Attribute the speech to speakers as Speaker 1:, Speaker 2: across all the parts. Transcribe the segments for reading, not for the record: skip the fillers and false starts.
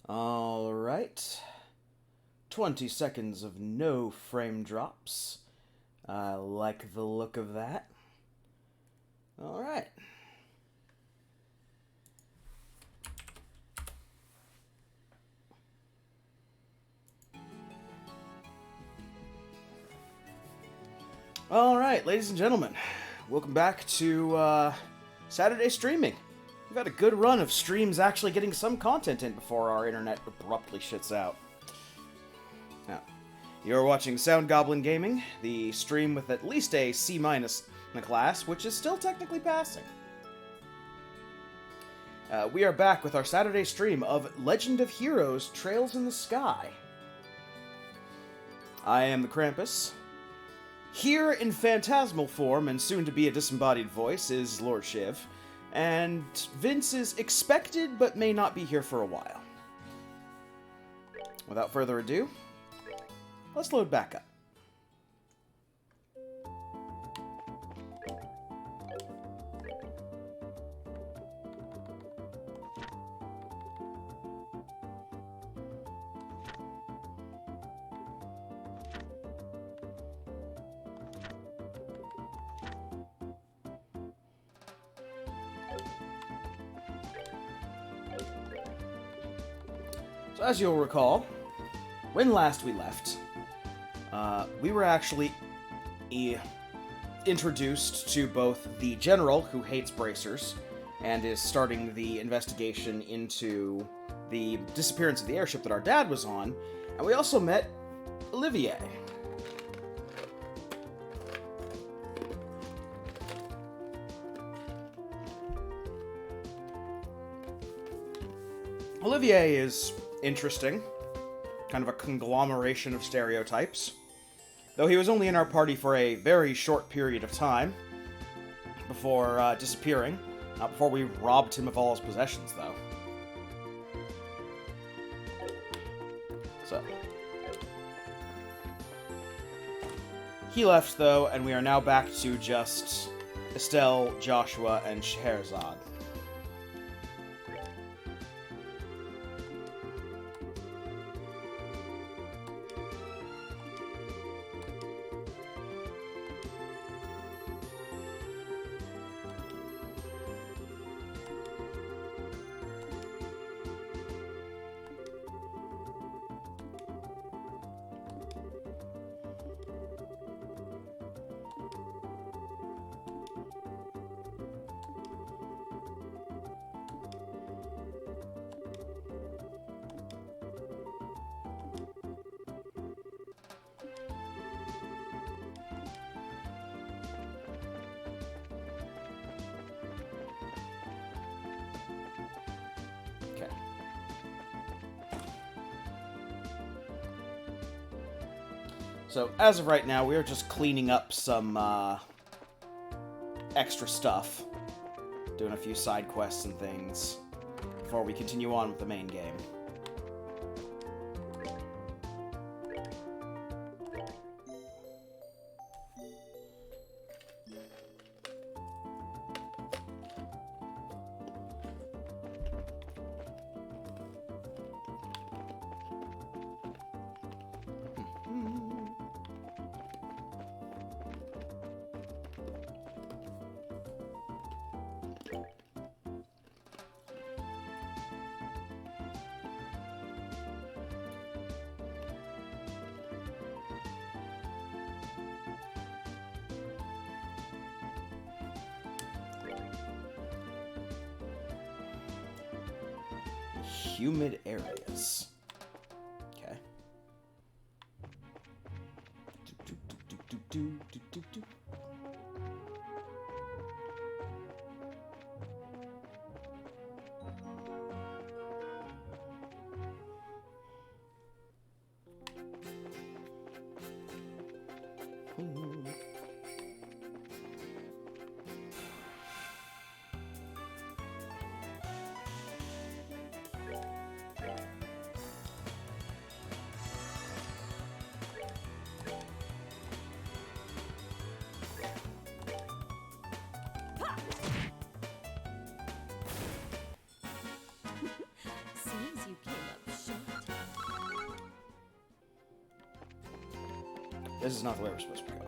Speaker 1: All right. 20 seconds of no frame drops. I like the look of that. All right. All right, ladies and gentlemen, welcome back to Saturday streaming. We've had a good run of streams actually getting some content in before our internet abruptly shits out. Now, you're watching Sound Goblin Gaming, the stream with at least a C- in the class, which is still technically passing. We are back with our Saturday stream of Legend of Heroes Trails in the Sky. I am the Krampus. Here in phantasmal form and soon to be a disembodied voice is Lord Shiv, and Vince is expected but may not be here for a while. Without further ado, let's load back up. So as you'll recall, when last we left, we were actually introduced to both the general who hates bracers and is starting the investigation into the disappearance of the airship that our dad was on, and we also met Olivier. Olivier is interesting, kind of a conglomeration of stereotypes. Though he was only in our party for a very short period of time before disappearing. Not before we robbed him of all his possessions, though. So. He left, though, and we are now back to just Estelle, Joshua, and Scheherazade. Okay. So, as of right now, we are just cleaning up some extra stuff. Doing a few side quests and things before we continue on with the main game. Humid areas. Okay. This is not the way we're supposed to be going.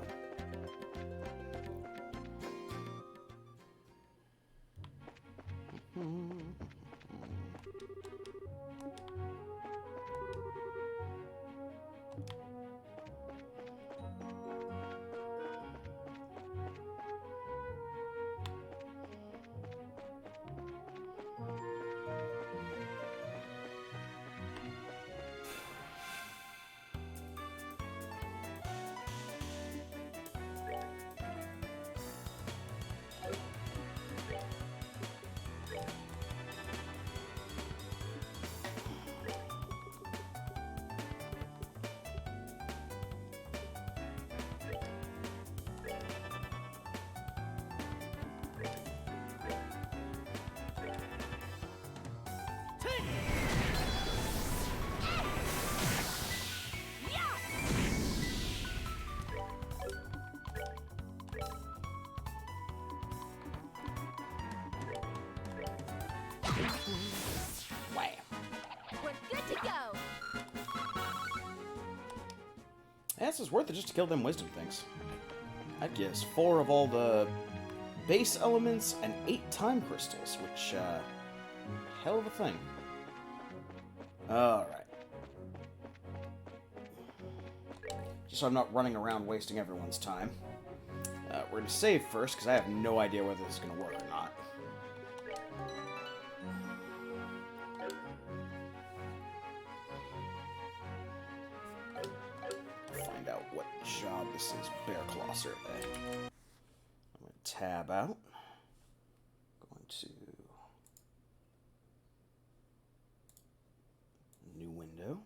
Speaker 1: This is worth it just to kill them wisdom things. That gives 4 of all the base elements and 8 time crystals, which, hell of a thing. Alright. Just so I'm not running around wasting everyone's time. We're gonna save first, because I have no idea whether this is gonna work or not. This is Bear Claw Survey. I'm going to tab out. Going to new window.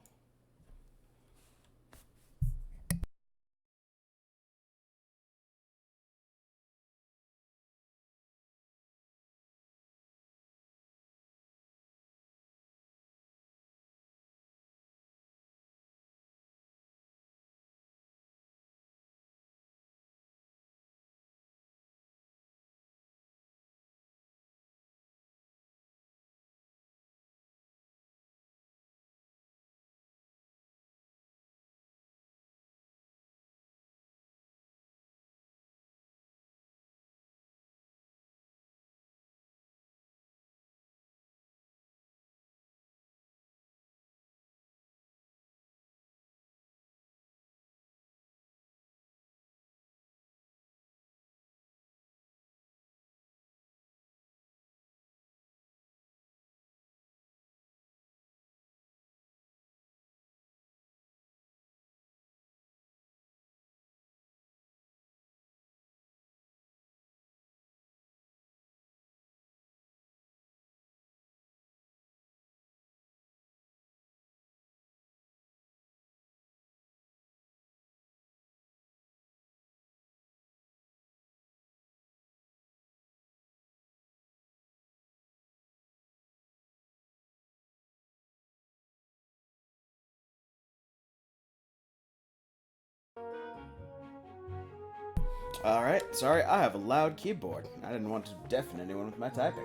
Speaker 1: Alright, sorry, I have a loud keyboard. I didn't want to deafen anyone with my typing.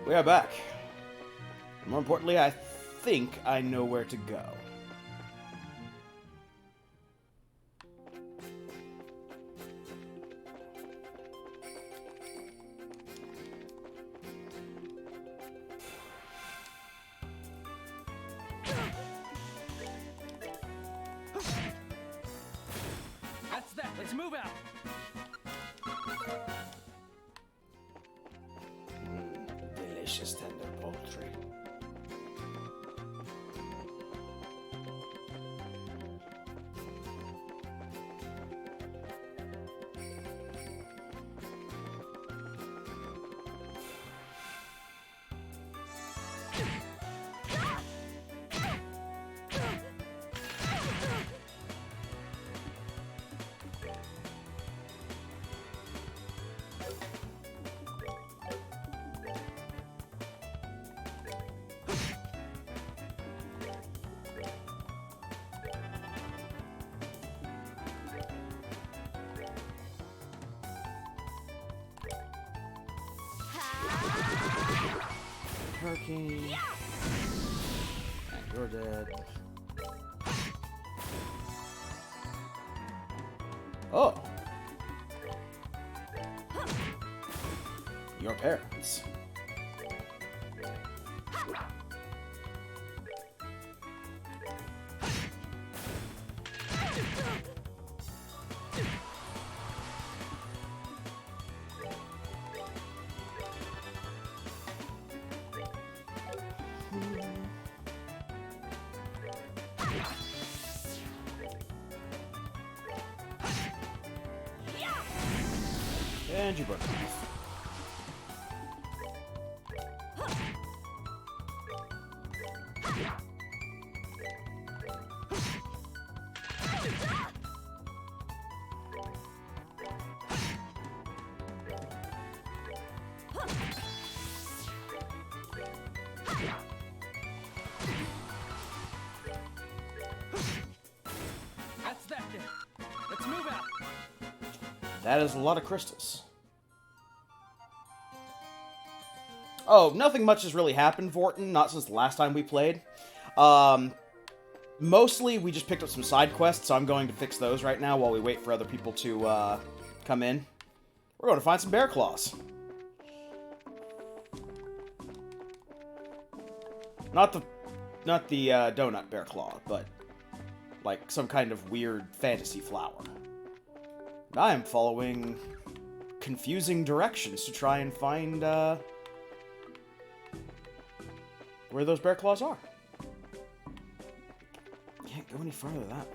Speaker 1: We are back. More importantly, I think I know where to go.
Speaker 2: That's that. Let's move out.
Speaker 1: Delicious tender poultry. Hurricane. And you're dead. Oh. Your parents. And you broke off.
Speaker 2: That's that. Let's move out.
Speaker 1: That is a lot of crystals. Oh, nothing much has really happened, Vorton, not since the last time we played. Mostly, we just picked up some side quests, so I'm going to fix those right now while we wait for other people to come in. We're going to find some bear claws. Not the donut bear claw, but like some kind of weird fantasy flower. And I am following confusing directions to try and find where those bear claws are. Can't go any further that way.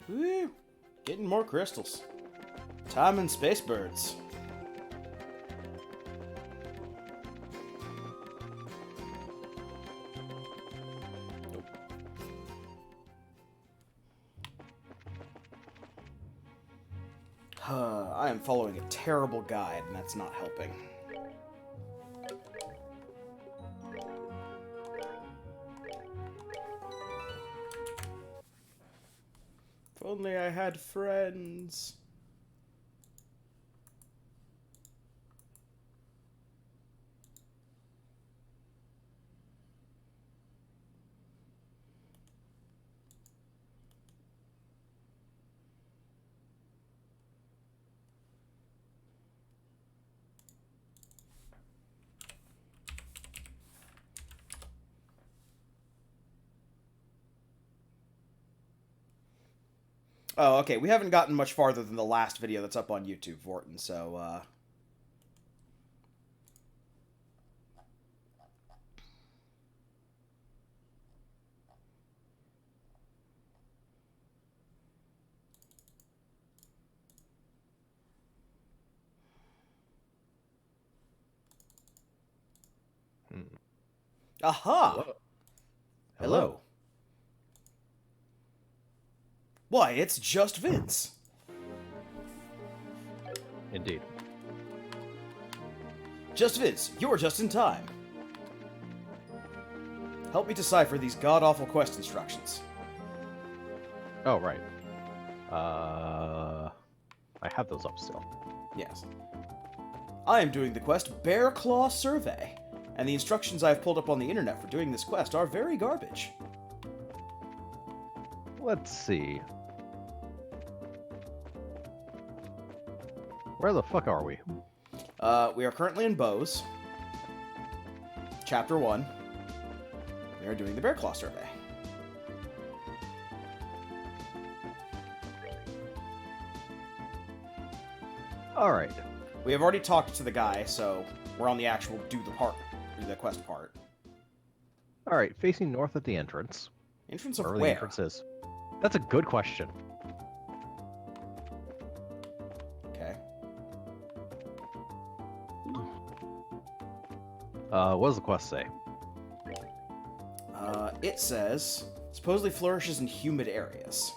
Speaker 1: Woo! Getting more crystals. Time and space birds. Nope. I am following a terrible guide, and that's not helping. If only I had friends. Oh, okay. We haven't gotten much farther than the last video that's up on YouTube, Vorton, so, Aha!
Speaker 3: Hello.
Speaker 1: Hello. Why, it's just Vince.
Speaker 3: Indeed.
Speaker 1: Just Vince, you're just in time. Help me decipher these god-awful quest instructions.
Speaker 3: Oh, right. I have those up still.
Speaker 1: Yes. I am doing the quest Bear Claw Survey, and the instructions I have pulled up on the internet for doing this quest are very garbage.
Speaker 3: Let's see. Where the fuck are we?
Speaker 1: We are currently in Bose. Chapter 1. We are doing the Bear Claw Survey.
Speaker 3: Alright.
Speaker 1: We have already talked to the guy, so we're on the actual do the quest part.
Speaker 3: Alright, facing north at the entrance.
Speaker 1: Entrance of
Speaker 3: Wherever
Speaker 1: where?
Speaker 3: the entrance is. That's a good question.
Speaker 1: Okay.
Speaker 3: What does the quest say?
Speaker 1: It says, supposedly flourishes in humid areas.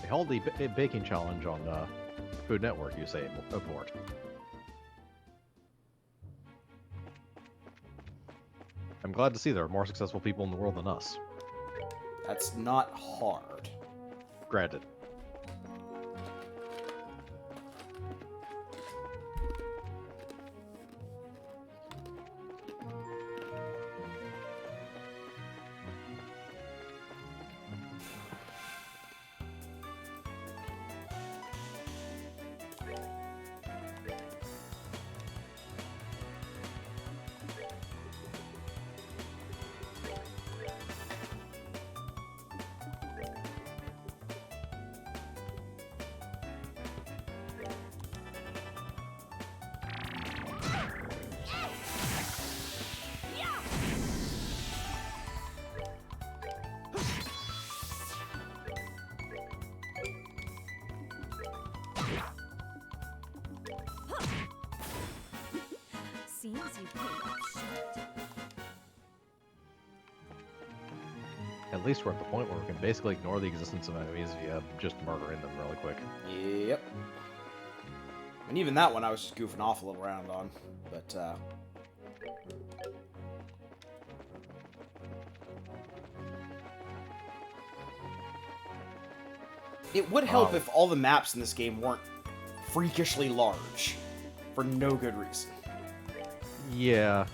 Speaker 3: They held a baking challenge on Food Network, you say, Abort. I'm glad to see there are more successful people in the world than us.
Speaker 1: That's not hard.
Speaker 3: Granted.
Speaker 4: Seems you came up short.
Speaker 3: At least we're at the point where we can basically ignore the existence of enemies via just murdering them really quick.
Speaker 1: Yep. And even that one I was just goofing off a little around on, but it would help if all the maps in this game weren't freakishly large, for no good reason.
Speaker 3: Yeah.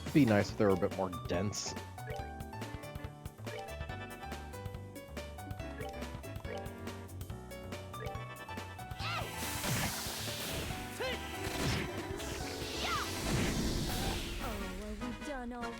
Speaker 3: It'd be nice if they were a bit more dense.
Speaker 4: Oh, are we done already?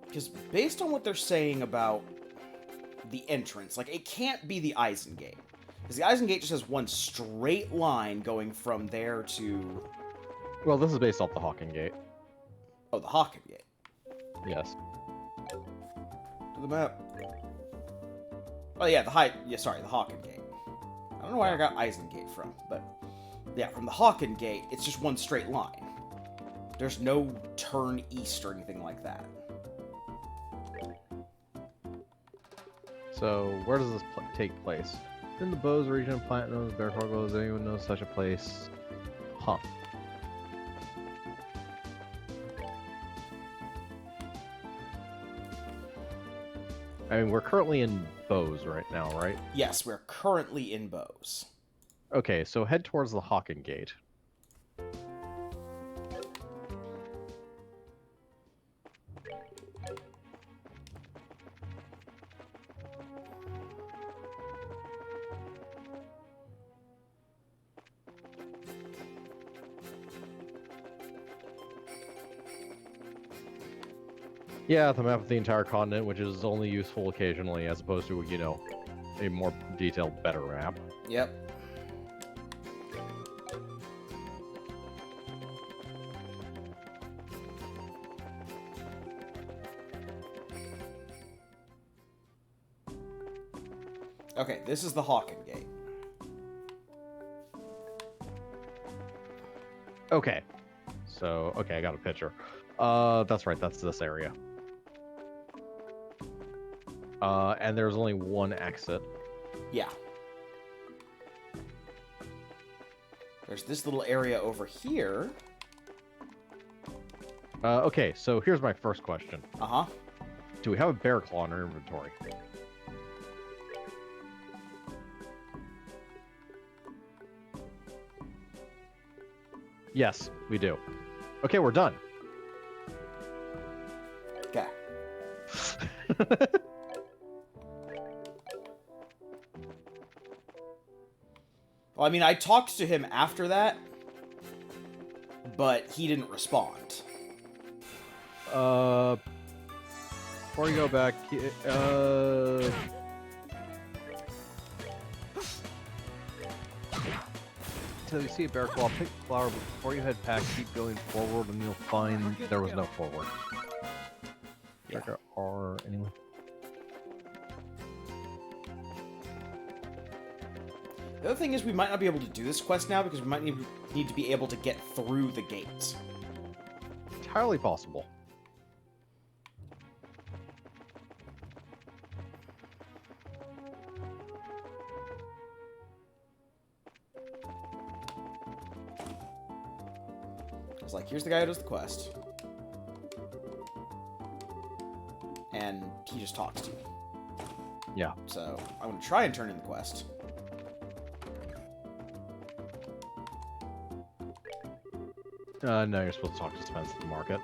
Speaker 1: Because based on what they're saying about the entrance, like, it can't be the Eisengate. Because the Eisengate just has one straight line going from there to...
Speaker 3: Well, this is based off the Hawking Gate.
Speaker 1: Oh, the Hawkengate.
Speaker 3: Yes.
Speaker 1: To the map. Oh, yeah, the Hawkengate. I don't know where I got Eisengate from, but... Yeah, from the Hawkengate, it's just one straight line. There's no turn east or anything like that.
Speaker 3: So, where does this take place? In the Bose region of Platinum, Bear Cargo, does anyone know such a place? Huh. I mean, we're currently in Bose right now, right?
Speaker 1: Yes, we're currently in Bose.
Speaker 3: Okay, so head towards the Hawking Gate. Yeah, the map of the entire continent, which is only useful occasionally, as opposed to, you know, a more detailed, better map.
Speaker 1: Yep. Okay, this is the Hawkengate.
Speaker 3: Okay. So, okay, I got a picture. That's right, that's this area. And there's only one exit.
Speaker 1: Yeah. There's this little area over here.
Speaker 3: Okay, so here's my first question.
Speaker 1: Uh-huh.
Speaker 3: Do we have a bear claw in our inventory? Yes, we do. Okay, we're done.
Speaker 1: Okay. Well, I mean, I talked to him after that, but he didn't respond.
Speaker 3: Before you go back, so you see a bear claw, pick the flower, but before you head back, keep going forward and you'll find there was no forward.
Speaker 1: Yeah.
Speaker 3: Check R anyway.
Speaker 1: The other thing is we might not be able to do this quest now because we might need to be able to get through the gates.
Speaker 3: Entirely possible.
Speaker 1: It's like, here's the guy who does the quest. And he just talks to you.
Speaker 3: Yeah.
Speaker 1: So, I'm going to try and turn in the quest.
Speaker 3: No, you're supposed to talk to Spence at the market.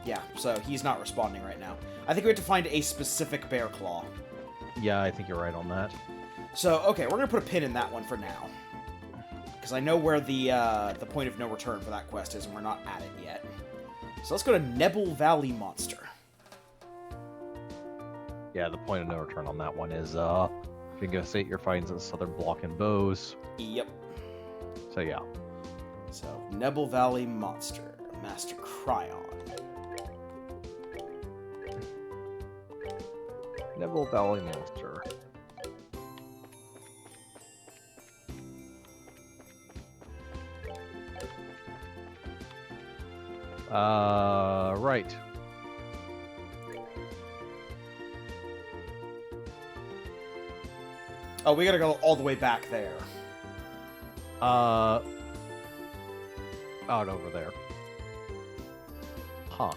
Speaker 1: Yeah, so he's not responding right now. I think we have to find a specific bear claw.
Speaker 3: Yeah, I think you're right on that.
Speaker 1: So, okay, we're going to put a pin in that one for now. Because I know where the point of no return for that quest is, and we're not at it yet. So let's go to Nebel Valley Monster.
Speaker 3: Yeah, the point of no return on that one is, Investigate your finds in Southern Block and Bows.
Speaker 1: Yep.
Speaker 3: So, yeah.
Speaker 1: So, Nebel Valley Monster. Master Cryon.
Speaker 3: Nebel Valley Monster. Right.
Speaker 1: Oh, we gotta go all the way back there.
Speaker 3: Out over there. Huh.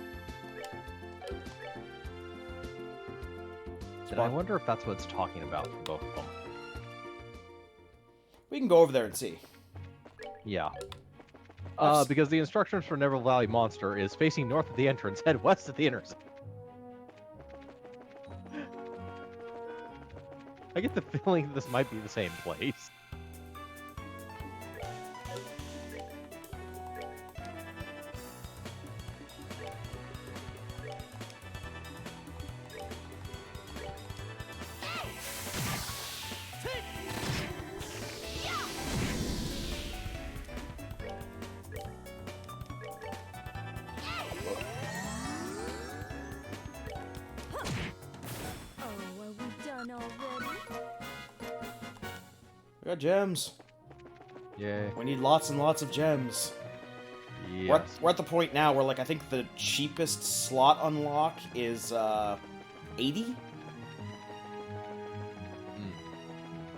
Speaker 3: And I wonder if that's what it's talking about for both of them.
Speaker 1: We can go over there and see.
Speaker 3: Yeah.
Speaker 1: That's-
Speaker 3: Because the instructions for Nebel Valley Monster is facing north of the entrance, head west of the intersection. I get the feeling this might be the same place.
Speaker 4: Oh, are we done already?
Speaker 1: We got gems.
Speaker 3: Yay.
Speaker 1: We need lots and lots of gems.
Speaker 3: Yes.
Speaker 1: We're at the point now where, like, I think the cheapest slot unlock is, 80?
Speaker 3: Mm.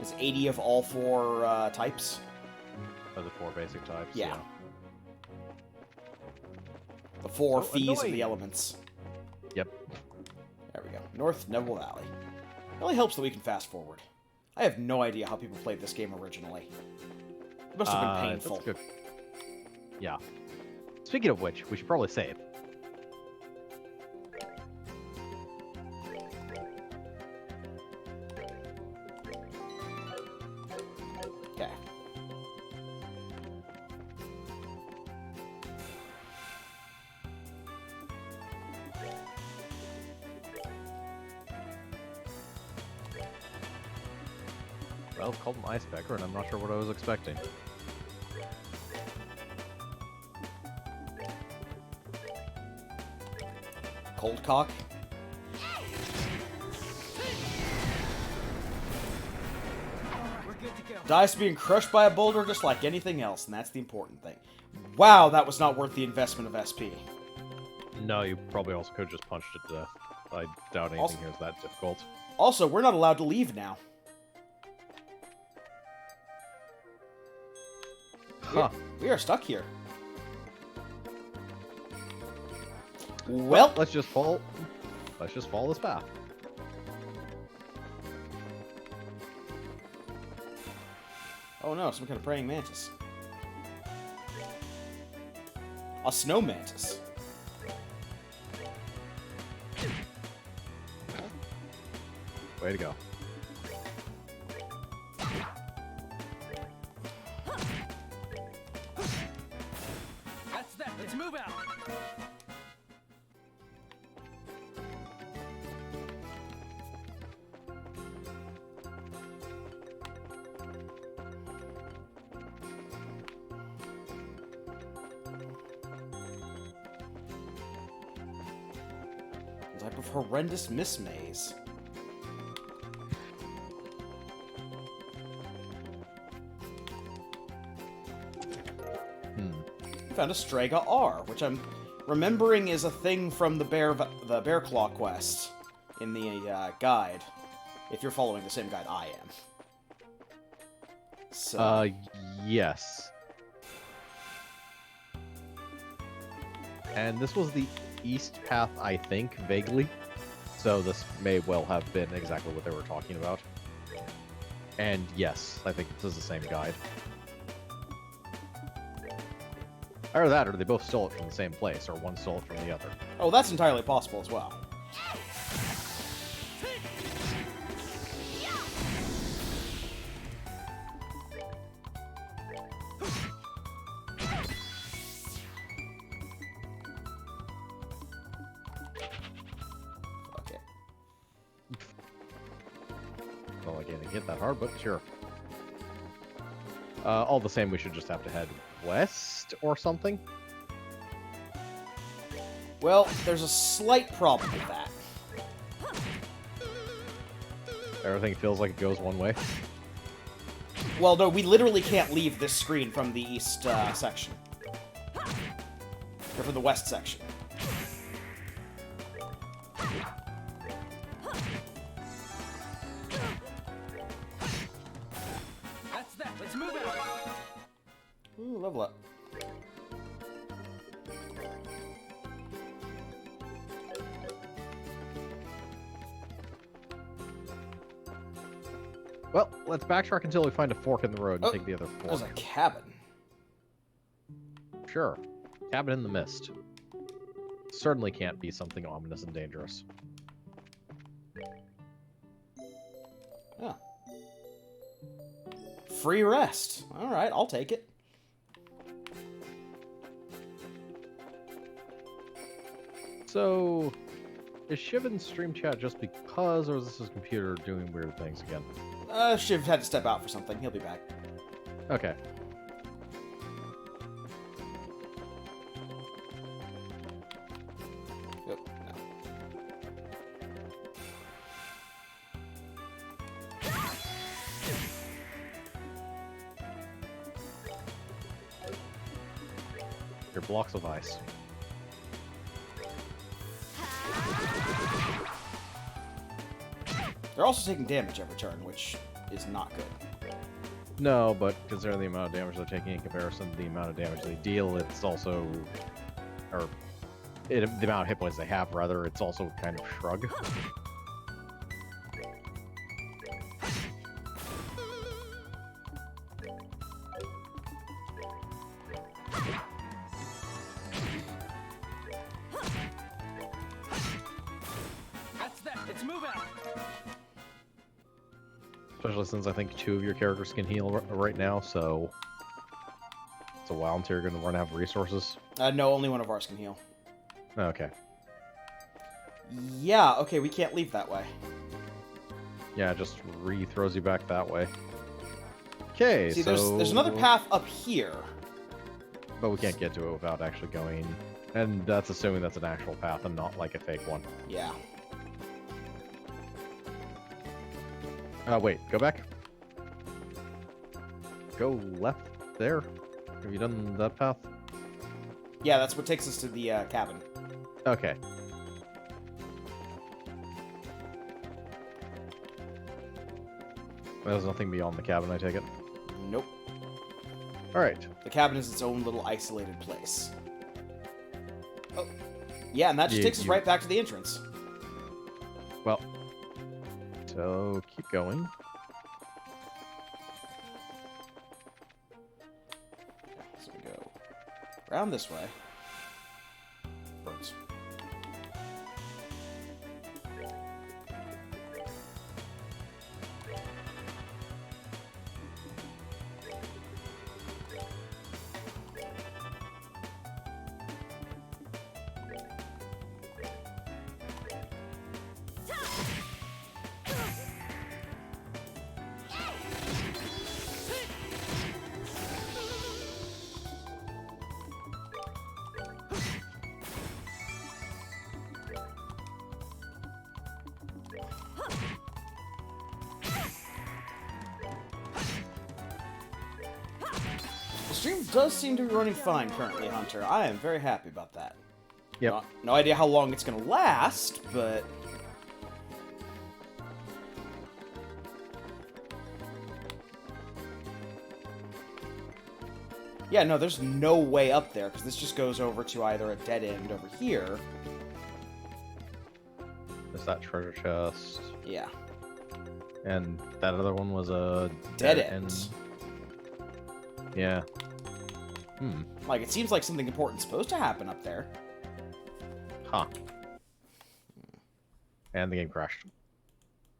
Speaker 1: It's 80 of all four, types.
Speaker 3: Of the four basic types.
Speaker 1: Yeah. The four
Speaker 3: So
Speaker 1: fees of
Speaker 3: annoying.
Speaker 1: the elements.
Speaker 3: Yep.
Speaker 1: There we go. North Nebel Valley. It really helps that we can fast forward. I have no idea how people played this game originally. It must have been painful.
Speaker 3: That's good. Yeah. Speaking of which, we should probably save.
Speaker 1: Okay.
Speaker 3: Well, called an ice pecker, and I'm not sure what I was expecting.
Speaker 1: Cold cock.
Speaker 2: We're good to go.
Speaker 1: Dice being crushed by a boulder just like anything else, and that's the important thing. Wow, that was not worth the investment of SP.
Speaker 3: No, you probably also could have just punched it to death. I doubt anything
Speaker 1: Also-
Speaker 3: here is that difficult.
Speaker 1: Also, we're not allowed to leave now.
Speaker 3: Huh.
Speaker 1: We are stuck here. Well,
Speaker 3: Let's just follow. Let's just follow this path.
Speaker 1: oh no, some kind of praying mantis. A snow mantis.
Speaker 3: Way to go.
Speaker 2: That's that. Let's move out.
Speaker 1: A type of horrendous mismaze. found a Strega R, which I'm remembering is a thing from the Bear Claw quest in the guide. If you're following the same guide I am. So.
Speaker 3: Yes. And this was the east path, I think, vaguely. So this may well have been exactly what they were talking about. And yes, I think this is the same guide. Either that, or they both stole it from the same place, or one stole it from the other.
Speaker 1: Oh, that's entirely possible as well. Okay.
Speaker 3: Well, I didn't hit that hard, but sure. All the same, we should just have to head west or something.
Speaker 1: Well, there's a slight problem with that.
Speaker 3: Everything feels like it goes one way.
Speaker 1: Well, no, we literally can't leave this screen from the east section. Or from the west section.
Speaker 2: That's that. Let's move out.
Speaker 1: Ooh, level up.
Speaker 3: Well, let's backtrack until we find a fork in the road and
Speaker 1: Oh,
Speaker 3: take the other
Speaker 1: There's
Speaker 3: fork.
Speaker 1: a cabin.
Speaker 3: Sure. Cabin in the mist. Certainly can't be something ominous and dangerous.
Speaker 1: Oh. Free rest. Alright, I'll take it.
Speaker 3: So, is Shiv in stream chat just because, or is this his computer doing weird things again?
Speaker 1: Shiv had to step out for something. He'll be back.
Speaker 3: Okay.
Speaker 1: Yep. No.
Speaker 3: Your blocks of ice.
Speaker 1: They're also taking damage every turn, which is not good.
Speaker 3: No, but considering the amount of damage they're taking in comparison to the amount of damage they deal, it's also... Or, the amount of hit points they have, rather, it's also kind of shrug.
Speaker 2: That's that. Let's move out.
Speaker 3: Especially since I think 2 of your characters can heal right now, so... It's a while until you're going to run out of resources.
Speaker 1: No, only one of ours can heal.
Speaker 3: Okay.
Speaker 1: Yeah, okay, we can't leave that way.
Speaker 3: Yeah, it just re-throws you back that way. Okay,
Speaker 1: See,
Speaker 3: so...
Speaker 1: there's another path up here.
Speaker 3: But we can't get to it without actually going... And that's assuming that's an actual path and not like a fake one.
Speaker 1: Yeah.
Speaker 3: Wait, go back. Go left there. Have you done that path?
Speaker 1: Yeah, that's what takes us to the cabin.
Speaker 3: Okay. There's nothing beyond the cabin, I take it.
Speaker 1: Nope.
Speaker 3: Alright.
Speaker 1: The cabin is its own little isolated place. Oh. Yeah, and that just takes us right back to the entrance.
Speaker 3: Well. So, keep going.
Speaker 1: So we go around this way. Birds. stream does seem to be running fine currently, Hunter. I am very happy about that.
Speaker 3: Yep.
Speaker 1: No idea how long it's gonna last, but... Yeah, no, there's no way up there, because this just goes over to either a dead end over here.
Speaker 3: There's that treasure chest.
Speaker 1: Yeah.
Speaker 3: And that other one was a
Speaker 1: Dead end.
Speaker 3: Yeah. Hmm.
Speaker 1: Like, it seems like something important's supposed to happen up there.
Speaker 3: Huh. And the game crashed.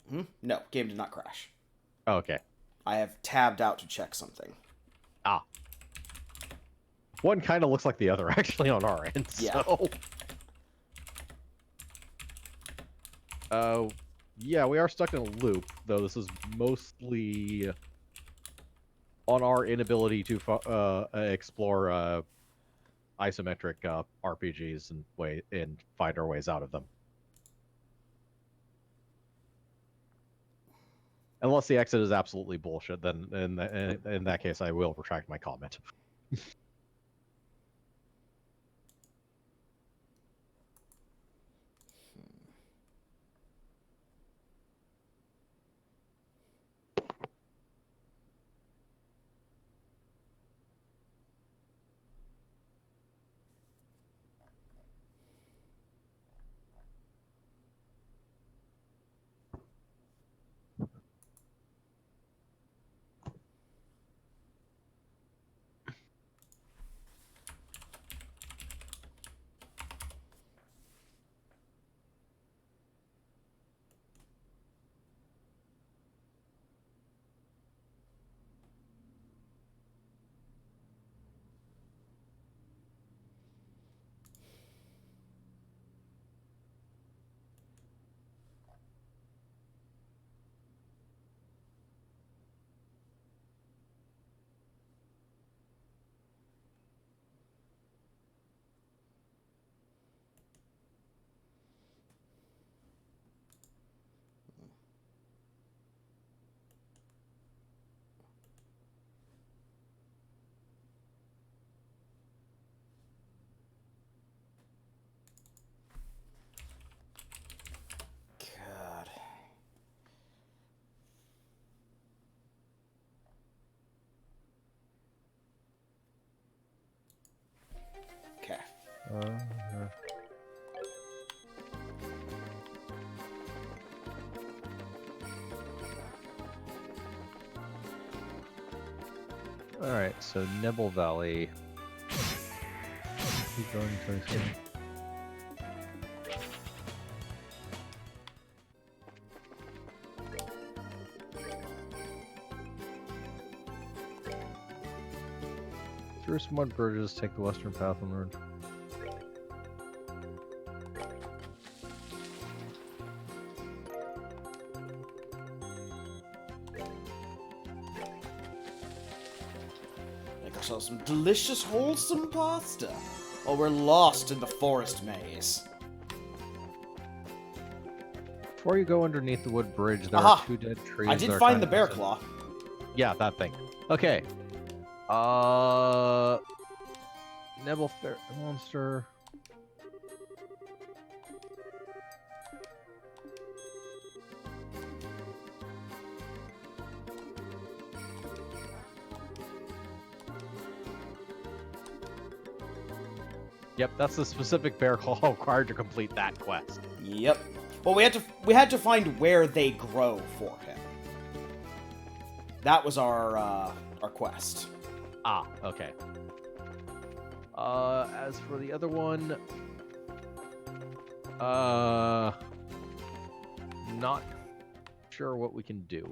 Speaker 1: Hmm? No, game did not crash.
Speaker 3: Oh, okay.
Speaker 1: I have tabbed out to check something.
Speaker 3: Ah. One kind of looks like the other, actually, on our end.
Speaker 1: Yeah.
Speaker 3: So... yeah, we are stuck in a loop, though this is mostly on our inability to explore isometric RPGs and find our ways out of them. Unless the exit is absolutely bullshit, then in that case I will retract my comment.
Speaker 1: God. Okay.
Speaker 3: Alright, so Nibble Valley. Keep going, Tracy. Through some mud bridges, take the western path onward.
Speaker 1: Make ourselves some delicious, wholesome pasta while we're lost in the forest maze.
Speaker 3: Before you go underneath the wood bridge, there
Speaker 1: Aha!
Speaker 3: are two dead trees.
Speaker 1: I
Speaker 3: that
Speaker 1: did
Speaker 3: are
Speaker 1: find the
Speaker 3: trying
Speaker 1: bear
Speaker 3: to-
Speaker 1: claw.
Speaker 3: Yeah, that thing. Okay. Nibble Fair Monster. Yep, that's the specific bear claw required to complete that quest.
Speaker 1: Yep. Well, we had to find where they grow for him. That was our quest.
Speaker 3: Ah, okay. As for the other one, not sure what we can do.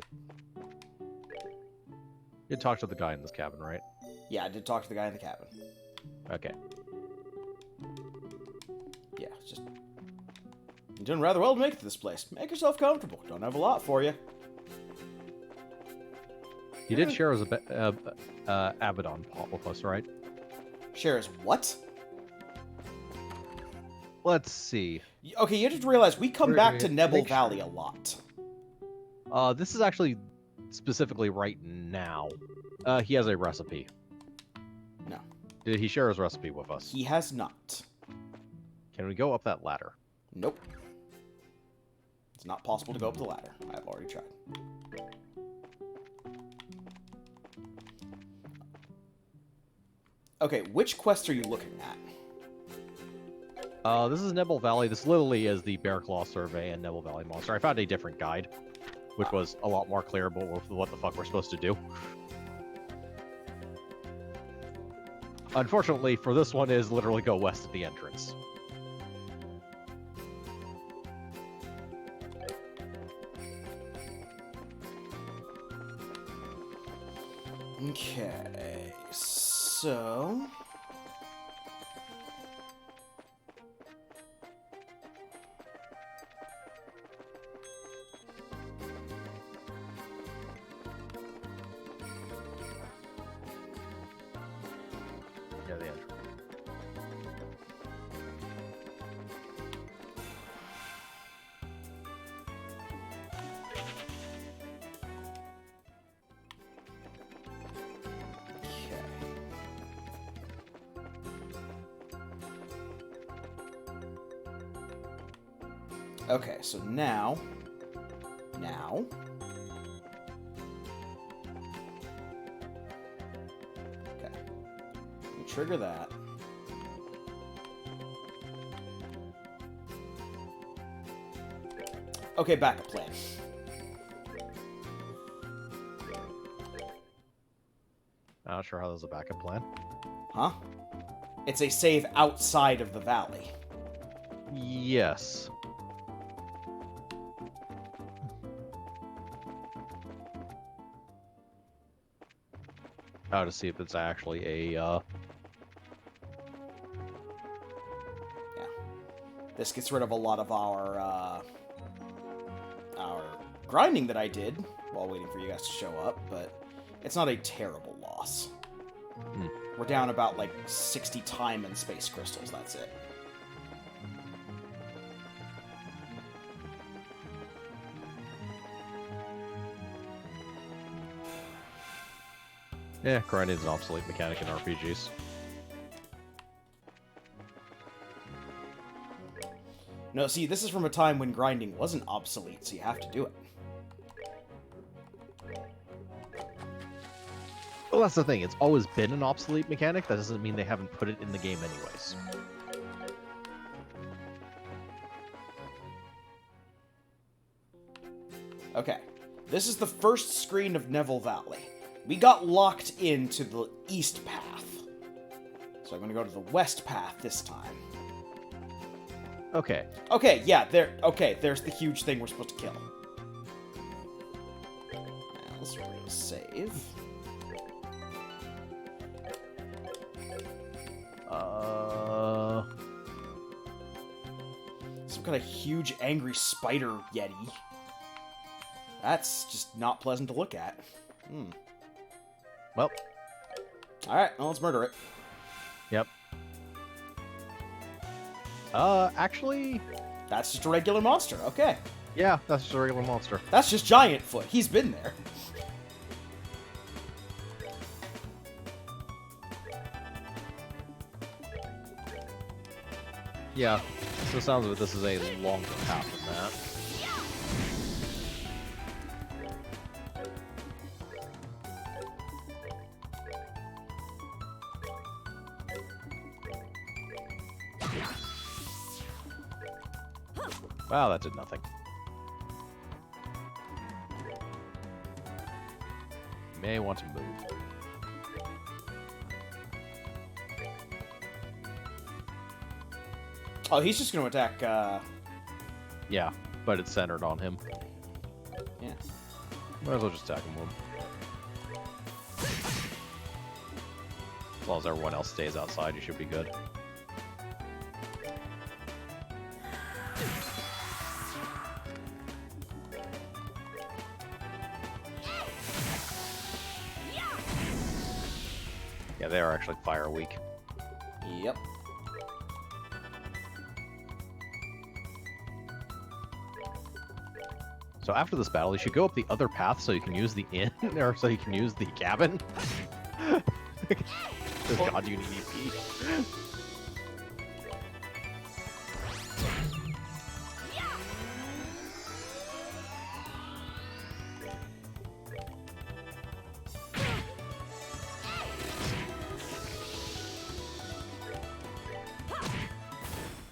Speaker 3: You talk to the guy in this cabin, right?
Speaker 1: Yeah, I did talk to the guy in the cabin.
Speaker 3: Okay.
Speaker 1: Yeah, it's just... You're doing rather well to make it to this place. Make yourself comfortable. Don't have a lot for you.
Speaker 3: He did share as Abaddon with us, right?
Speaker 1: Share is what?
Speaker 3: Let's see.
Speaker 1: Okay, you have to realize we come
Speaker 3: Wait,
Speaker 1: back to
Speaker 3: wait,
Speaker 1: Nebel
Speaker 3: make sure.
Speaker 1: Valley a lot.
Speaker 3: This is actually specifically right now. He has a recipe. Did he share his recipe with us?
Speaker 1: He has not.
Speaker 3: Can we go up that ladder?
Speaker 1: Nope. It's not possible to go up the ladder. I've already tried. Okay, which quest are you looking at?
Speaker 3: This is Nebel Valley. This literally is the Bear Claw Survey and Nebel Valley Monster. I found a different guide, which was a lot more clearable with what the fuck we're supposed to do. Unfortunately, for this one, is literally go west of the entrance.
Speaker 1: Okay, so...
Speaker 3: Yeah, the entrance.
Speaker 1: Okay, so now... Okay. We trigger that. Okay, backup plan.
Speaker 3: I'm not sure how there's a backup plan.
Speaker 1: Huh? It's a save outside of the valley.
Speaker 3: Yes. How to see if it's actually a,
Speaker 1: Yeah. This gets rid of a lot of our grinding that I did while waiting for you guys to show up, but it's not a terrible loss.
Speaker 3: Hmm.
Speaker 1: We're down about, like, 60 time and space crystals, that's it.
Speaker 3: Yeah, grinding is an obsolete mechanic in RPGs.
Speaker 1: No, see, this is from a time when grinding wasn't obsolete, so you have to do it.
Speaker 3: Well, that's the thing. It's always been an obsolete mechanic. That doesn't mean they haven't put it in the game anyways.
Speaker 1: Okay, this is the first screen of Neville Valley. We got locked into the east path. So I'm going to go to the west path this time.
Speaker 3: Okay.
Speaker 1: Okay, yeah, there's the huge thing we're supposed to kill. Now, let's save. Some kind of huge angry spider yeti. That's just not pleasant to look at.
Speaker 3: Well.
Speaker 1: Alright, well, let's murder it.
Speaker 3: Yep. Actually...
Speaker 1: That's just a regular monster, okay.
Speaker 3: Yeah, that's just a regular monster.
Speaker 1: That's just Giant Foot. He's been there.
Speaker 3: Yeah, so it sounds like this is a longer path than that. Wow, that did nothing. May want to move.
Speaker 1: Oh, he's just going to attack,
Speaker 3: Yeah, but it's centered on him.
Speaker 1: Yeah.
Speaker 3: Might as well just attack him with him. As long as everyone else stays outside, you should be good. Yeah, they are actually fire weak.
Speaker 1: Yep.
Speaker 3: So after this battle, you should go up the other path so you can use the inn, or so you can use the cabin. Because God, you need EP.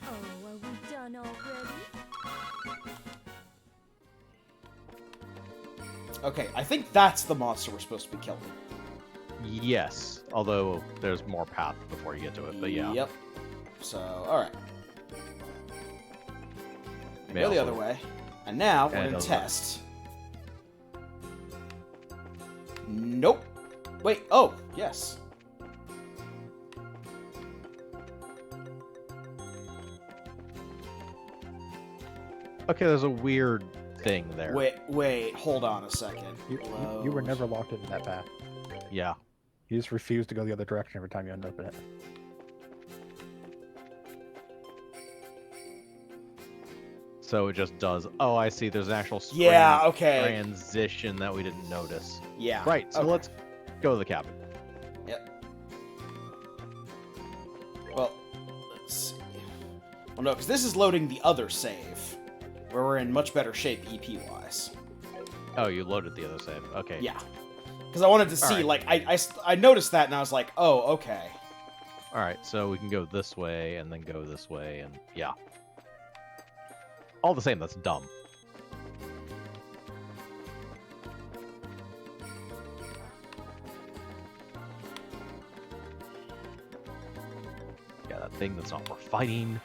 Speaker 4: Oh, are we done already?
Speaker 1: Okay, I think that's the monster we're supposed to be killing.
Speaker 3: Yes, although there's more path before you get to it, but yeah.
Speaker 1: Yep. So, alright.
Speaker 3: May
Speaker 1: Go the
Speaker 3: also-
Speaker 1: other way. And now, we're
Speaker 3: And
Speaker 1: gonna
Speaker 3: other way.
Speaker 1: test. Nope. Wait, oh, yes.
Speaker 3: Okay, there's a weird thing there.
Speaker 1: Wait, hold on a second.
Speaker 5: You were
Speaker 1: Load.
Speaker 5: never locked into that path.
Speaker 3: Yeah.
Speaker 5: You just refused to go the other direction every time you end up in it.
Speaker 3: So it just does. Oh, I see. There's an actual
Speaker 1: Yeah, okay.
Speaker 3: transition that we didn't notice.
Speaker 1: Yeah.
Speaker 3: Right. So
Speaker 1: okay.
Speaker 3: let's go to the cabin.
Speaker 1: Yep. Well, let's see. Well, no, because this is loading the other save, where we're in much better shape EP-wise.
Speaker 3: Oh, you loaded the other save. Okay.
Speaker 1: Yeah. Because I wanted to see,
Speaker 3: Alright.
Speaker 1: like, I noticed that, and I was like, oh, okay.
Speaker 3: All right. So we can go this way and then go this way, and yeah. All the same, that's dumb. Yeah, that thing that's not worth fighting.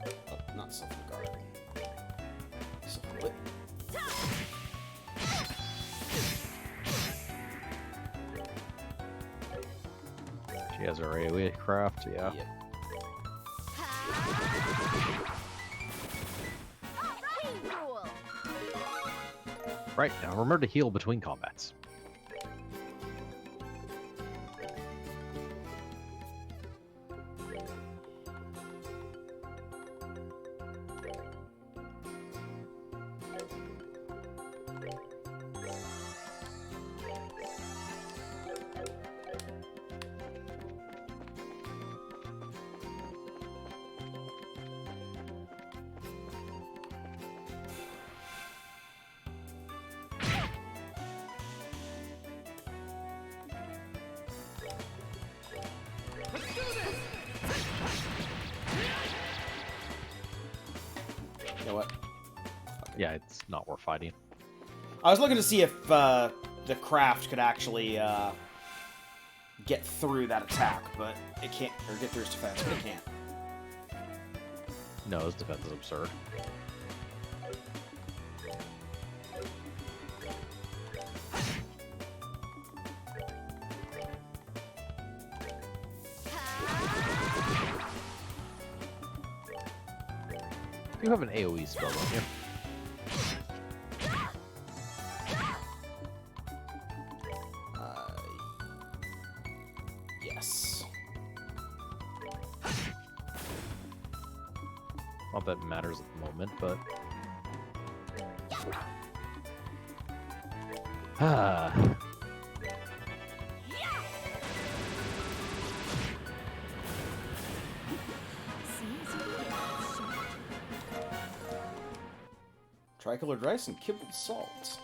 Speaker 1: Oh, not Self-Guard. Self-Whip.
Speaker 3: She has her AoE craft, yeah.
Speaker 1: Yep.
Speaker 4: Rule.
Speaker 3: Right, now remember to heal between combats.
Speaker 1: You know what?
Speaker 3: Yeah, it's not worth fighting.
Speaker 1: I was looking to see if the craft could actually get through that attack, but it can't, or get through its defense, but it can't.
Speaker 3: No, his defense is absurd. You have an AoE spell, don't you?
Speaker 1: Yes.
Speaker 3: Not that it matters at the moment, but... Ah.
Speaker 4: Seems you picked up short.
Speaker 1: Tricolored rice and kibbled salt.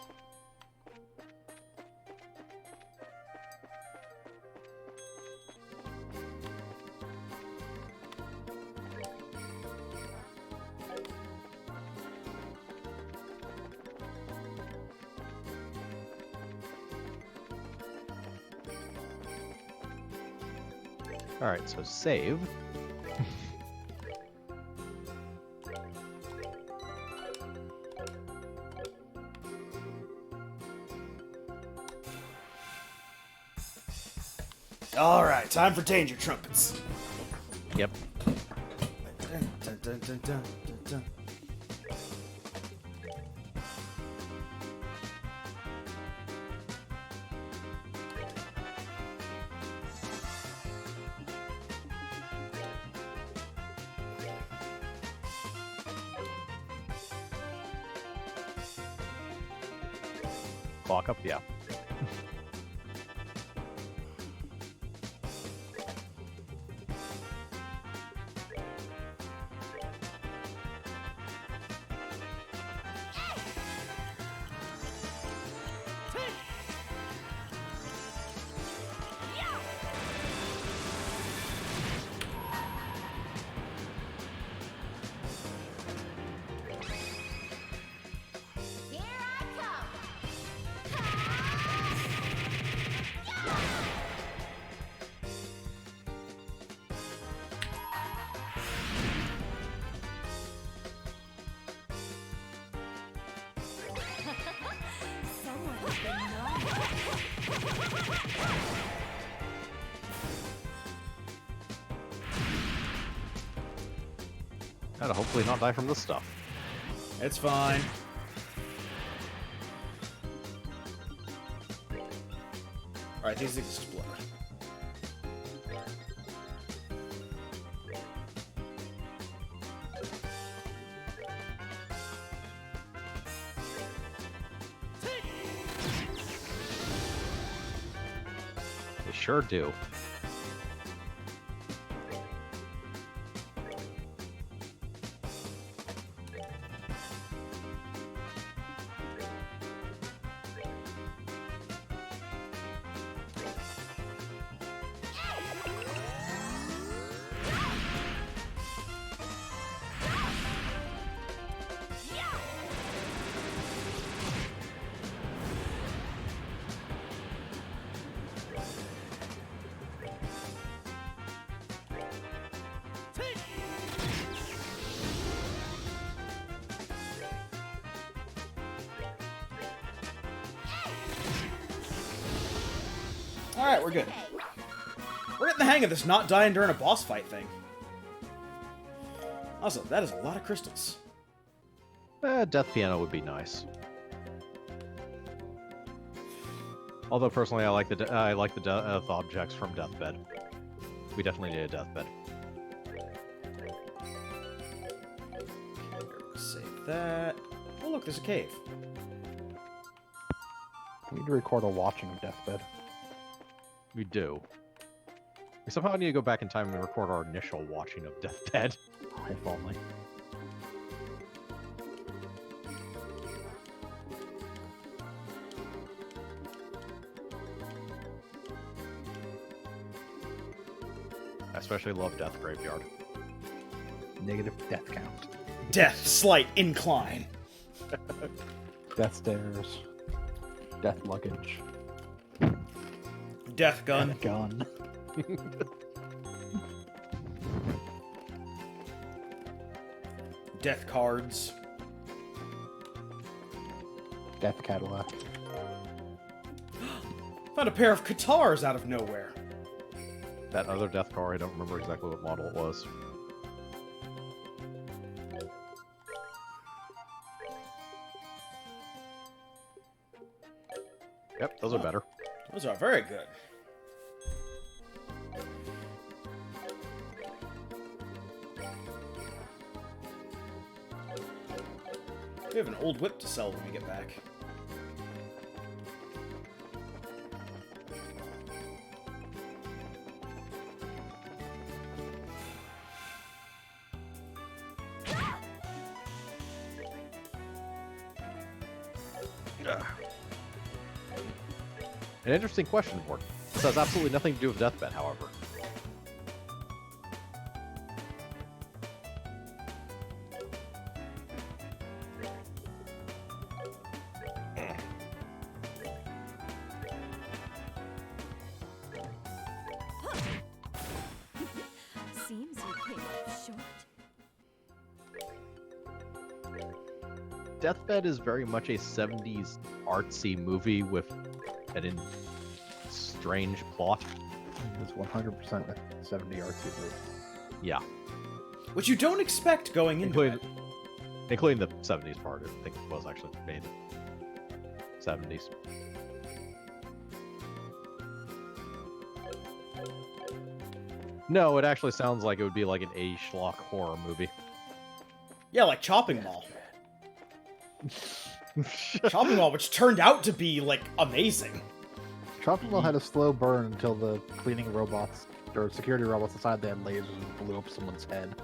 Speaker 3: Alright, so save.
Speaker 1: All right, time for danger trumpets.
Speaker 3: Yep.
Speaker 1: Dun, dun, dun, dun, dun, dun.
Speaker 3: clock up, yeah.
Speaker 4: Here I come. Someone has been naughty.
Speaker 3: Gotta hopefully not die from this stuff.
Speaker 1: It's fine. Alright, these things explode.
Speaker 3: They sure do.
Speaker 1: Alright, we're good. We're getting the hang of this not dying during a boss fight thing. Also, that is a lot of crystals.
Speaker 3: Death piano would be nice. Although personally, I like the death objects from Deathbed. We definitely need a Deathbed.
Speaker 1: Save that. Oh look, there's a cave.
Speaker 5: We need to record a watching of Deathbed.
Speaker 3: We do. We somehow need to go back in time and record our initial watching of Deathbed.
Speaker 5: If only.
Speaker 3: I especially love Death Graveyard.
Speaker 5: Negative death count.
Speaker 1: Death slight incline.
Speaker 5: Death stairs. Death luggage.
Speaker 1: Death gun.
Speaker 5: Death gun.
Speaker 1: Death cards.
Speaker 5: Death Cadillac.
Speaker 1: Found a pair of guitars out of nowhere.
Speaker 3: That other Death car, I don't remember exactly what model it was. Yep, those are better.
Speaker 1: Those are very good. We have an old whip to sell when we get back.
Speaker 3: An interesting question, Ward. This has absolutely nothing to do with Deathbed, however.
Speaker 4: Seems you came up short.
Speaker 3: Deathbed is very much a 70s artsy movie with an strange plot.
Speaker 5: It's 100% a 70 artsy movie.
Speaker 3: Yeah,
Speaker 1: Which you don't expect going into it.
Speaker 3: including the 70s part. I think it was actually made 70s. No, it actually sounds like it would be like an A schlock horror movie.
Speaker 1: Yeah, like Chopping Mall. Chopping Mall, which turned out to be, like, amazing.
Speaker 5: Chopping Mall had a slow burn until the cleaning robots, or security robots decided they had lasers and blew up someone's head.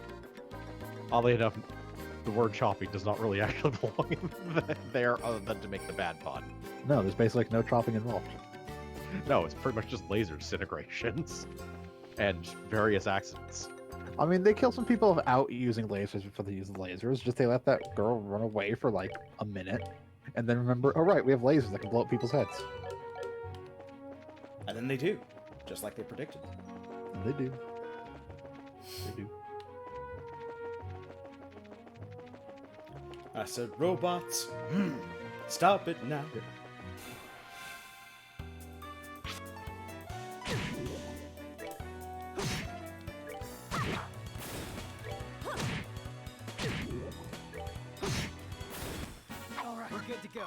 Speaker 3: Oddly enough, the word chopping does not really actually belong there other than to make the bad pun.
Speaker 5: No, there's basically no chopping involved.
Speaker 3: No, it's pretty much just laser disintegrations and various accidents.
Speaker 5: I mean, they kill some people without using lasers before they use the lasers. Just they let that girl run away for like a minute, and then remember, oh right, we have lasers that can blow up people's heads.
Speaker 1: And then they do, just like they predicted.
Speaker 5: And they do. They do.
Speaker 1: I said, robots, stop it now.
Speaker 2: All right, we're good to go.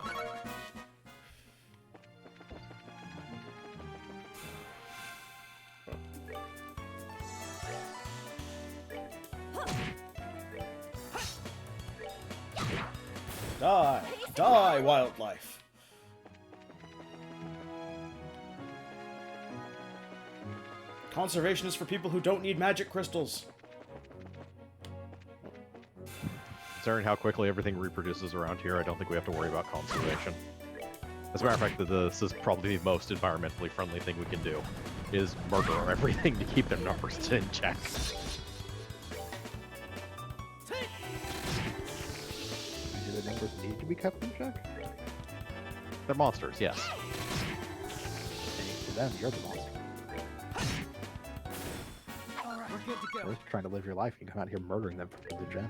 Speaker 1: Die, die, wildlife. Conservation is for people who don't need magic crystals.
Speaker 3: Considering how quickly everything reproduces around here, I don't think we have to worry about conservation. As a matter of fact, this is probably the most environmentally friendly thing we can do, is murder everything to keep their numbers in check.
Speaker 5: Do the numbers need to be kept in check?
Speaker 3: They're monsters, yes.
Speaker 5: To them, you're the monster.
Speaker 2: All right, we're good to
Speaker 5: You're
Speaker 2: go.
Speaker 5: just trying to live your life. You come out here murdering them for the gem.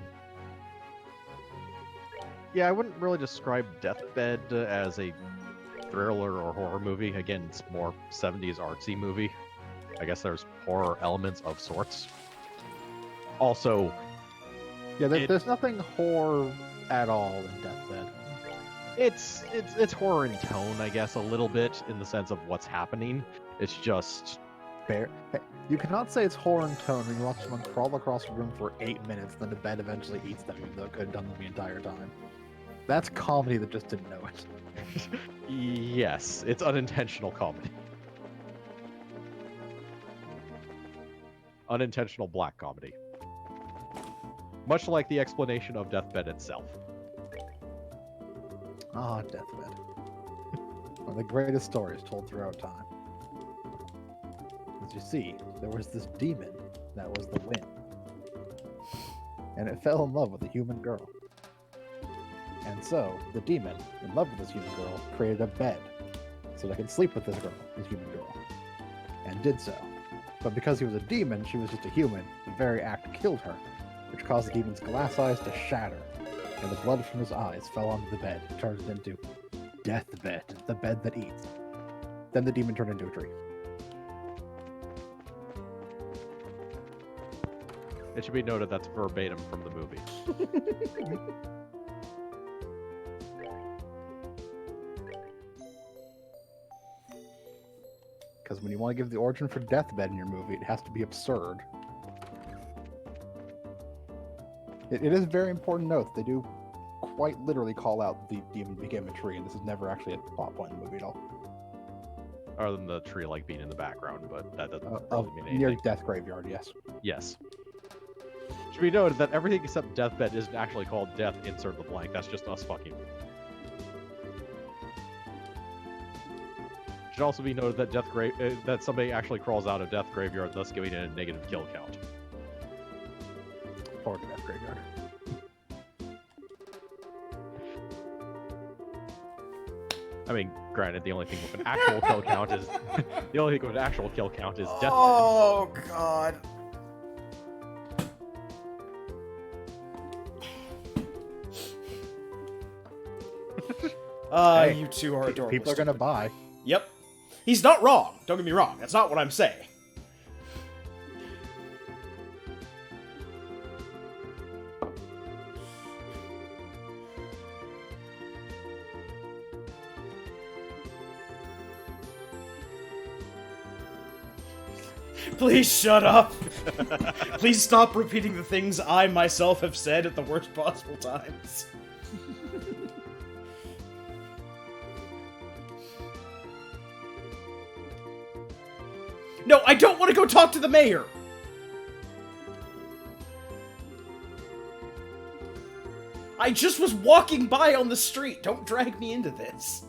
Speaker 3: Yeah, I wouldn't really describe Deathbed as a thriller or horror movie. Again, it's more 70s artsy movie. I guess there's horror elements of sorts. Also,
Speaker 5: Yeah, there's nothing horror at all in Deathbed.
Speaker 3: it's horror in tone, I guess, a little bit in the sense of what's happening. It's just
Speaker 5: Hey, you cannot say it's horror in tone when you watch someone crawl across a room for 8 minutes, then the bed eventually eats them, even though it could have done them the entire time. That's comedy that just didn't know it.
Speaker 3: yes, it's unintentional comedy. Unintentional black comedy. Much like the explanation of Deathbed itself.
Speaker 5: Ah, Deathbed. One of the greatest stories told throughout time. As you see, there was this demon that was the wind. And it fell in love with a human girl. And so, the demon, in love with this human girl, created a bed so they could sleep with this human girl. And did so. But because he was a demon, she was just a human. The very act killed her, which caused the demon's glass eyes to shatter, and the blood from his eyes fell onto the bed, turned it into Deathbed, the bed that eats. Then the demon turned into a tree.
Speaker 3: It should be noted that's verbatim from the movie.
Speaker 5: Because when you want to give the origin for Deathbed in your movie, it has to be absurd. It is very important note. They do quite literally call out the demon became a tree, and this is never actually a plot point in the movie at all.
Speaker 3: Other than the tree like being in the background, but that doesn't
Speaker 5: Of
Speaker 3: really mean
Speaker 5: near
Speaker 3: anything.
Speaker 5: Death Graveyard, yes.
Speaker 3: Yes. Should be noted that everything except Deathbed isn't actually called Death, insert the blank. That's just us fucking. Should also be noted that that somebody actually crawls out of Death Graveyard, thus giving it a negative kill count.
Speaker 5: Forward to Death Graveyard.
Speaker 3: I mean, granted, the only thing with an actual kill count is the only thing with an actual kill count is Deathbed.
Speaker 1: Oh, God.
Speaker 5: Hey,
Speaker 1: You two are adorable.
Speaker 5: People are gonna buy.
Speaker 1: Yep. He's not wrong. Don't get me wrong. That's not what I'm saying. Please shut up. Please stop repeating the things I myself have said at the worst possible times. No, I don't want to go talk to the mayor! I just was walking by on the street. Don't drag me into this.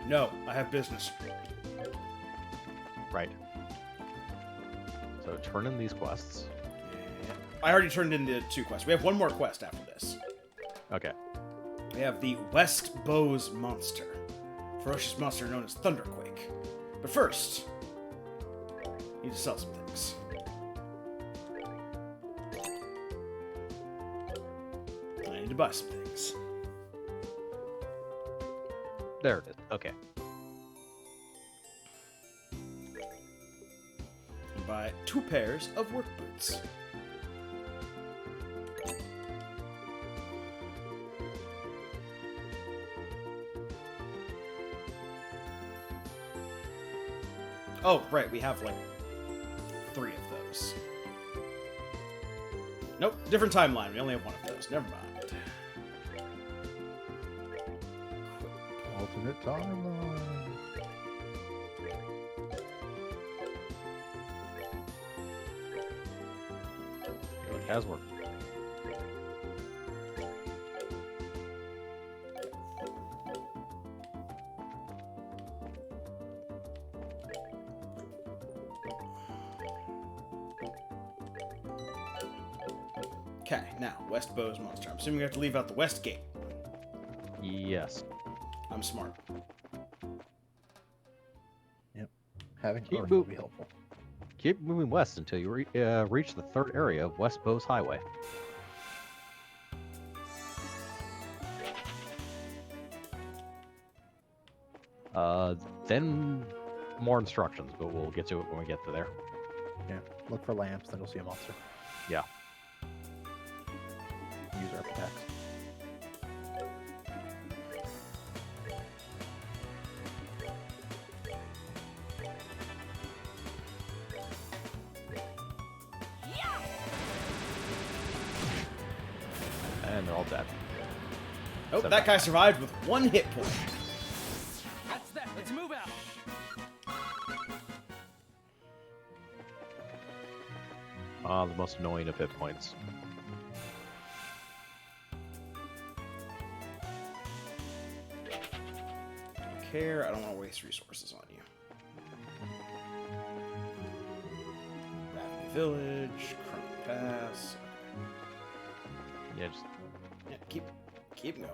Speaker 1: No, I have business.
Speaker 3: Right. So turn in these quests.
Speaker 1: I already turned in the 2 quests. We have one more quest after this.
Speaker 3: Okay.
Speaker 1: We have the West Bowes Monster. Ferocious monster known as Thunderquake. But first, I need to sell some things. I need to buy some things.
Speaker 3: There it is. Okay.
Speaker 1: And buy 2 pairs of work boots. Oh, right, we have like 3 of those. Nope, different timeline. We only have 1 of those. Never mind.
Speaker 5: Alternate timeline.
Speaker 3: It has worked.
Speaker 1: Okay, now, West Bowes Monster. I'm assuming we have to leave out the West Gate.
Speaker 3: Yes.
Speaker 1: I'm smart.
Speaker 5: Having
Speaker 3: Keep
Speaker 5: Earth will
Speaker 3: move-
Speaker 5: be helpful.
Speaker 3: Keep moving west until you reach the 3rd area of West Bowes Highway. Then more instructions, but we'll get to it when we get to there.
Speaker 5: Yeah. Look for lamps, then you'll see a monster.
Speaker 3: Yeah.
Speaker 5: Use Earth attacks.
Speaker 3: And they're all dead.
Speaker 1: Oh,
Speaker 3: So
Speaker 1: that guy survived with 1 hit point.
Speaker 2: That's that. Let's move out.
Speaker 3: The most annoying of hit points.
Speaker 1: Don't care. I don't want to waste resources on you. Rafty Village, Crump Pass.
Speaker 3: Yeah, just
Speaker 1: Yeah, keep going.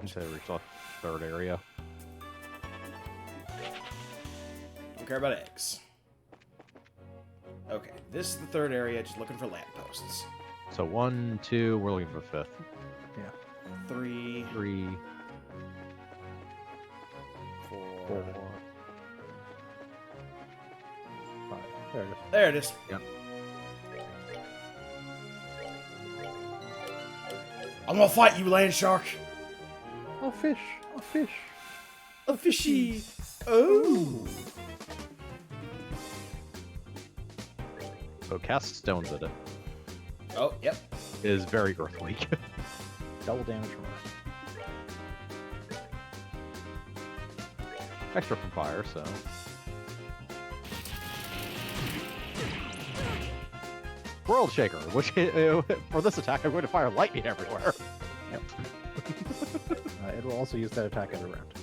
Speaker 3: until we reach the 3rd area.
Speaker 1: Don't care about eggs. Okay, this is the 3rd area, just looking for lampposts.
Speaker 3: So 1, 2, we're looking for the 5th.
Speaker 1: 3,
Speaker 3: 3,
Speaker 1: 4.
Speaker 3: 4.
Speaker 5: 5. There it is.
Speaker 1: There it is.
Speaker 3: Yep.
Speaker 1: I'm gonna fight you, land shark.
Speaker 5: A fish! A fish!
Speaker 1: A fishy. Oh.
Speaker 3: So cast stones at it
Speaker 1: Oh, yep.
Speaker 3: is very earth weak.
Speaker 5: Double damage from Earth.
Speaker 3: Extra from fire, so. World Shaker, which for this attack I'm going to fire lightning everywhere.
Speaker 5: It will also use that attack every round.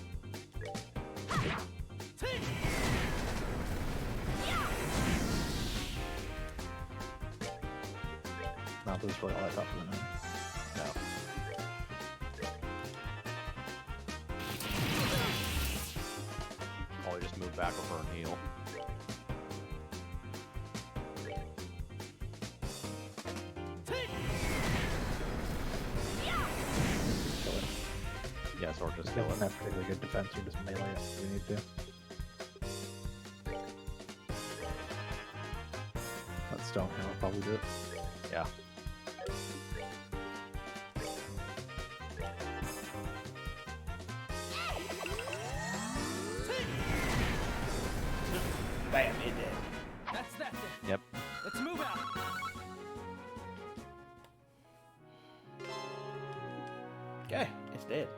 Speaker 5: Not to destroy all that top of the enemy.
Speaker 3: No. Probably just move back over and heal.
Speaker 5: Kill it.
Speaker 3: Yes, or just
Speaker 5: It
Speaker 3: kill
Speaker 5: doesn't
Speaker 3: it.
Speaker 5: have particularly good defense, or just melee it if we need to. That stone hammer will probably do it.
Speaker 3: Yeah.
Speaker 1: Bam, it did.
Speaker 2: That's that then.
Speaker 3: Yep.
Speaker 2: Let's move out.
Speaker 1: Okay, it's dead.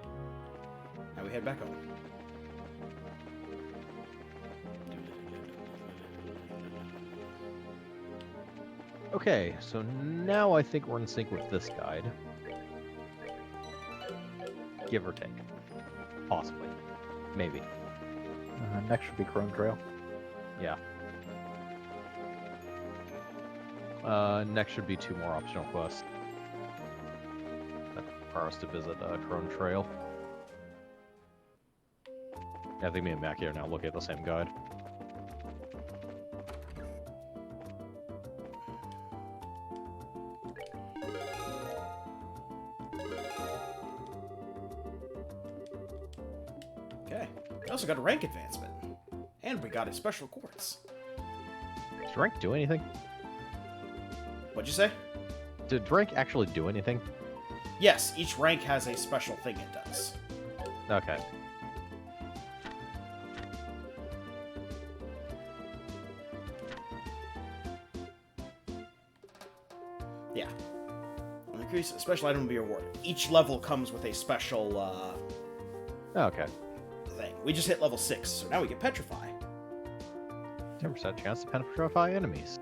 Speaker 1: Now we head back home.
Speaker 3: Okay, so now I think we're in sync with this guide. Give or take. Possibly. Maybe.
Speaker 5: Next should be Chrome Trail.
Speaker 3: Yeah. Next should be 2 more optional quests. That require us to visit Crone Trail. Yeah, I think me and Mackie are now looking at the same guide.
Speaker 1: Okay. We also got a rank advancement. And we got a special quartz.
Speaker 3: Did Drink do anything?
Speaker 1: What'd you say?
Speaker 3: Did Drink actually do anything?
Speaker 1: Yes, each rank has a special thing it does.
Speaker 3: Okay.
Speaker 1: Yeah. Increase special item will be rewarded. Each level comes with a special
Speaker 3: Okay.
Speaker 1: thing. We just hit level 6, so now we get Petrify.
Speaker 3: 10% chance to petrify enemies.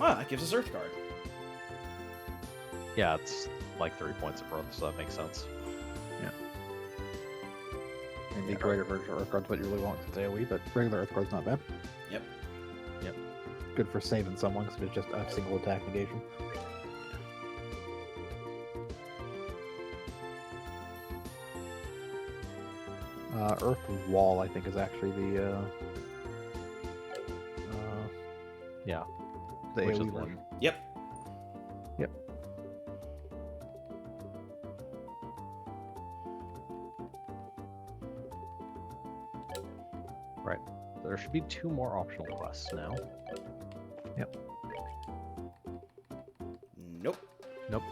Speaker 1: Ah, that gives us Earth Guard.
Speaker 3: Yeah, it's like 3 points of growth, so that makes sense.
Speaker 5: And the greater version of Earth Guard's what you really want to AoE, but regular Earth Guard's not bad.
Speaker 1: Yep.
Speaker 3: Yep.
Speaker 5: Good for saving someone because it's just a single attack negation. Earth Wall, I think, is actually the
Speaker 3: Yeah.
Speaker 5: the
Speaker 3: Which is
Speaker 5: AoE
Speaker 3: the
Speaker 5: version.
Speaker 1: Yep.
Speaker 5: Yep.
Speaker 3: Right. There should be 2 more optional quests now.
Speaker 1: Nope.
Speaker 3: Nope.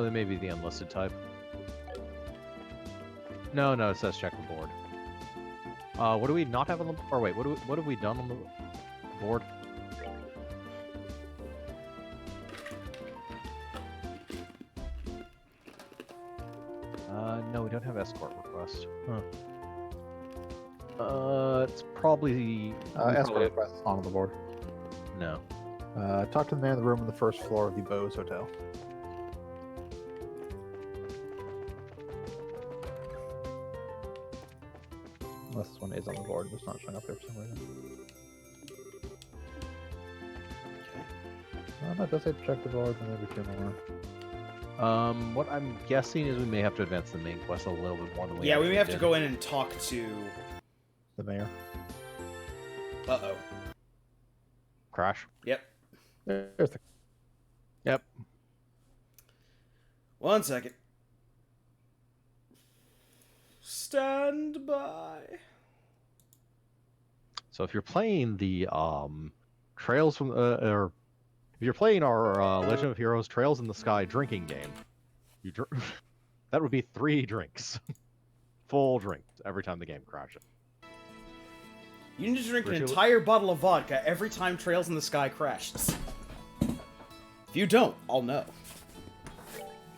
Speaker 3: They may be the unlisted type. No, it says check the board. What do we not have on the... Or wait, what have we done on the board? No, we don't have escort request. Huh. It's probably...
Speaker 5: Escort request is on the board.
Speaker 3: No.
Speaker 5: Talk to the man in the room on the first floor of the Bose Hotel. Unless this one is on the board, it's not showing up there for some reason. No, it does say check the board, and maybe 2 more.
Speaker 3: What I'm guessing is we may have to advance the main quest a little bit more than we
Speaker 1: Yeah, we may have
Speaker 3: actually
Speaker 1: to
Speaker 3: did.
Speaker 1: go in and talk to...
Speaker 5: The mayor.
Speaker 1: Uh-oh.
Speaker 3: Crash.
Speaker 1: Yep.
Speaker 5: There's the...
Speaker 3: Yep.
Speaker 1: 1 second. Stand by.
Speaker 3: So if you're playing the Trails from or if you're playing our Legend of Heroes Trails in the Sky drinking game, you that would be 3 drinks, full drinks every time the game crashes.
Speaker 1: You need to drink an
Speaker 3: Richard-
Speaker 1: entire bottle of vodka every time Trails in the Sky crashes. If you don't, I'll know.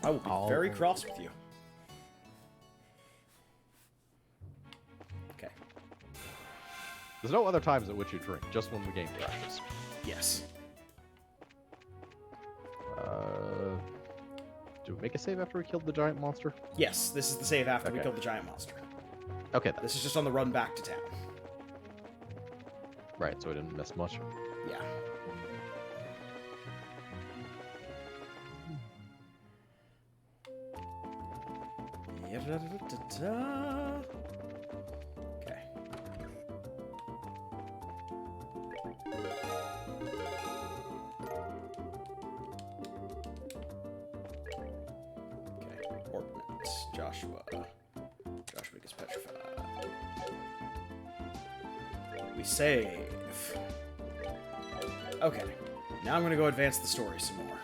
Speaker 1: I will be very cross with you. Okay.
Speaker 3: There's no other times at which you drink, just when the game crashes.
Speaker 1: Yes.
Speaker 3: Do we make a save after we killed the giant monster?
Speaker 1: Yes, this is the save after we
Speaker 3: Okay.
Speaker 1: killed the giant monster.
Speaker 3: Okay, then.
Speaker 1: This is just on the run back to town.
Speaker 3: Right, so I didn't miss much.
Speaker 1: Yeah. Yadadadadada. Okay. Okay, ordnance, Joshua. We save. Okay. Now I'm gonna go advance the story some more.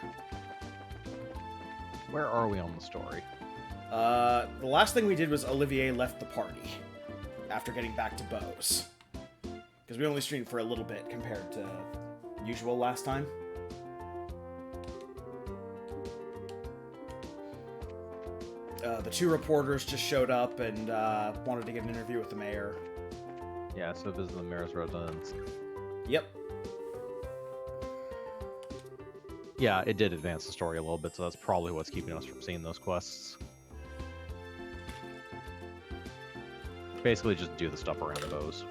Speaker 3: Where are we on the story?
Speaker 1: The last thing we did was Olivier left the party after getting back to Bose. Because we only streamed for a little bit compared to usual last time. The two reporters just showed up and wanted to get an interview with the mayor.
Speaker 3: Yeah, so visit the mayor's residence.
Speaker 1: Yep.
Speaker 3: Yeah, it did advance the story a little bit, so that's probably what's keeping us from seeing those quests. Basically, just do the stuff around Bose.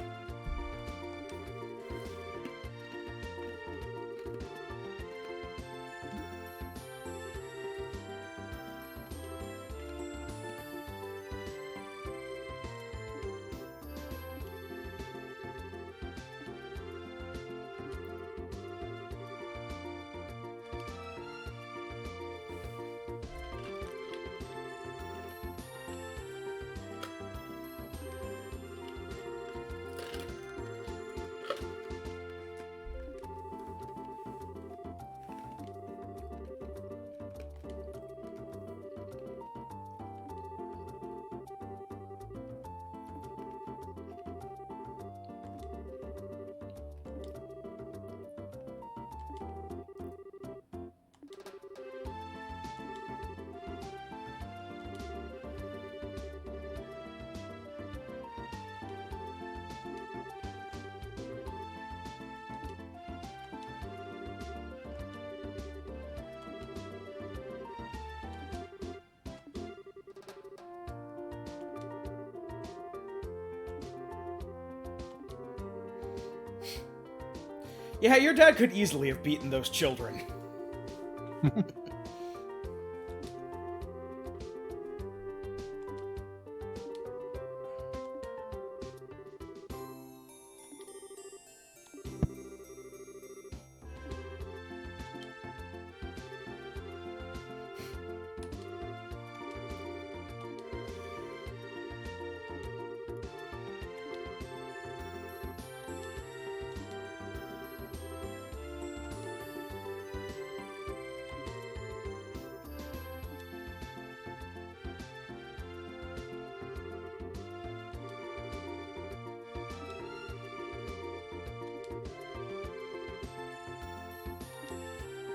Speaker 1: Yeah, your dad could easily have beaten those children.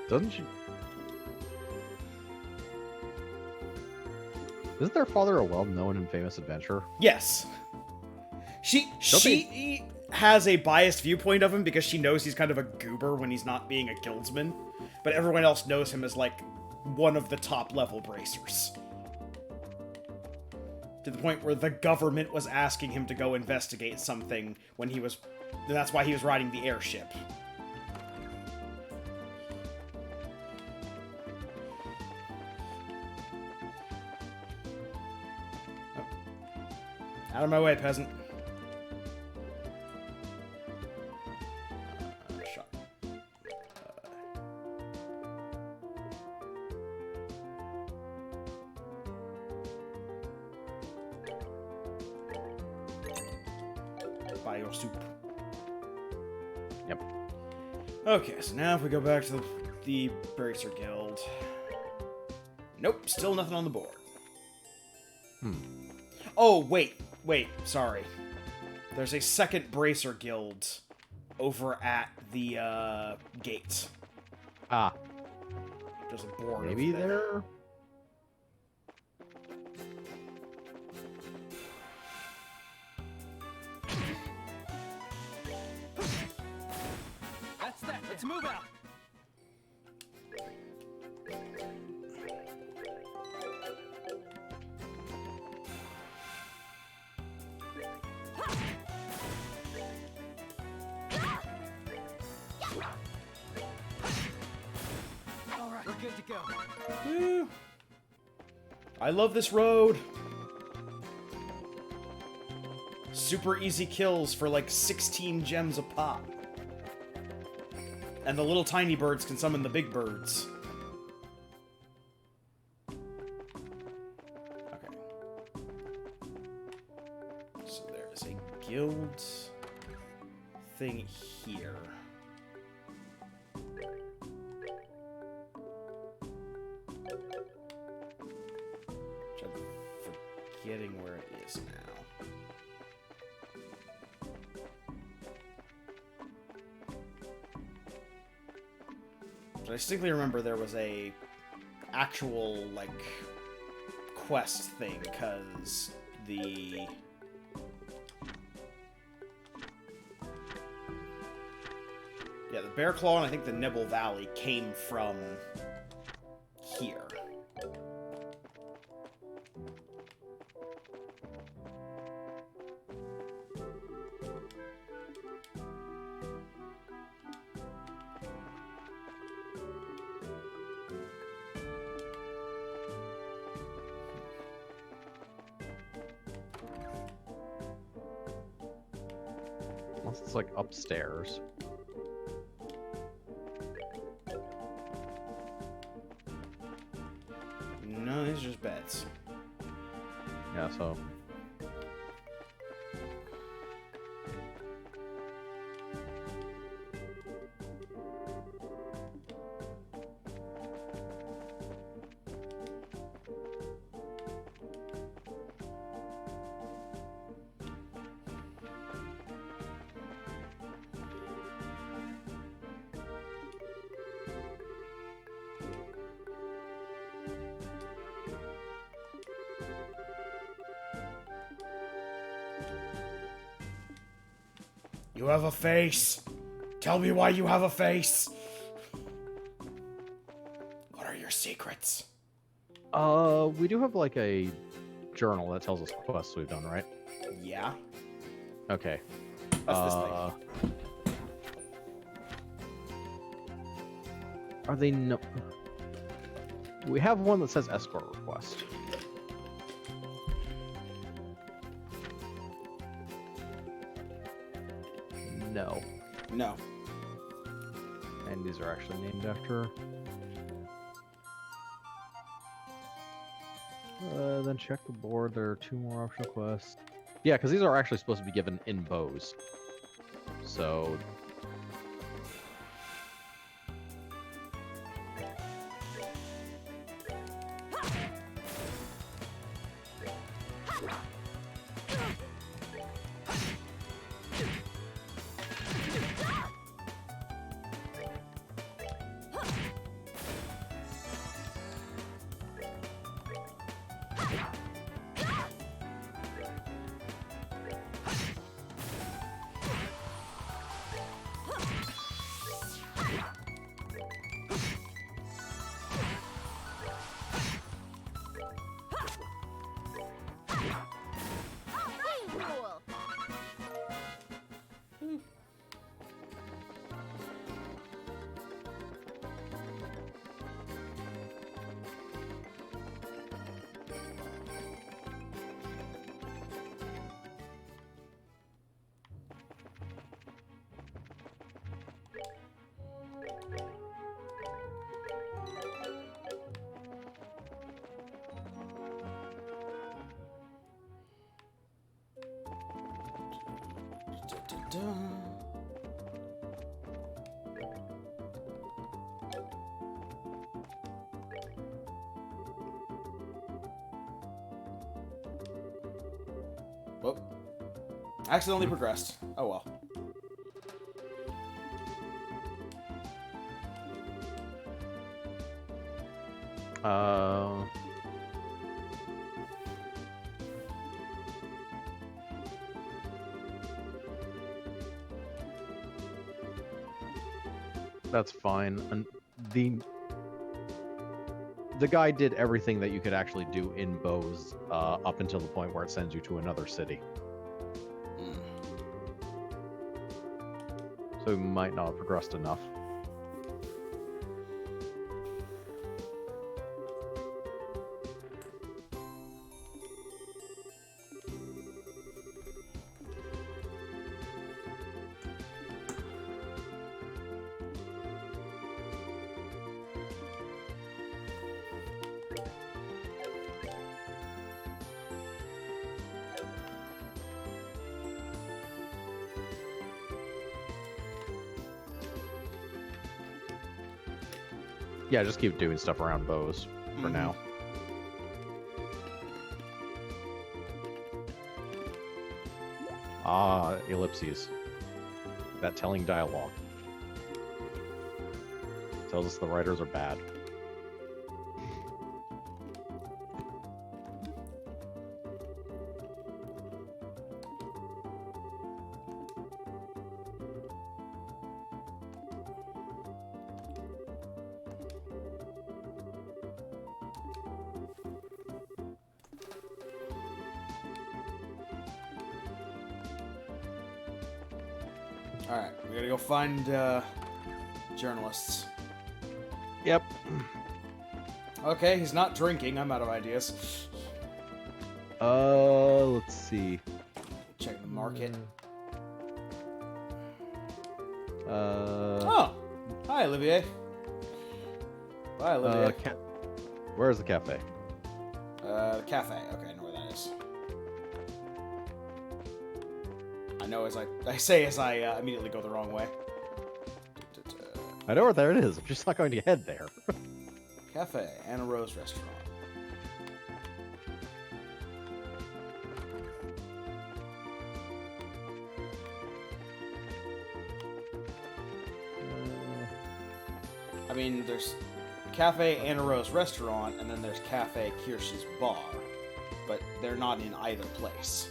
Speaker 3: Doesn't she? Isn't their father a well-known and famous adventurer?
Speaker 1: Yes. She has a biased viewpoint of him because she knows he's kind of a goober when he's not being a guildsman, but everyone else knows him as, like, one of the top-level bracers. To the point where the government was asking him to go investigate something when he was... That's why he was riding the airship. Out of my way, peasant. Shot. Buy your soup.
Speaker 3: Yep.
Speaker 1: Okay, so now if we go back to the Bracer Guild. Nope, still nothing on the board. Oh, wait, sorry. There's a second Bracer Guild over at the, gate.
Speaker 3: Ah,
Speaker 1: There's a board
Speaker 3: maybe
Speaker 1: over there.
Speaker 3: there.
Speaker 2: That's that. Let's move out. All right, we're good to go.
Speaker 1: Woo. I love this road. Super easy kills for like 16 gems a pop. And the little tiny birds can summon the big birds. Okay. So there is a guild something here. Which I'm forgetting where it is now. But I distinctly remember there was a actual, like, quest thing, because the... Yeah, the Bear Claw and I think the Nibble Valley came from here.
Speaker 3: Unless it's like upstairs.
Speaker 1: No, these are just beds.
Speaker 3: Yeah, so
Speaker 1: You have a face. Tell me why you have a face. What are your secrets?
Speaker 3: we do have like a journal that tells us quests we've done, right?
Speaker 1: Yeah,
Speaker 3: Okay.
Speaker 1: that's this thing.
Speaker 3: Are they no? We have one that says escort request. No.
Speaker 1: No.
Speaker 3: And these are actually named after. Then check the board. There are 2 more optional quests. Yeah, because these are actually supposed to be given in bows. So.
Speaker 1: Whoop. Accidentally progressed. Oh well.
Speaker 3: That's fine. And the guy did everything that you could actually do in bows up until the point where it sends you to another city. So we might not have progressed enough. Yeah, just keep doing stuff around bows for
Speaker 1: Mhm.
Speaker 3: now. Ah, ellipses. That telling dialogue. Tells us the writers are bad.
Speaker 1: Alright, we gotta go find journalists.
Speaker 3: Yep.
Speaker 1: Okay, he's not drinking. I'm out of ideas.
Speaker 3: Let's see.
Speaker 1: Check the market.
Speaker 3: Uh,
Speaker 1: Oh! Hi, Olivier. Bye, Olivier.
Speaker 3: Where's the cafe?
Speaker 1: The cafe. Okay, I know where that is. I know as I say as I immediately go the wrong way.
Speaker 3: I know where there it is. I'm just not going to head there.
Speaker 1: Cafe, Anna Rose Restaurant. I mean, there's Cafe Anna Rose Restaurant, and then there's Cafe Kirsch's Bar, but they're not in either place.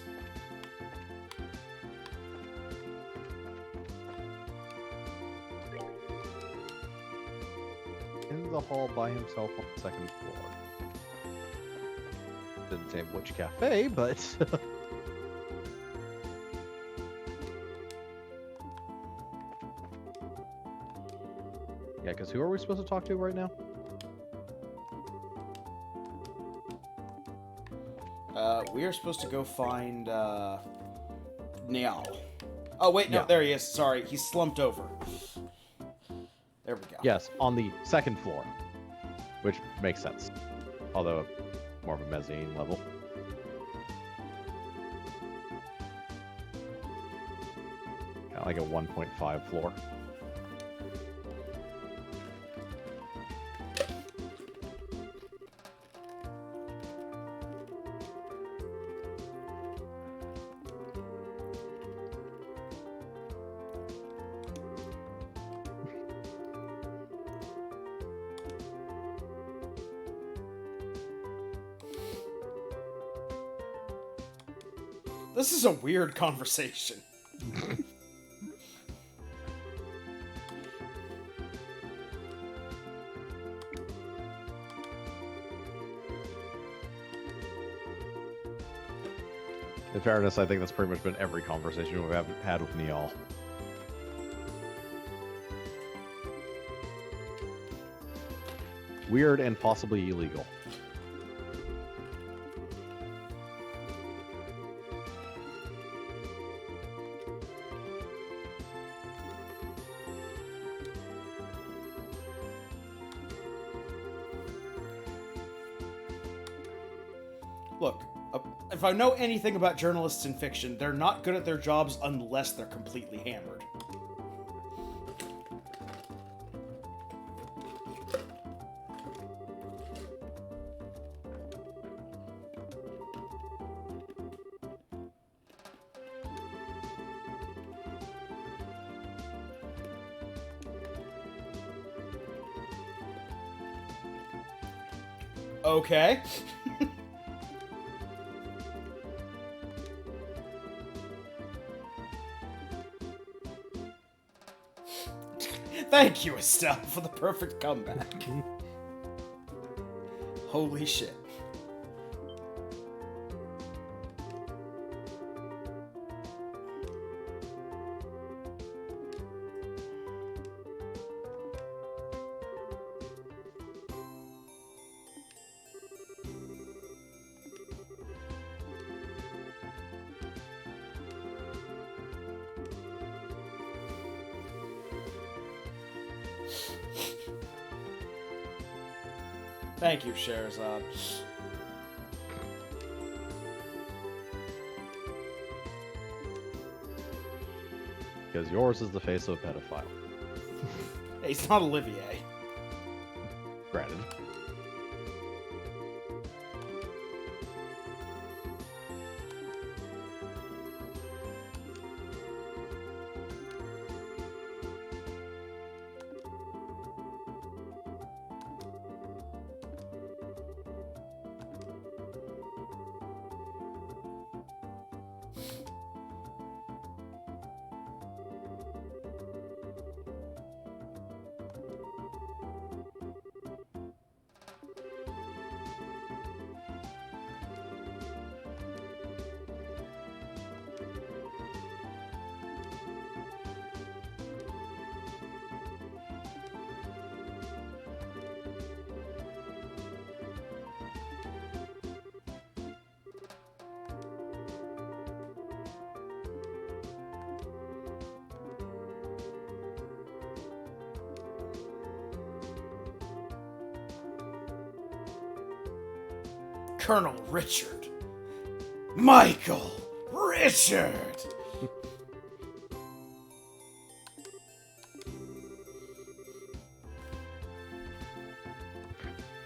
Speaker 3: In the hall by himself on the second floor. Didn't say which cafe, but yeah, because who are we supposed to talk to right now?
Speaker 1: We are supposed to go find Niall. Oh wait, no,
Speaker 3: Yeah.
Speaker 1: there he is. Sorry, he's slumped over. There we go.
Speaker 3: Yes, on the second floor, which makes sense. Although more of a mezzanine level. Kind of like a 1.5 floor.
Speaker 1: This is a weird conversation.
Speaker 3: In fairness, I think that's pretty much been every conversation we've had with Niall. Weird and possibly illegal.
Speaker 1: Look, if I know anything about journalists in fiction, they're not good at their jobs unless they're completely hammered. Okay. Thank you, Estelle, for the perfect comeback. Holy shit. Thank you, Sherazad.
Speaker 3: Because yours is the face of a pedophile.
Speaker 1: Hey, he's not Olivier.
Speaker 3: Granted.
Speaker 1: Colonel Richard. Michael Richard!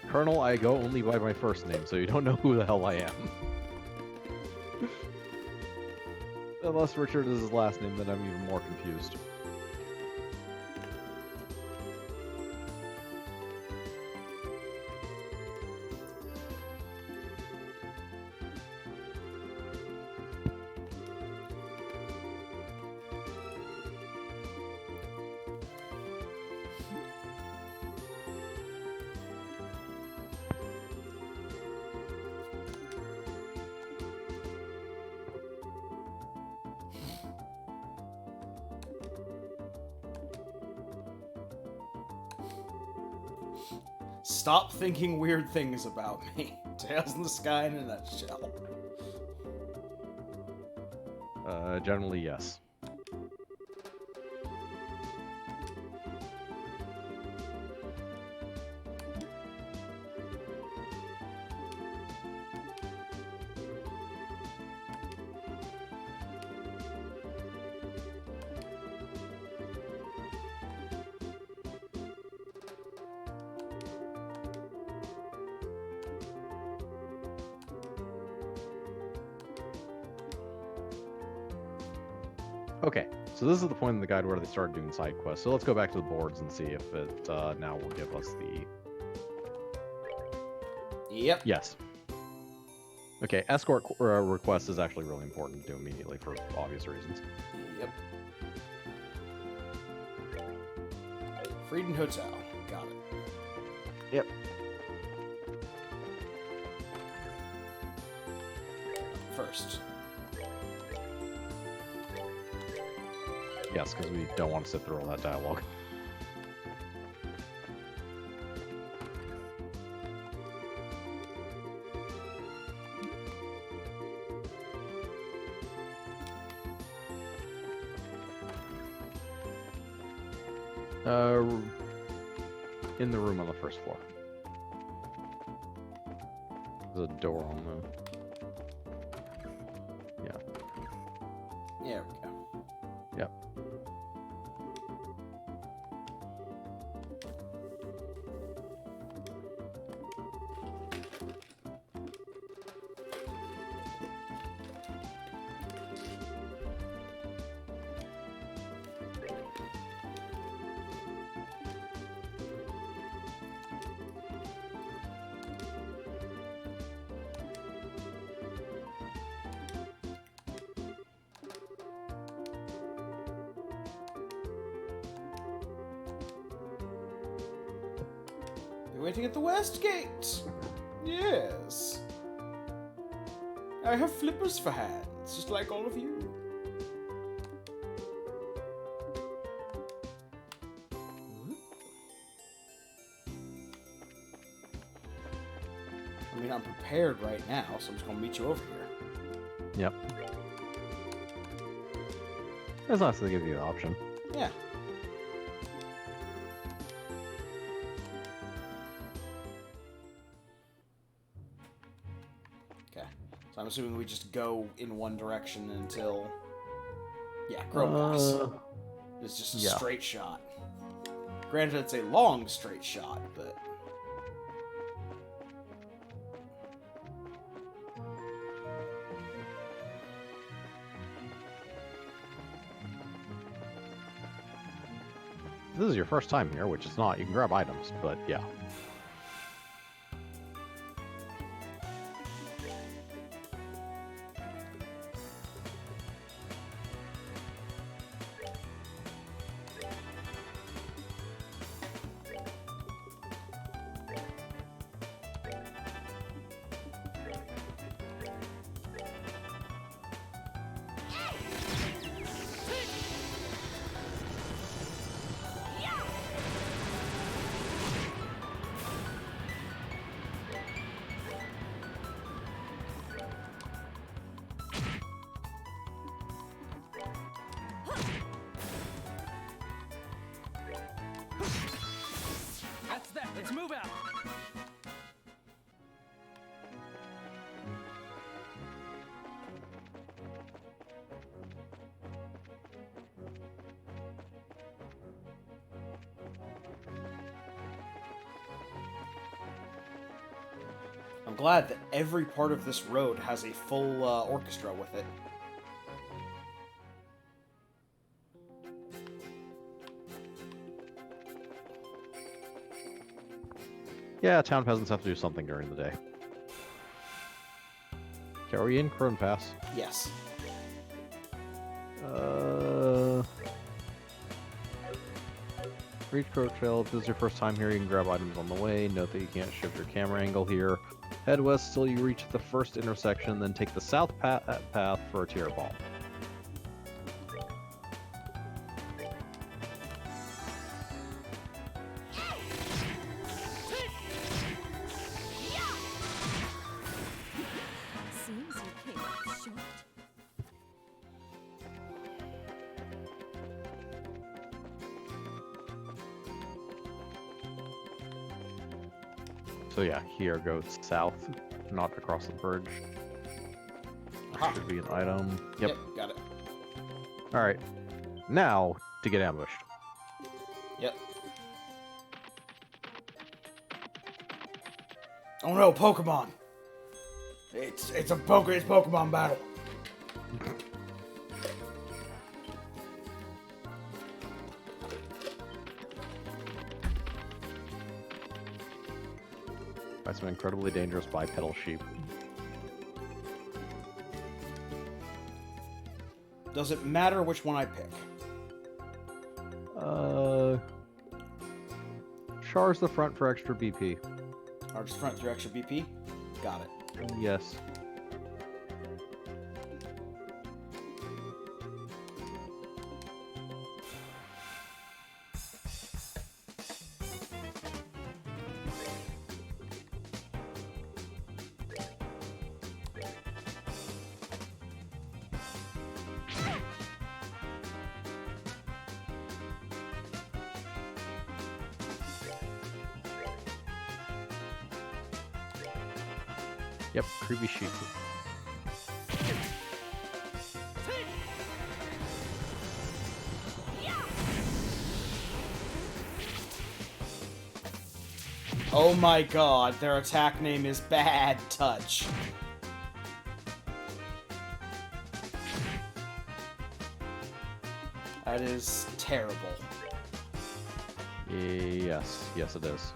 Speaker 3: Colonel, I go only by my first name, so you don't know who the hell I am. Unless Richard is his last name, then I'm even more confused.
Speaker 1: Stop thinking weird things about me. Tales in the Sky in a nutshell.
Speaker 3: Generally, yes. Okay, so this is the point in the guide where they started doing side quests. So let's go back to the boards and see if it now will give us the...
Speaker 1: Yep.
Speaker 3: Yes. Okay, escort request is actually really important to do immediately for obvious reasons.
Speaker 1: Yep. Frieden Hotel. Got it.
Speaker 3: Yep.
Speaker 1: First.
Speaker 3: Yes, because we don't want to sit through all that dialogue. In the room on the first floor. There's a door on the... Yeah.
Speaker 1: Yeah, we go.
Speaker 3: Yep.
Speaker 1: You're waiting at the West Gate. Yes. I have flippers for hands, just like all of you. I mean, I'm prepared right now, so I'm just gonna meet you over here.
Speaker 3: Yep. It's nice to give you an option.
Speaker 1: Yeah. Okay. So I'm assuming we just go in one direction until... Yeah, Gromgas. It's just a
Speaker 3: yeah.
Speaker 1: straight shot. Granted, it's a long straight shot, but...
Speaker 3: this is your first time here, which is not, you can grab items, but yeah.
Speaker 2: That's that. Let's move out.
Speaker 1: I'm glad that every part of this road has a full orchestra with it.
Speaker 3: Yeah, town peasants have to do something during the day. Okay, are we in Crone Pass?
Speaker 1: Yes.
Speaker 3: Reach Croaktrail. If this is your first time here, you can grab items on the way. Note that you can't shift your camera angle here. Head west till you reach the first intersection, then take the south path for a tier ball.
Speaker 4: Seems you came up short.
Speaker 3: So yeah, here goes south, not across the bridge.
Speaker 1: Aha.
Speaker 3: Should be an item. Yep.
Speaker 1: Got it.
Speaker 3: Alright. Now to get ambushed.
Speaker 1: Yep. Oh no, Pokemon! It's Pokemon battle.
Speaker 3: By some incredibly dangerous bipedal sheep.
Speaker 1: Does it matter which one I pick?
Speaker 3: Char's the front for extra BP.
Speaker 1: Or just front through extra BP? Got it.
Speaker 3: Yes. Yep, creepy sheep.
Speaker 1: Oh my god, their attack name is Bad Touch. That is terrible.
Speaker 3: Yes, yes it is.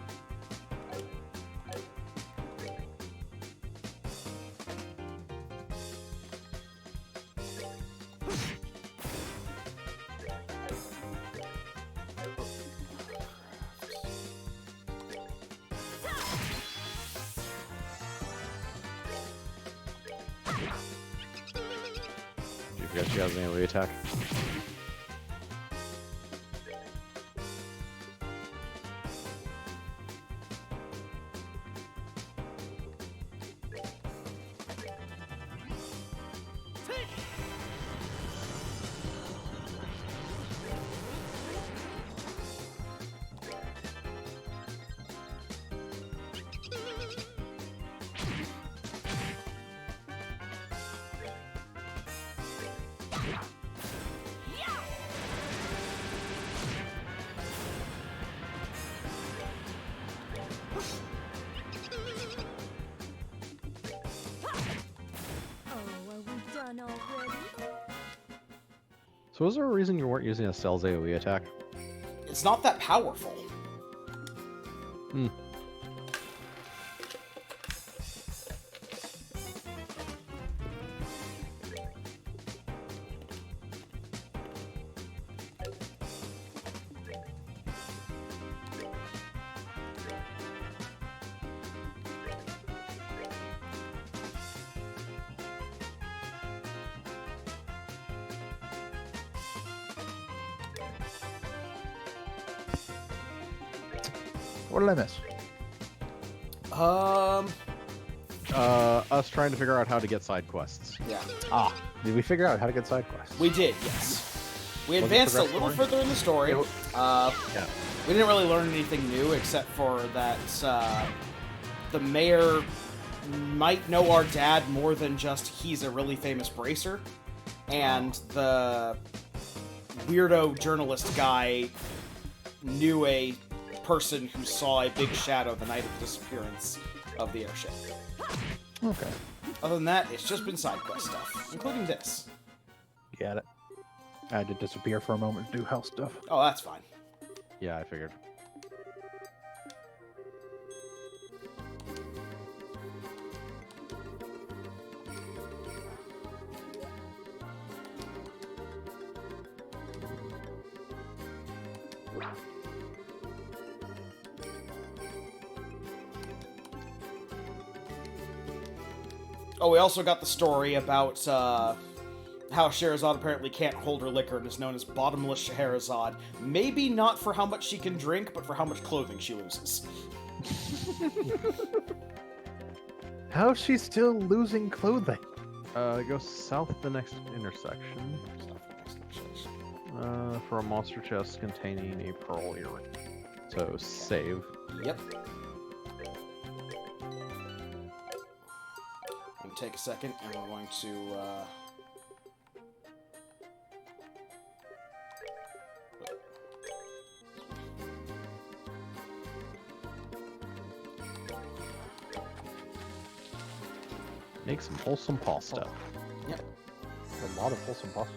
Speaker 3: Do you forget she has an AoE attack?
Speaker 4: Oh, are we done already?
Speaker 3: So was there a reason you weren't using a Cell's AoE attack?
Speaker 1: It's not that powerful.
Speaker 3: Hmm.
Speaker 5: What did I miss?
Speaker 3: Us trying to figure out how to get side quests.
Speaker 1: Yeah.
Speaker 5: Ah, did we figure out how to get side quests?
Speaker 1: We did, yes. We
Speaker 3: Was it
Speaker 1: advanced a
Speaker 3: progress
Speaker 1: little
Speaker 3: story?
Speaker 1: further in the story.
Speaker 3: Yeah.
Speaker 1: We didn't really learn anything new except for that the mayor might know our dad more than just he's a really famous bracer, and the weirdo journalist guy knew a person who saw a big shadow the night of the disappearance of the airship.
Speaker 5: Okay,
Speaker 1: Other than that, it's just been side quest stuff, including this.
Speaker 5: get it. I had to disappear for a moment to do house stuff.
Speaker 1: Oh, that's fine.
Speaker 3: Yeah, I figured.
Speaker 1: Oh, we also got the story about how Scheherazade apparently can't hold her liquor and is known as Bottomless Scheherazade. Maybe not for how much she can drink, but for how much clothing she loses.
Speaker 5: How's she still losing clothing?
Speaker 3: Go south the next intersection. For a monster chest containing a pearl earring. So save.
Speaker 1: Yep. Gonna take a second, and we're going to.
Speaker 3: Make some wholesome pasta.
Speaker 1: Yep.
Speaker 5: A lot of wholesome pasta.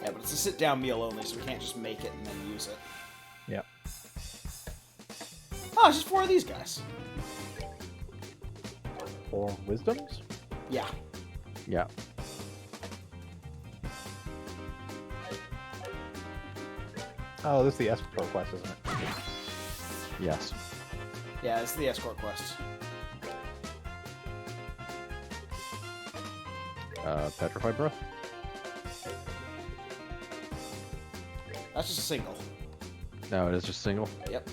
Speaker 1: Yeah, but it's a sit-down meal only, so we can't just make it and then use it.
Speaker 5: Yeah.
Speaker 1: Oh, it's just 4 of these guys.
Speaker 5: 4 wisdoms?
Speaker 1: Yeah.
Speaker 3: Yeah.
Speaker 5: Oh, this is the escort quest, isn't it?
Speaker 3: Yes.
Speaker 1: Yeah, it's the escort quest.
Speaker 3: Petrified breath.
Speaker 1: That's just a single.
Speaker 3: No, it is just single.
Speaker 1: Yep.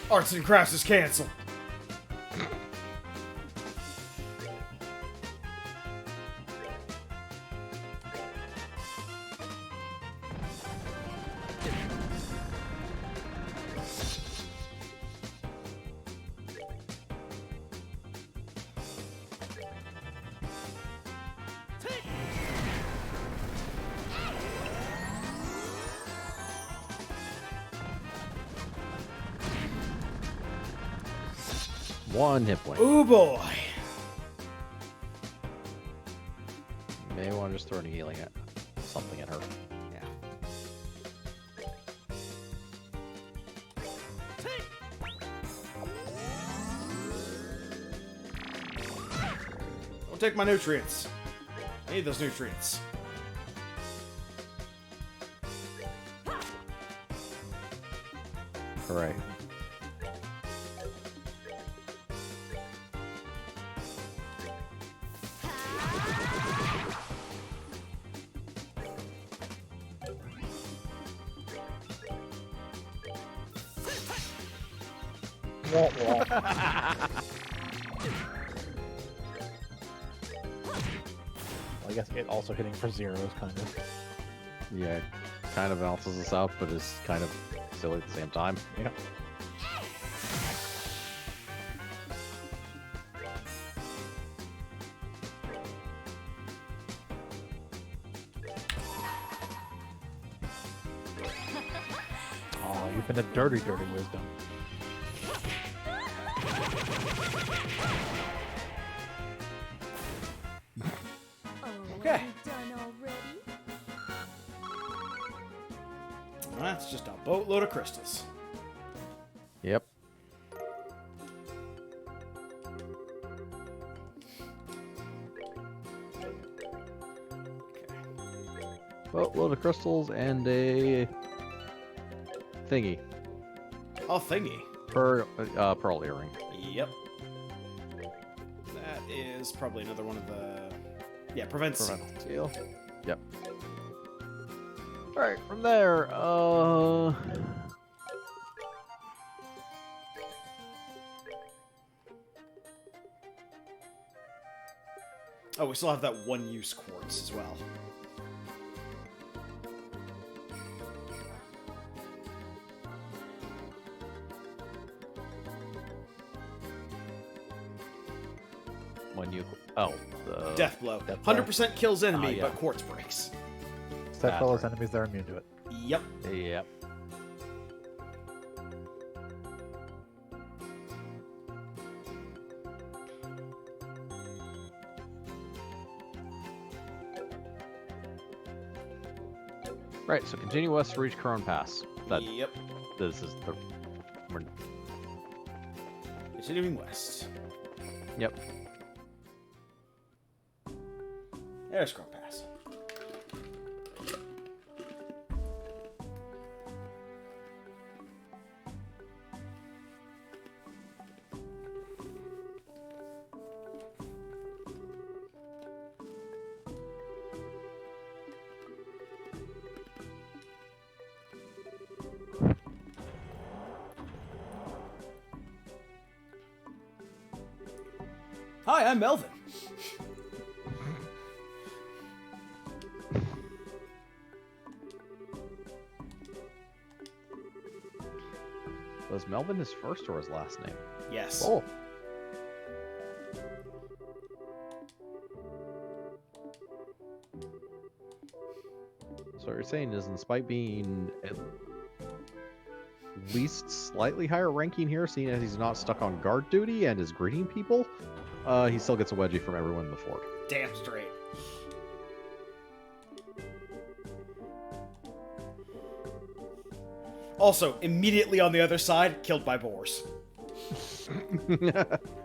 Speaker 1: Arts and crafts is canceled.
Speaker 3: 1 hit point.
Speaker 1: Oh boy.
Speaker 3: May want to just throw any healing at something at her.
Speaker 1: Yeah. Don't take my nutrients. I need those nutrients.
Speaker 3: Hooray.
Speaker 5: Wah, wah. Well, I guess it also hitting for zeros, kind of.
Speaker 3: Yeah, it kind of balances us out, but is kind of silly at the same time.
Speaker 5: Yeah. Oh, you've been a dirty, dirty wisdom.
Speaker 1: Okay.
Speaker 4: Are we done already?
Speaker 1: That's just a boatload of crystals.
Speaker 3: Yep. Well, load of crystals and a thingy.
Speaker 1: Oh, thingy.
Speaker 3: Pearl earring.
Speaker 1: Yep. That is probably another one of the... Yeah, prevents...
Speaker 3: Seal. Yep. Alright, from there,
Speaker 1: Oh, we still have that one-use quartz as well.
Speaker 3: when you... Oh, the...
Speaker 1: Death blow.
Speaker 5: Death blow.
Speaker 1: 100% kills enemy,
Speaker 3: yeah.
Speaker 1: but quartz breaks.
Speaker 5: Except for those enemies that are immune to it.
Speaker 1: Yep.
Speaker 3: Yep. Right, so continue west to reach Curran Pass.
Speaker 1: Yep.
Speaker 3: This is the... We're,
Speaker 1: Continuing west.
Speaker 3: yep.
Speaker 1: There's Scrum Pass. Hi, I'm Melvin.
Speaker 3: Was Melvin his first or his last name?
Speaker 1: Yes.
Speaker 5: Oh,
Speaker 3: So what you're saying is, despite being at least slightly higher ranking here, seeing as he's not stuck on guard duty and is greeting people, he still gets a wedgie from everyone in the fort.
Speaker 1: Damn straight. Also, immediately on the other side, killed by boars.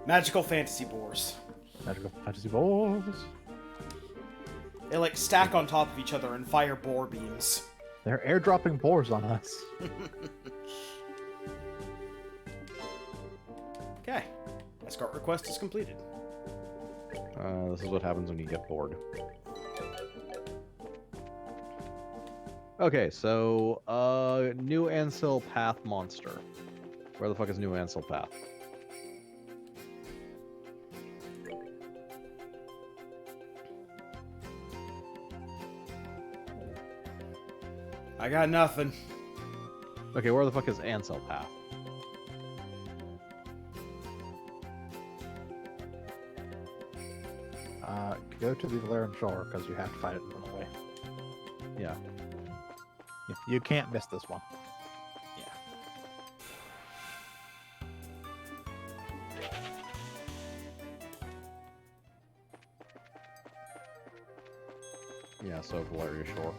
Speaker 1: Magical fantasy boars.
Speaker 5: magical fantasy balls.
Speaker 1: They like stack on top of each other and fire boar beams.
Speaker 5: They're airdropping boars on us.
Speaker 1: Okay. Escort request is completed.
Speaker 3: This is what happens when you get bored. Okay, so, New Ansel Path monster. Where the fuck is New Ansel Path?
Speaker 1: I got nothing.
Speaker 3: Okay, where the fuck is Ansel Path?
Speaker 5: Go to the Valerian shore because you have to fight it and run away.
Speaker 3: Yeah.
Speaker 5: You can't miss this one.
Speaker 1: Yeah.
Speaker 3: Yeah, so Valeria Shore.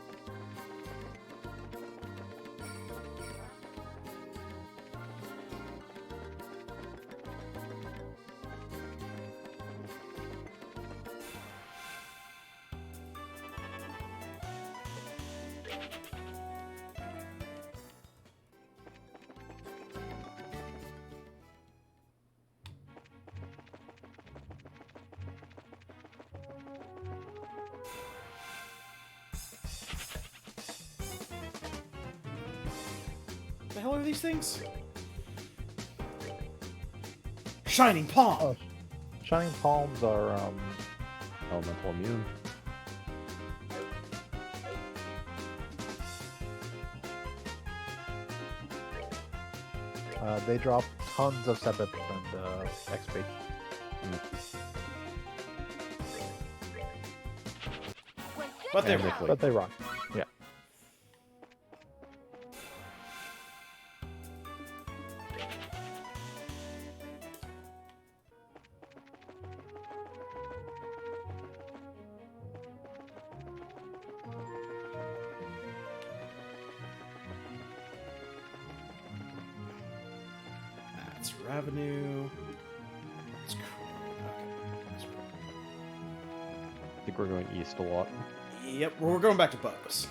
Speaker 1: The hell are these things? Shining Palm!
Speaker 5: Oh, Shining Palms are
Speaker 3: Elemental immune.
Speaker 5: they drop tons of Sepith and XP.
Speaker 1: But they're
Speaker 3: And Liquid.
Speaker 5: But they rock. Yeah.
Speaker 1: That's revenue. That's okay.
Speaker 3: I think we're going east a lot.
Speaker 1: Yep, we're going back to Bose.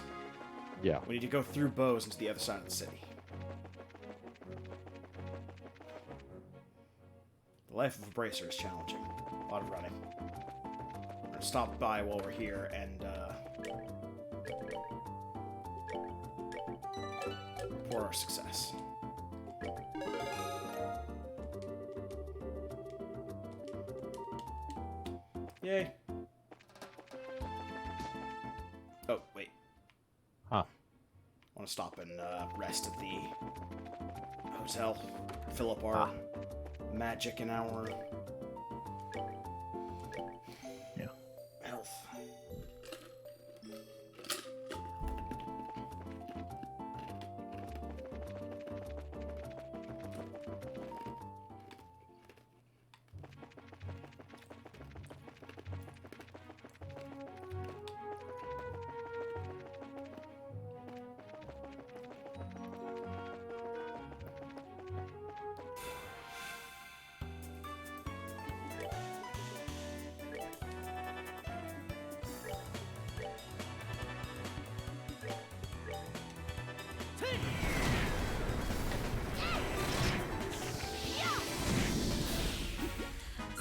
Speaker 3: Yeah.
Speaker 1: We need to go through Bose into the other side of the city. The life of a bracer is challenging. A lot of running. We're gonna stop by while we're here and pour our success. Yay. Oh, wait.
Speaker 3: Huh.
Speaker 1: I want to stop and rest at the hotel. Fill up our magic and our
Speaker 5: Yeah.
Speaker 1: health.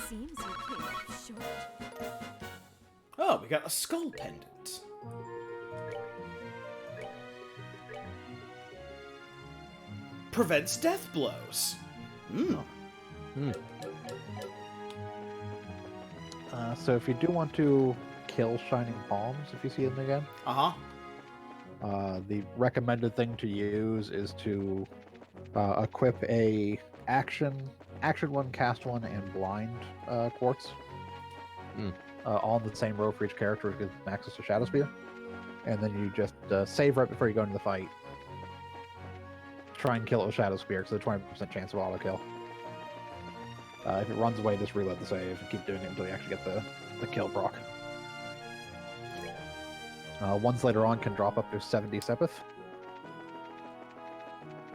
Speaker 4: Seems you came up short.
Speaker 1: Oh, we got a skull pendant. Prevents death blows. Hmm.
Speaker 5: So if you do want to kill Shining Palms, if you see them again,
Speaker 1: Uh-huh.
Speaker 5: the recommended thing to use is to equip a action one, cast one, and blind quartz on the same row for each character to give them access to Shadow Spear, and then you just save right before you go into the fight. Try and kill it with Shadow Spear, because there's a 20% chance of auto kill. If it runs away, just reload the save and keep doing it until you actually get the kill proc. Ones later on can drop up to 70 Sepith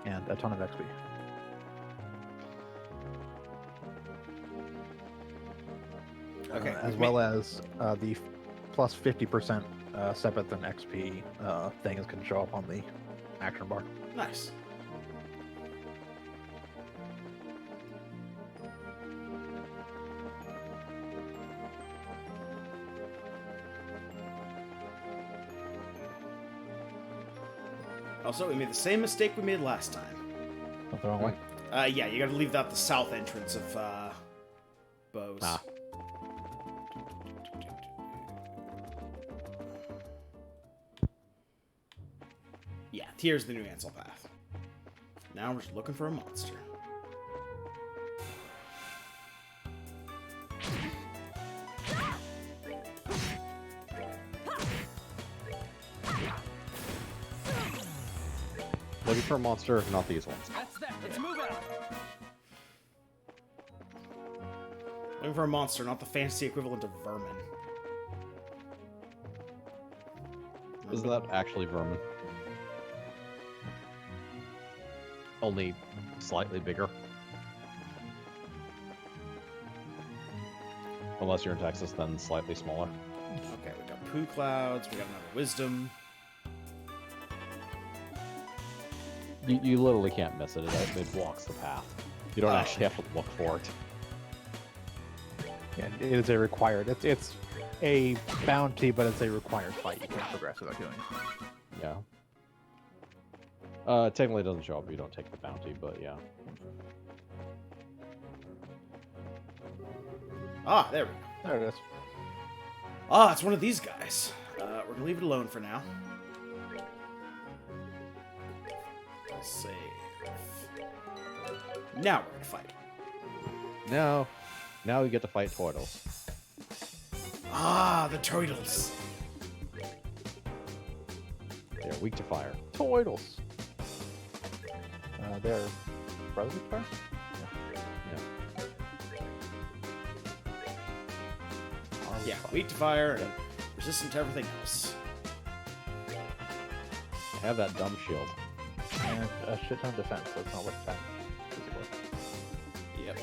Speaker 5: and a ton of XP.
Speaker 1: Okay.
Speaker 5: As well as the plus 50% Sepith and XP thing is going to show up on the action bar.
Speaker 1: Nice. Also, we made the same mistake we made last time.
Speaker 5: Nothing wrong way.
Speaker 1: Yeah, you gotta leave out the south entrance of, Bose.
Speaker 3: Ah.
Speaker 1: Yeah, here's the new Ansel path. Now we're just looking for a monster.
Speaker 3: Looking for a monster, not these ones.
Speaker 2: That's that. Let's move out.
Speaker 1: Looking for a monster, not the fantasy equivalent of vermin.
Speaker 3: Isn't that actually vermin? Only slightly bigger. Unless you're in Texas, then slightly smaller.
Speaker 1: Okay, we got poo clouds. We got another wisdom.
Speaker 3: You literally can't miss it. It blocks the path. You don't actually have to look for it.
Speaker 5: And it is a required. It's a bounty, but it's a required fight. You can't progress without doing it.
Speaker 3: Yeah. Technically it doesn't show up if you don't take the bounty, but yeah.
Speaker 1: Ah, there we go.
Speaker 5: There it is.
Speaker 1: Ah, it's one of these guys. We're gonna leave it alone for now. I'll save. Now we're gonna fight.
Speaker 3: Now we get to fight turtles.
Speaker 1: Ah, the turtles.
Speaker 3: They're weak to fire.
Speaker 5: Toidles. They're brothers of fire?
Speaker 1: Yeah, weak to fire and resistant to everything else.
Speaker 3: They have that dumb shield.
Speaker 5: And a shit ton of defense, so it's not worth that. Physically.
Speaker 1: Yep.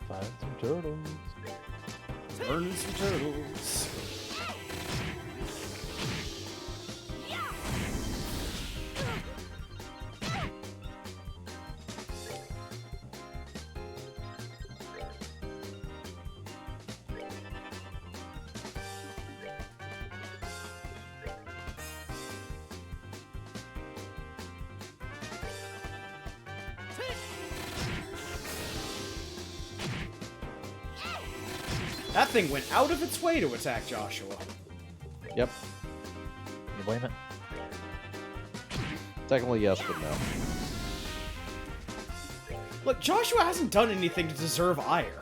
Speaker 5: Fight some turtles.
Speaker 1: Burn some turtles. That thing went out of its way to attack Joshua.
Speaker 3: Yep.
Speaker 5: Can you blame it?
Speaker 3: Technically yes, but no.
Speaker 1: Look, Joshua hasn't done anything to deserve ire.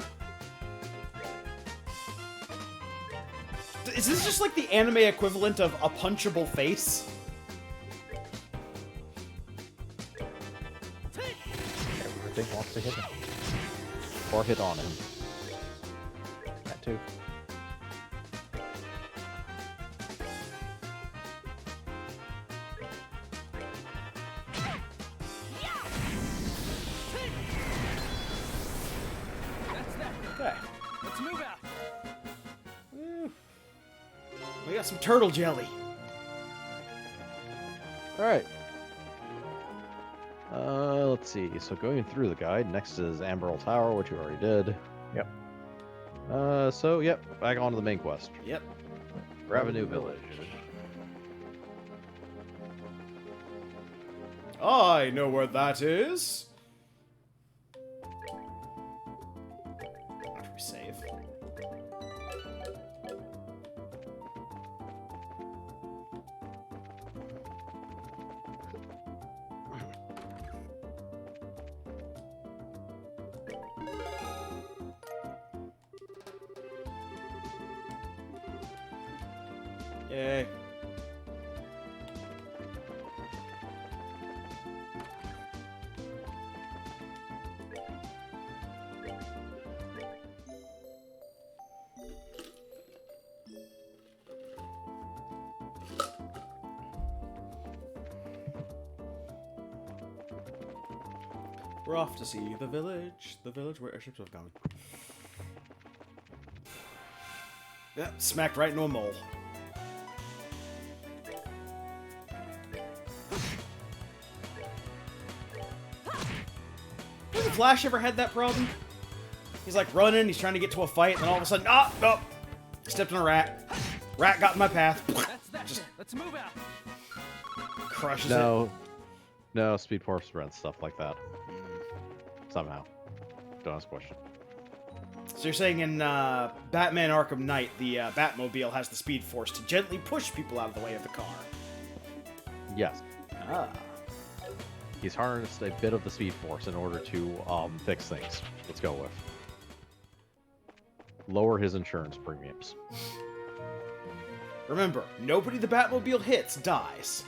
Speaker 1: Is this just like the anime equivalent of a punchable face?
Speaker 5: Everything wants to hit him.
Speaker 3: Or hit on him.
Speaker 5: That too.
Speaker 1: Okay.
Speaker 2: Let's move out.
Speaker 1: We got some turtle jelly.
Speaker 3: Alright. Let's see. So going through the guide, next is Amberl Tower, which we already did.
Speaker 5: Yep.
Speaker 3: So, yep, back onto the main quest.
Speaker 1: Yep.
Speaker 3: Revenue Village.
Speaker 1: I know where that is. After we save. Yay. We're off to see the village where airships have gone. Yep, smacked right into a mole. Has the Flash ever had that problem? He's like running, he's trying to get to a fight, and then all of a sudden, oh, stepped on a rat. Rat got in my path.
Speaker 2: That's that.
Speaker 1: Just
Speaker 2: Let's move out.
Speaker 1: crushes
Speaker 3: No, Speed Force prevents stuff like that. Somehow. Don't ask a question.
Speaker 1: it. So you're saying in Batman Arkham Knight, the Batmobile has the Speed Force to gently push people out of the way of the car.
Speaker 3: Yes.
Speaker 1: Ah.
Speaker 3: He's harnessed a bit of the Speed Force in order to fix things. Let's go with. Lower his insurance premiums.
Speaker 1: Remember, nobody the Batmobile hits dies.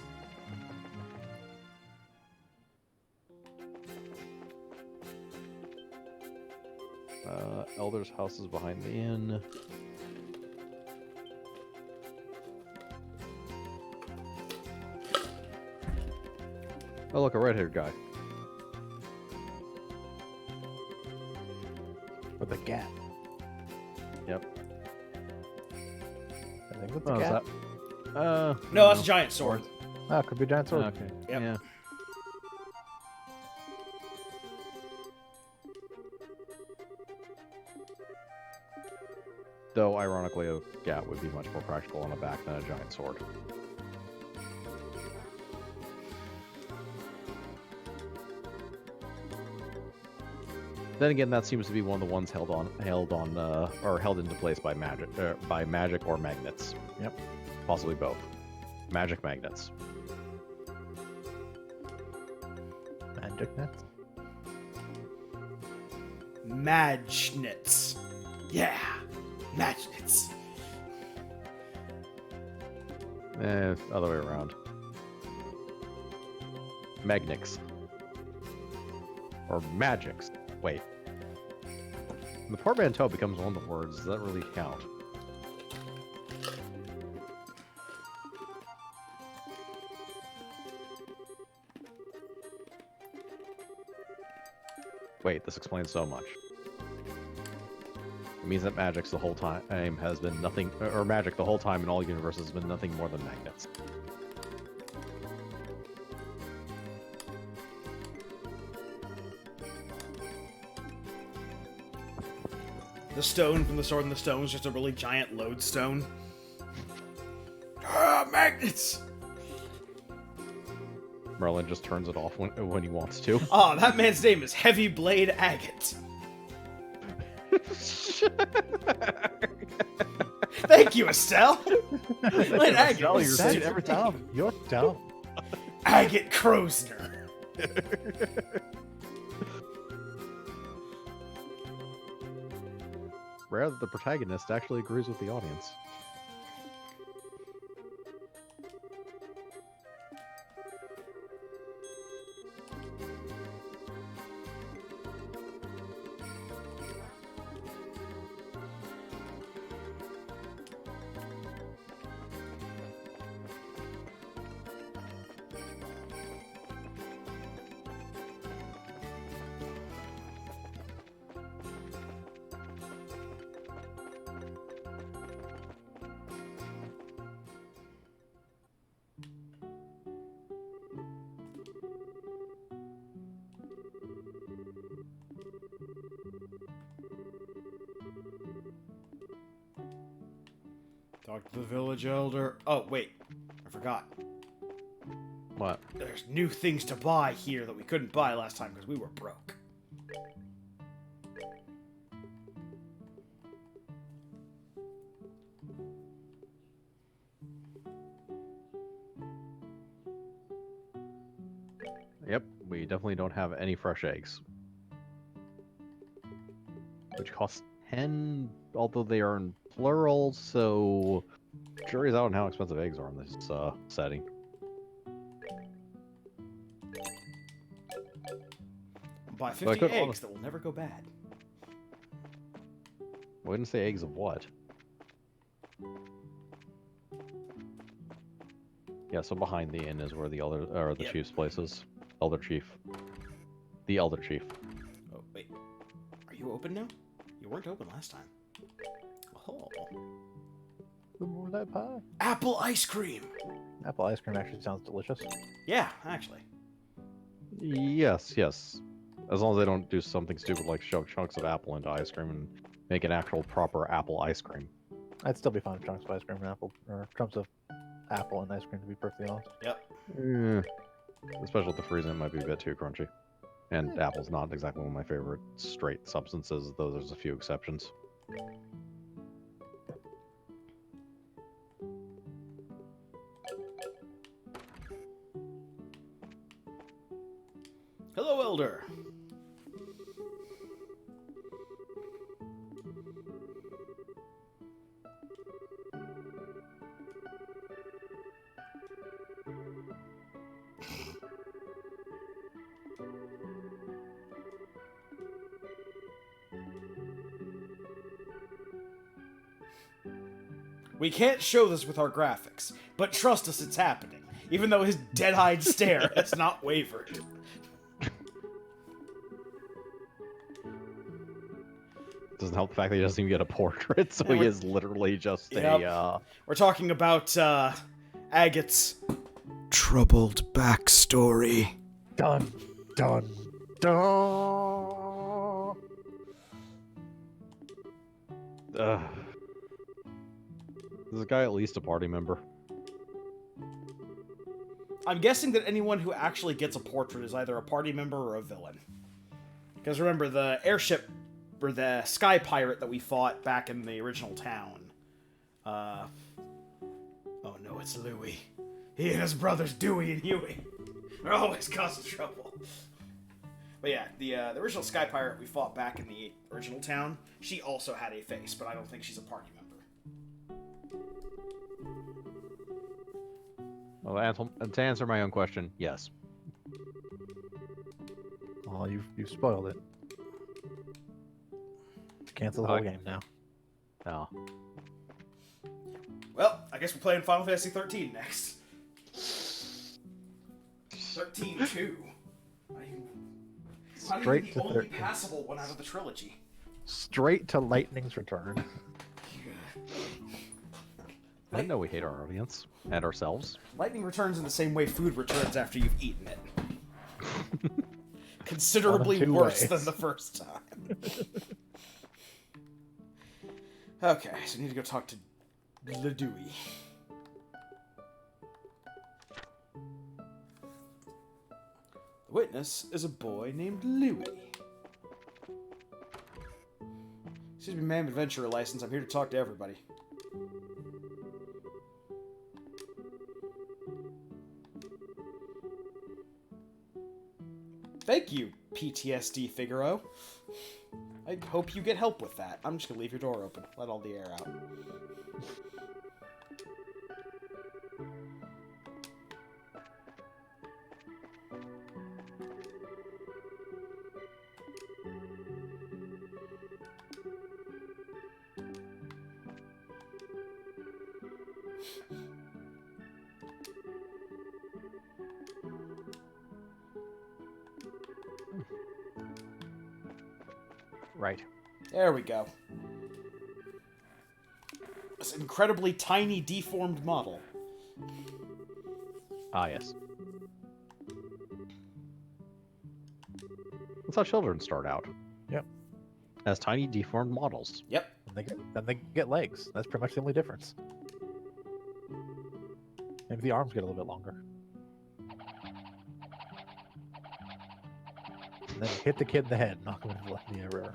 Speaker 3: Elder's house is behind the inn. Oh, look, a red-haired guy.
Speaker 5: With a gap.
Speaker 3: Yep.
Speaker 5: I think that's
Speaker 3: Oh,
Speaker 5: a
Speaker 3: is
Speaker 5: gap.
Speaker 3: that?
Speaker 1: No, that's a giant sword.
Speaker 5: Oh, could be a giant sword.
Speaker 3: Okay.
Speaker 1: Yep.
Speaker 3: Yeah. Though, ironically, a gat would be much more practical on the back than a giant sword. Then again, that seems to be one of the ones held into place by magic or magnets.
Speaker 5: Yep.
Speaker 3: Possibly both. Magic magnets.
Speaker 5: Magic nets.
Speaker 1: Magnets. Yeah, magnets.
Speaker 3: Other way around. Magnix. Or magics. Wait. The portmanteau becomes one of the words. Does that really count? Wait, this explains so much. It means that magic the whole time has been nothing, or magic the whole time in all universes has been nothing more than magnets.
Speaker 1: The stone from the Sword in the Stone is just a really giant lodestone. Ah, magnets!
Speaker 3: Merlin just turns it off when he wants to.
Speaker 1: Oh, that man's name is Heavy Blade Agate. Thank you, Estelle. Blade Agate.
Speaker 3: Estelle,
Speaker 1: was
Speaker 3: you're
Speaker 1: such
Speaker 3: saying
Speaker 1: a
Speaker 5: every
Speaker 1: name.
Speaker 5: time. You're dumb.
Speaker 1: Agate Krosner.
Speaker 3: Rare that the protagonist actually agrees with the audience.
Speaker 1: Talk to the village elder. Oh, wait. I forgot.
Speaker 3: What?
Speaker 1: There's new things to buy here that we couldn't buy last time because we were broke.
Speaker 3: Yep, we definitely don't have any fresh eggs. Which cost 10, although they are in plural, so jury's out on how expensive eggs are in this setting.
Speaker 1: Buy
Speaker 3: I
Speaker 1: 50
Speaker 3: could
Speaker 1: eggs that will never go bad.
Speaker 3: We didn't say eggs of what? Yeah, so behind the inn is where the elder, or the
Speaker 1: Yep.
Speaker 3: chief's place is. Elder chief. The elder chief.
Speaker 1: Oh, wait. Are you open now? You weren't open last time. Oh.
Speaker 5: The moonlight pie.
Speaker 1: Apple ice cream!
Speaker 5: Apple ice cream actually sounds delicious.
Speaker 1: Yeah, actually.
Speaker 3: Yes, yes. As long as they don't do something stupid like shove chunks of apple into ice cream and make an actual proper apple ice cream.
Speaker 5: I'd still be fine with chunks of ice cream and apple, or chunks of apple and ice cream, to be perfectly honest.
Speaker 1: Yep.
Speaker 3: Especially with the freezing, it might be a bit too crunchy. And apple's not exactly one of my favorite straight substances, though there's a few exceptions.
Speaker 1: Hello, Elder. We can't show this with our graphics, but trust us, it's happening. Even though his dead-eyed stare has not wavered.
Speaker 3: Doesn't help the fact that he doesn't even get a portrait, so he is literally just a,
Speaker 1: We're talking about, Agate's troubled backstory.
Speaker 5: Dun, dun, dun.
Speaker 3: Is this guy at least a party member?
Speaker 1: I'm guessing that anyone who actually gets a portrait is either a party member or a villain. Because remember, the airship, or the sky pirate that we fought back in the original town. Oh no, it's Louie. He and his brothers Dewey and Huey are always causing trouble. But yeah, the original sky pirate we fought back in the original town, she also had a face, but I don't think she's a party member.
Speaker 3: Well, to answer my own question, yes.
Speaker 5: Oh, you've spoiled it. Cancel the whole game now.
Speaker 3: Oh.
Speaker 1: Well, I guess we're playing Final Fantasy 13 next. 13-2.
Speaker 5: Straight to
Speaker 1: the only
Speaker 5: 13.
Speaker 1: passable one out of the trilogy.
Speaker 5: Straight to Lightning's Return.
Speaker 3: I didn't know we hate our audience and ourselves.
Speaker 1: Lightning returns in the same way food returns after you've eaten it. Considerably
Speaker 5: One of two
Speaker 1: worse
Speaker 5: ways.
Speaker 1: than the first time. Okay, so I need to go talk to Ledewey. The witness is a boy named Louie. Excuse me, ma'am, adventurer license. I'm here to talk to everybody. Thank you, PTSD Figaro. I hope you get help with that. I'm just gonna leave your door open. Let all the air out.
Speaker 3: Right.
Speaker 1: There we go. This incredibly tiny, deformed model.
Speaker 3: Ah, yes. That's how children start out.
Speaker 5: Yep.
Speaker 3: As tiny, deformed models.
Speaker 1: Yep.
Speaker 5: Then they get legs. That's pretty much the only difference. Maybe the arms get a little bit longer. And then hit the kid in the head, knock him into the river.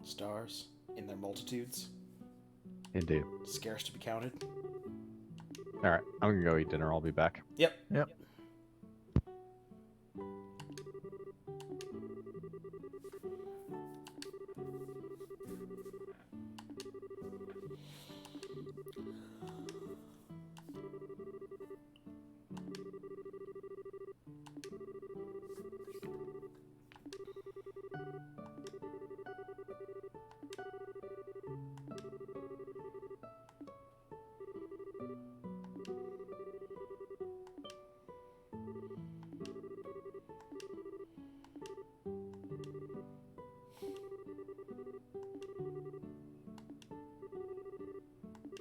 Speaker 1: Stars, in their multitudes,
Speaker 3: Indeed.
Speaker 1: scarce to be counted.
Speaker 3: Alright, I'm gonna go eat dinner. I'll be back.
Speaker 1: Yep.
Speaker 5: Yep.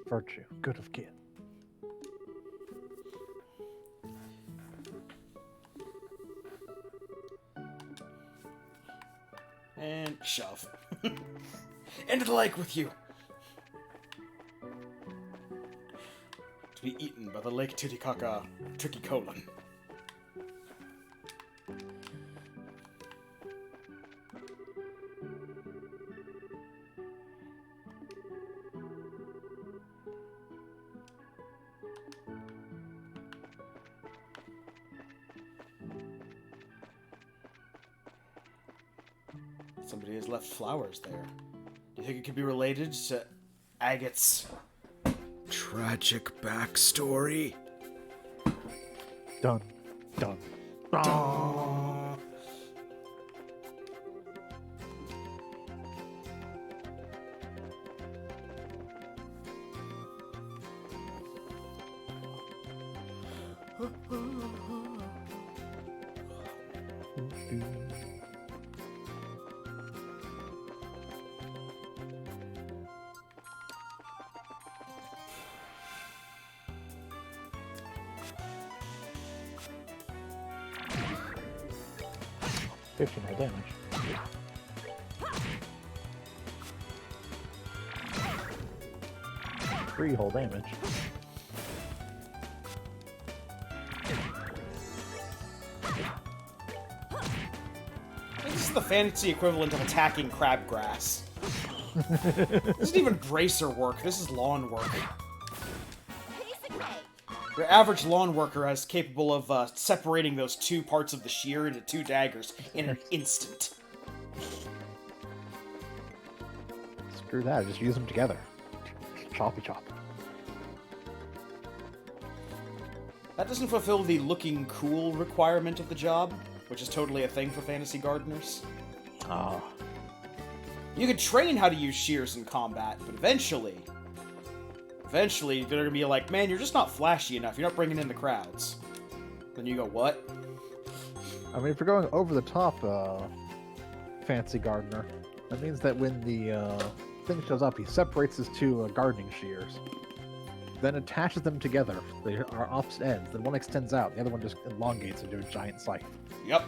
Speaker 5: virtue, good of kin.
Speaker 1: And shove. Into the lake with you! To be eaten by the Lake Titicaca Tricky Colon. Somebody has left flowers there. Do you think it could be related to Agate's tragic backstory?
Speaker 5: Dun, dun. $15 more damage. Three whole damage.
Speaker 1: This is the fantasy equivalent of attacking crabgrass. This isn't even bracer work, this is lawn work. Your average lawn worker is capable of separating those two parts of the shear into two daggers in an instant.
Speaker 5: Screw that, just use them together. Choppy chop.
Speaker 1: That doesn't fulfill the looking cool requirement of the job, which is totally a thing for fantasy gardeners.
Speaker 5: Ah.
Speaker 1: You could train how to use shears in combat, but eventually they're gonna be like, man, you're just not flashy enough, you're not bringing in the crowds. Then you go, what?
Speaker 5: I mean, if you're going over the top, fancy gardener, that means that when the thing shows up, he separates his two gardening shears, then attaches them together. They are opposite ends. Then one extends out, the other one just elongates into a giant scythe.
Speaker 1: Yep.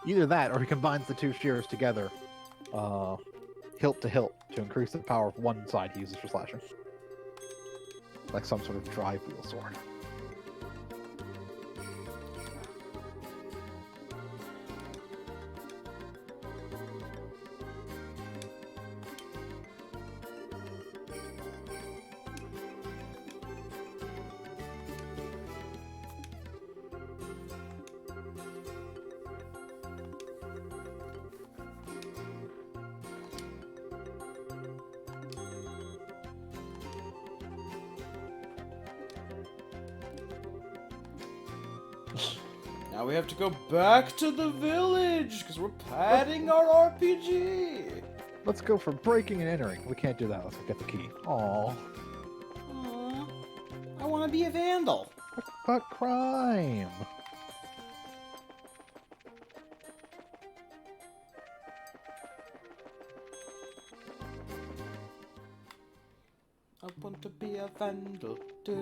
Speaker 5: Either that, or he combines the two shears together, hilt to hilt, to increase the power of one side he uses for slashing. Like some sort of drive wheel sword.
Speaker 1: Now we have to go back to the village, because we're padding our RPG.
Speaker 5: Let's go for breaking and entering. We can't do that. Let's go get the key. Aww.
Speaker 1: Aw, I want to be a vandal.
Speaker 5: But crime.
Speaker 1: I want to be a vandal. Do.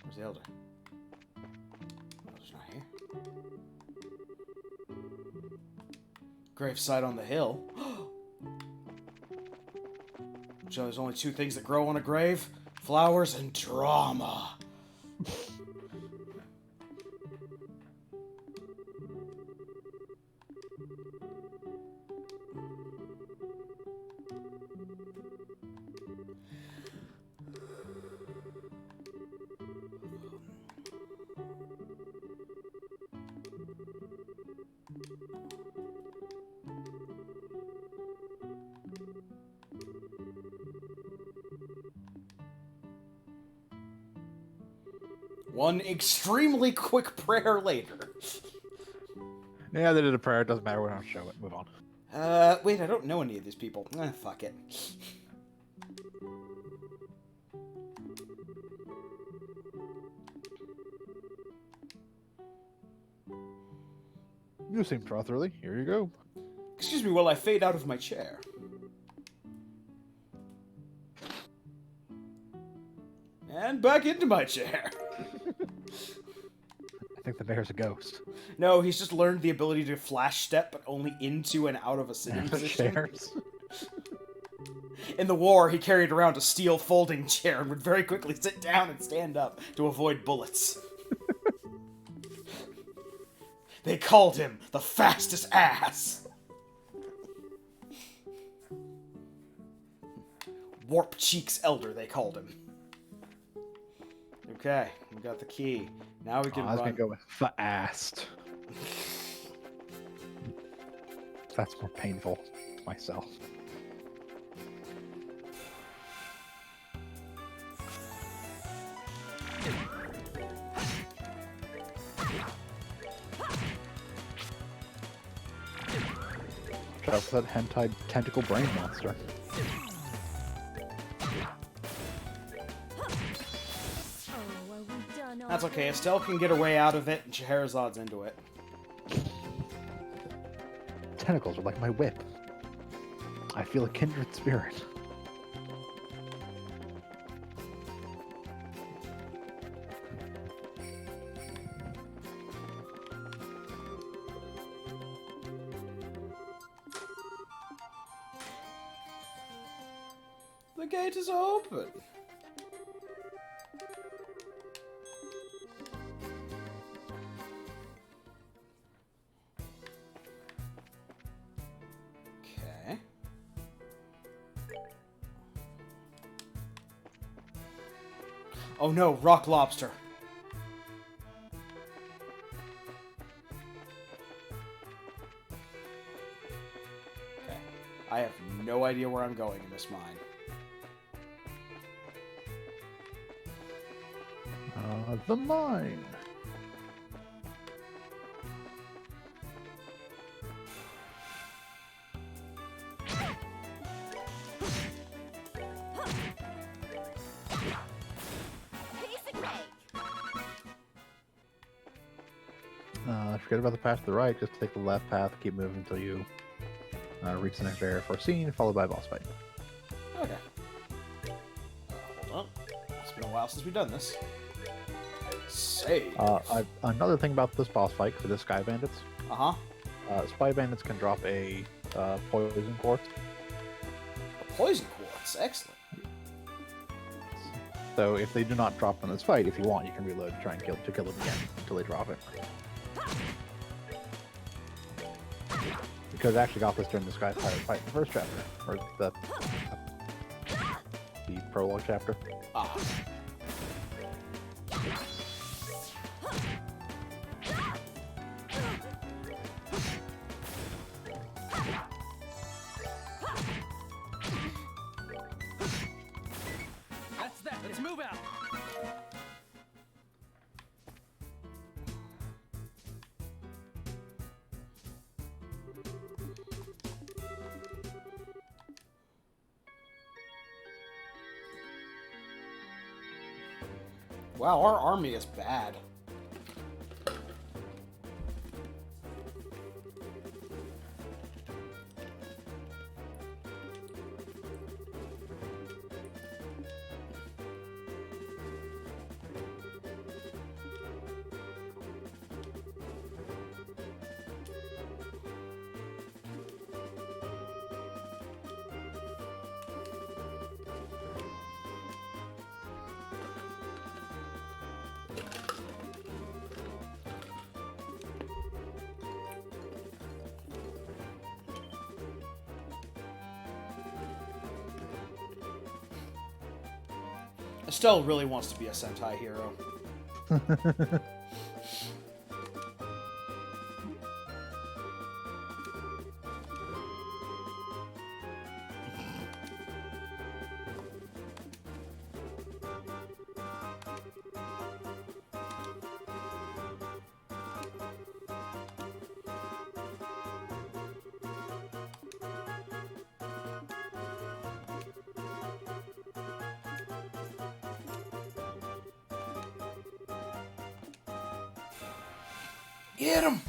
Speaker 1: Where's the elder? Elder's not here. Gravesite on the hill. So there's only two things that grow on a grave: flowers and drama. One extremely quick prayer later.
Speaker 5: Yeah, they did a prayer. It doesn't matter. We don't show it. Move on.
Speaker 1: Wait, I don't know any of these people. Fuck it.
Speaker 5: You seem trustworthy. Here you go.
Speaker 1: Excuse me while I fade out of my chair. And back into my chair.
Speaker 5: I think the bear's a ghost.
Speaker 1: No, he's just learned the ability to flash step, but only into and out of a sitting
Speaker 5: And
Speaker 1: position.
Speaker 5: chairs.
Speaker 1: In the war, he carried around a steel folding chair and would very quickly sit down and stand up to avoid bullets. They called him the fastest ass. Warp Cheeks Elder, they called him. Okay, we got the key. Now we can
Speaker 5: I was
Speaker 1: run.
Speaker 5: gonna go with fast. That's more painful myself. Try for that hentai tentacle brain monster.
Speaker 4: Oh, are we done
Speaker 1: That's okay,
Speaker 4: already?
Speaker 1: Estelle can get her way out of it, and Scheherazad's into it.
Speaker 5: Tentacles are like my whip. I feel a kindred spirit.
Speaker 1: The gate is open. Okay. Oh no, rock lobster. Okay. I have no idea where I'm going in this mine.
Speaker 5: The mine. Forget about the path to the right. Just take the left path. Keep moving until you reach the next area for a scene, followed by a boss fight.
Speaker 1: Okay. Hold on. It's been a while since we've done this. Save.
Speaker 5: Another thing about this boss fight for the Sky Bandits,
Speaker 1: Uh-huh.
Speaker 5: Spy Bandits can drop a poison quartz.
Speaker 1: A poison quartz. Excellent.
Speaker 5: So if they do not drop in this fight, if you want, you can reload and try and kill them again until they drop it. Because I actually got this during the Sky Pirate fight in the first chapter, or the prologue chapter.
Speaker 1: Ah.
Speaker 2: That's that. Let's move out.
Speaker 1: Wow, our army is bad. Estelle really wants to be a Sentai hero. Get him!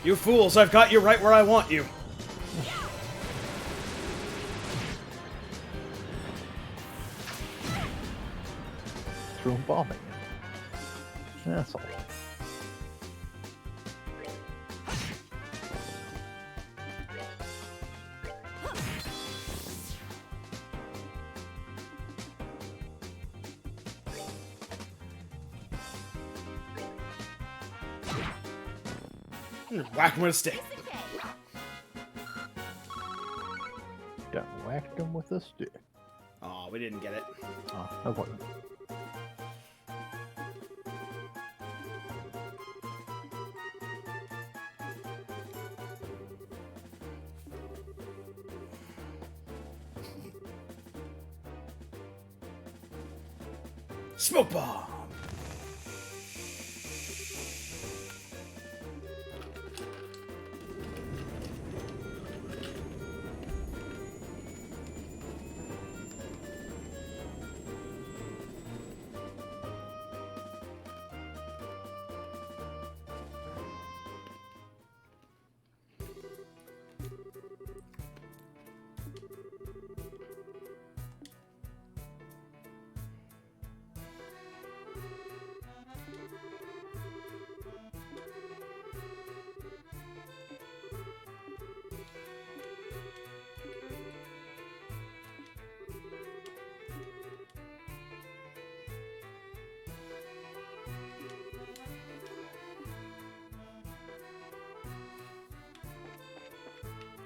Speaker 1: You fools, I've got you right where I want you.
Speaker 5: Threw him bombing. Asshole.
Speaker 1: Whack him with a stick.
Speaker 5: Got whacked him with a stick.
Speaker 1: Oh, we didn't get it.
Speaker 5: Oh, no point.
Speaker 1: Smoke bomb.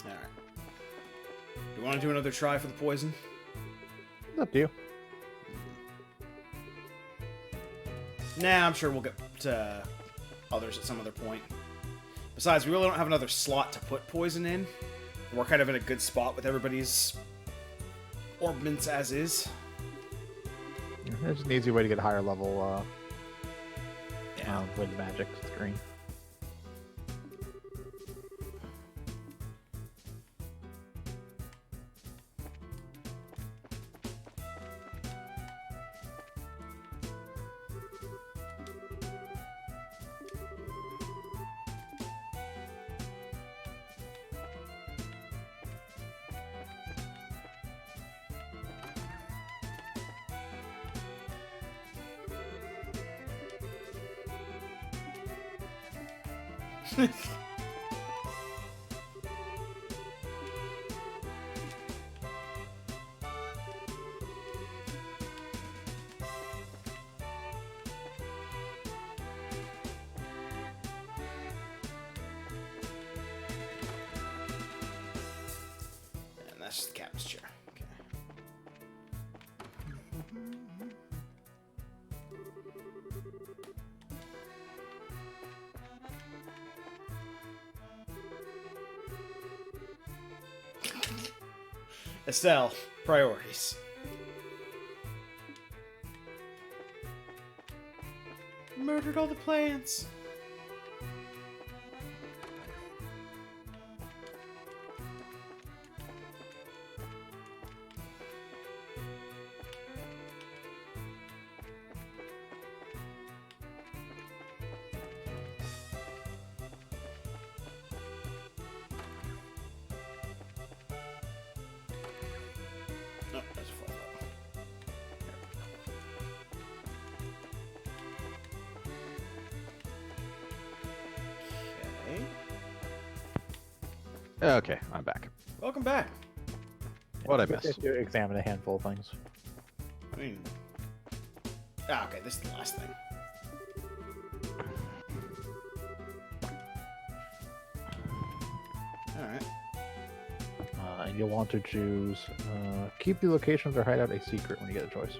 Speaker 1: Alright. Do you want to do another try for the poison?
Speaker 5: It's up to you.
Speaker 1: Nah, I'm sure we'll get to others at some other point. Besides, we really don't have another slot to put poison in. We're kind of in a good spot with everybody's orbments as is.
Speaker 5: It's just an easy way to get a higher level with magic screen.
Speaker 1: And that's just the captain's chair. Okay. Estelle, priorities. Murdered all the plants. Oh, there's a fly. Okay.
Speaker 3: Okay, I'm back.
Speaker 1: Welcome back.
Speaker 3: What'd I
Speaker 5: It's
Speaker 3: miss?
Speaker 5: good to examine a handful of things.
Speaker 1: I mean... Ah, okay, this is the last thing. Alright.
Speaker 5: And you'll want to choose keep the locations or hideout a secret when you get a choice.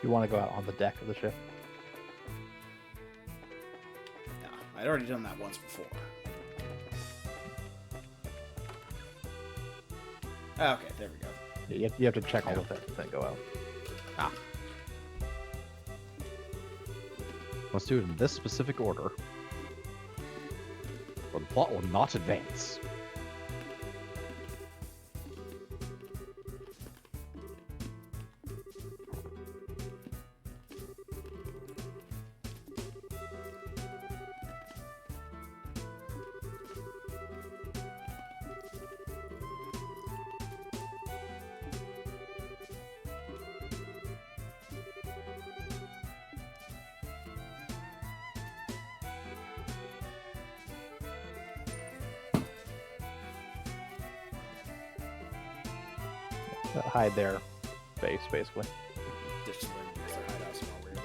Speaker 5: You want to go out on the deck of the ship.
Speaker 1: Yeah, I'd already done that once before. Okay, there we go.
Speaker 5: Yeah, you have to check all the things, then go out.
Speaker 3: Let's do it in this specific order, or the plot will not advance.
Speaker 5: Hide their base, basically.
Speaker 1: Just to learn their hideouts and all weird.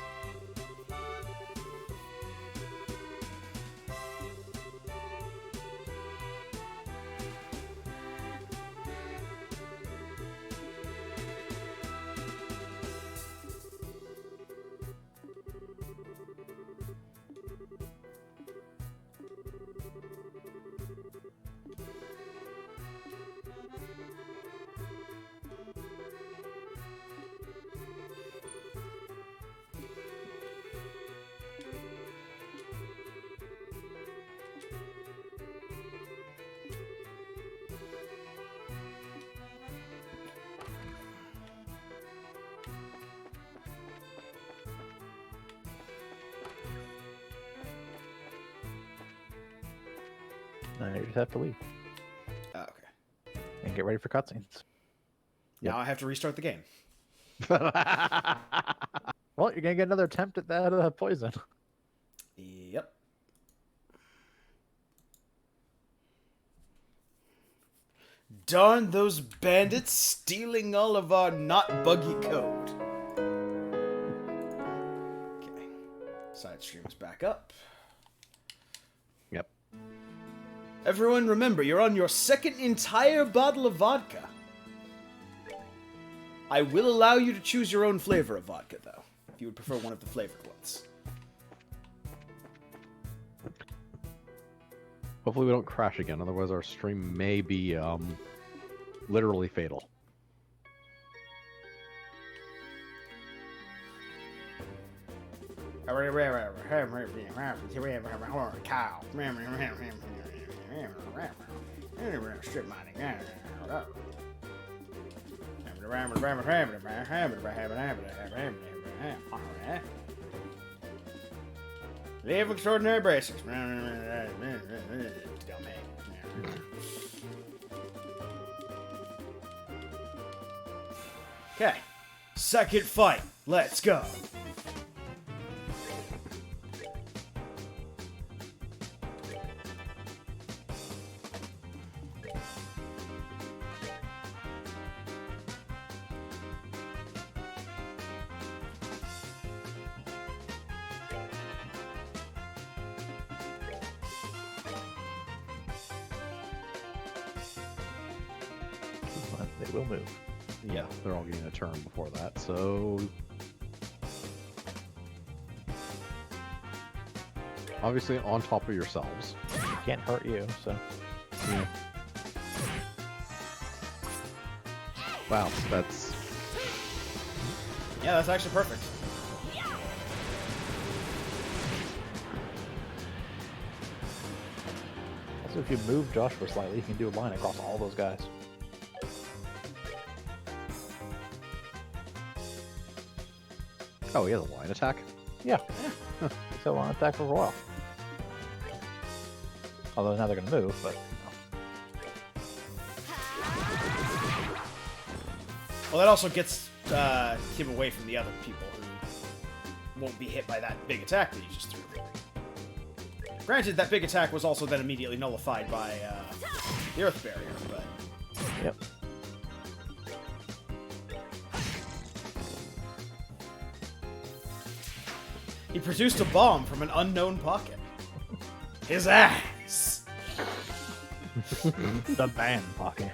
Speaker 5: Now you just have to leave
Speaker 1: Oh, okay.
Speaker 5: and get ready for cutscenes.
Speaker 1: Now I have to restart the game.
Speaker 5: Well, you're gonna get another attempt at that poison.
Speaker 1: Yep. Darn those bandits stealing all of our not buggy code. Okay. Side stream is back up.
Speaker 3: Yep.
Speaker 1: Everyone remember, you're on your second entire bottle of vodka. I will allow you to choose your own flavor of vodka, though, if you would prefer one of the flavored ones.
Speaker 3: Hopefully we don't crash again, otherwise our stream may be literally fatal.
Speaker 1: Cow. Strip mining. Live extraordinary basics. Okay. Second fight. Let's go.
Speaker 5: But they will move.
Speaker 3: Yeah, they're all getting a turn before that, so... Obviously on top of yourselves.
Speaker 5: Can't hurt you, so.
Speaker 3: Yeah. Wow, that's...
Speaker 1: Yeah, that's actually perfect.
Speaker 5: Also, if you move Joshua slightly, you can do a line across all those guys.
Speaker 3: Oh, he has a line attack?
Speaker 5: Yeah. So on attack for a while. Although now they're gonna move, but
Speaker 1: Well, that also gets him away from the other people who won't be hit by that big attack that he just threw. Granted, that big attack was also then immediately nullified by the Earth Barrier, but...
Speaker 5: yep.
Speaker 1: He produced a bomb from an unknown pocket. His ass!
Speaker 5: The band pocket.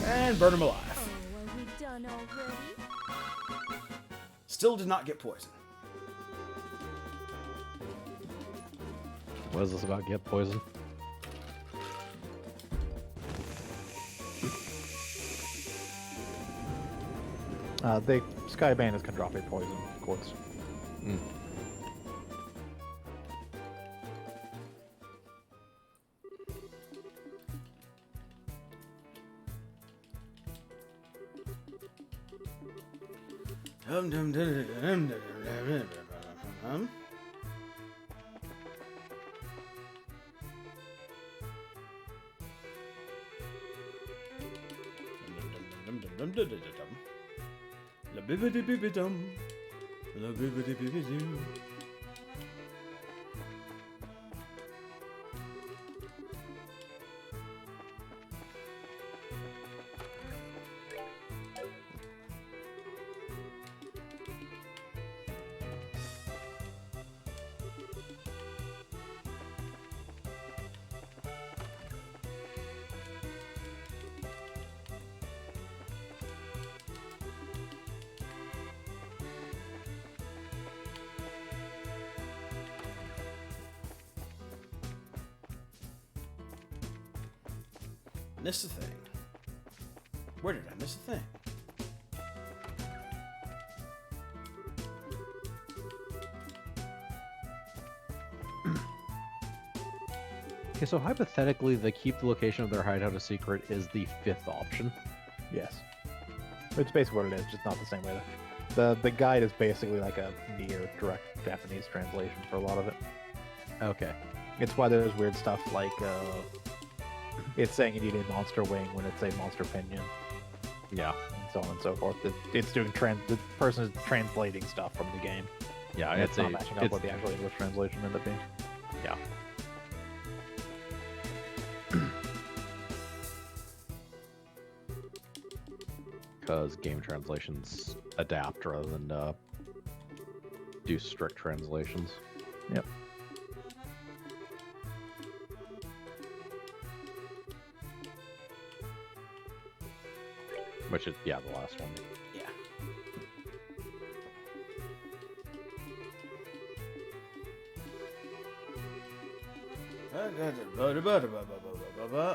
Speaker 1: And burn him alive.
Speaker 4: Oh, are we done already?
Speaker 1: Still did not get poison.
Speaker 3: What is this about? Get poison?
Speaker 5: Sky Bandits can drop a poison quartz.
Speaker 3: Mm.
Speaker 1: Dum dum dum dum dum dum dum. La bibbidi bibbi dum. La bibbidi bibbi doo. Missed a thing. Where did I miss a thing?
Speaker 3: Okay, so hypothetically, the keep the location of their hideout a secret is the 5th option.
Speaker 5: Yes. It's basically what it is, just not the same way. The guide is basically like a near direct Japanese translation for a lot of it.
Speaker 3: Okay.
Speaker 5: It's why there's weird stuff like it's saying you need a monster wing when it's a monster pinion,
Speaker 3: Yeah.
Speaker 5: and so on and so forth. It's doing the person is translating stuff from the game.
Speaker 3: Yeah,
Speaker 5: And
Speaker 3: it's
Speaker 5: not
Speaker 3: a
Speaker 5: matching up
Speaker 3: it's,
Speaker 5: with the actual English translation ended up being.
Speaker 3: yeah. Because game translations adapt rather than do strict translations.
Speaker 5: Yep.
Speaker 3: Which is, yeah, the last one.
Speaker 1: Yeah.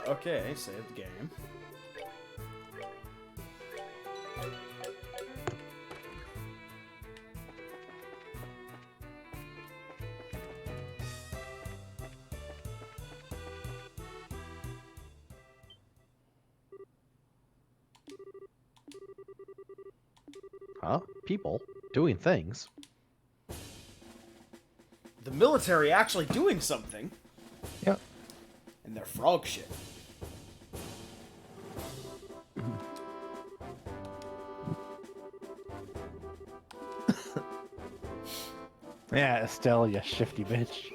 Speaker 1: Okay, save the game.
Speaker 3: Huh? People doing things.
Speaker 1: The military actually doing something.
Speaker 5: Yep.
Speaker 1: And they're frog shit.
Speaker 5: Yeah, Estelle, you shifty bitch.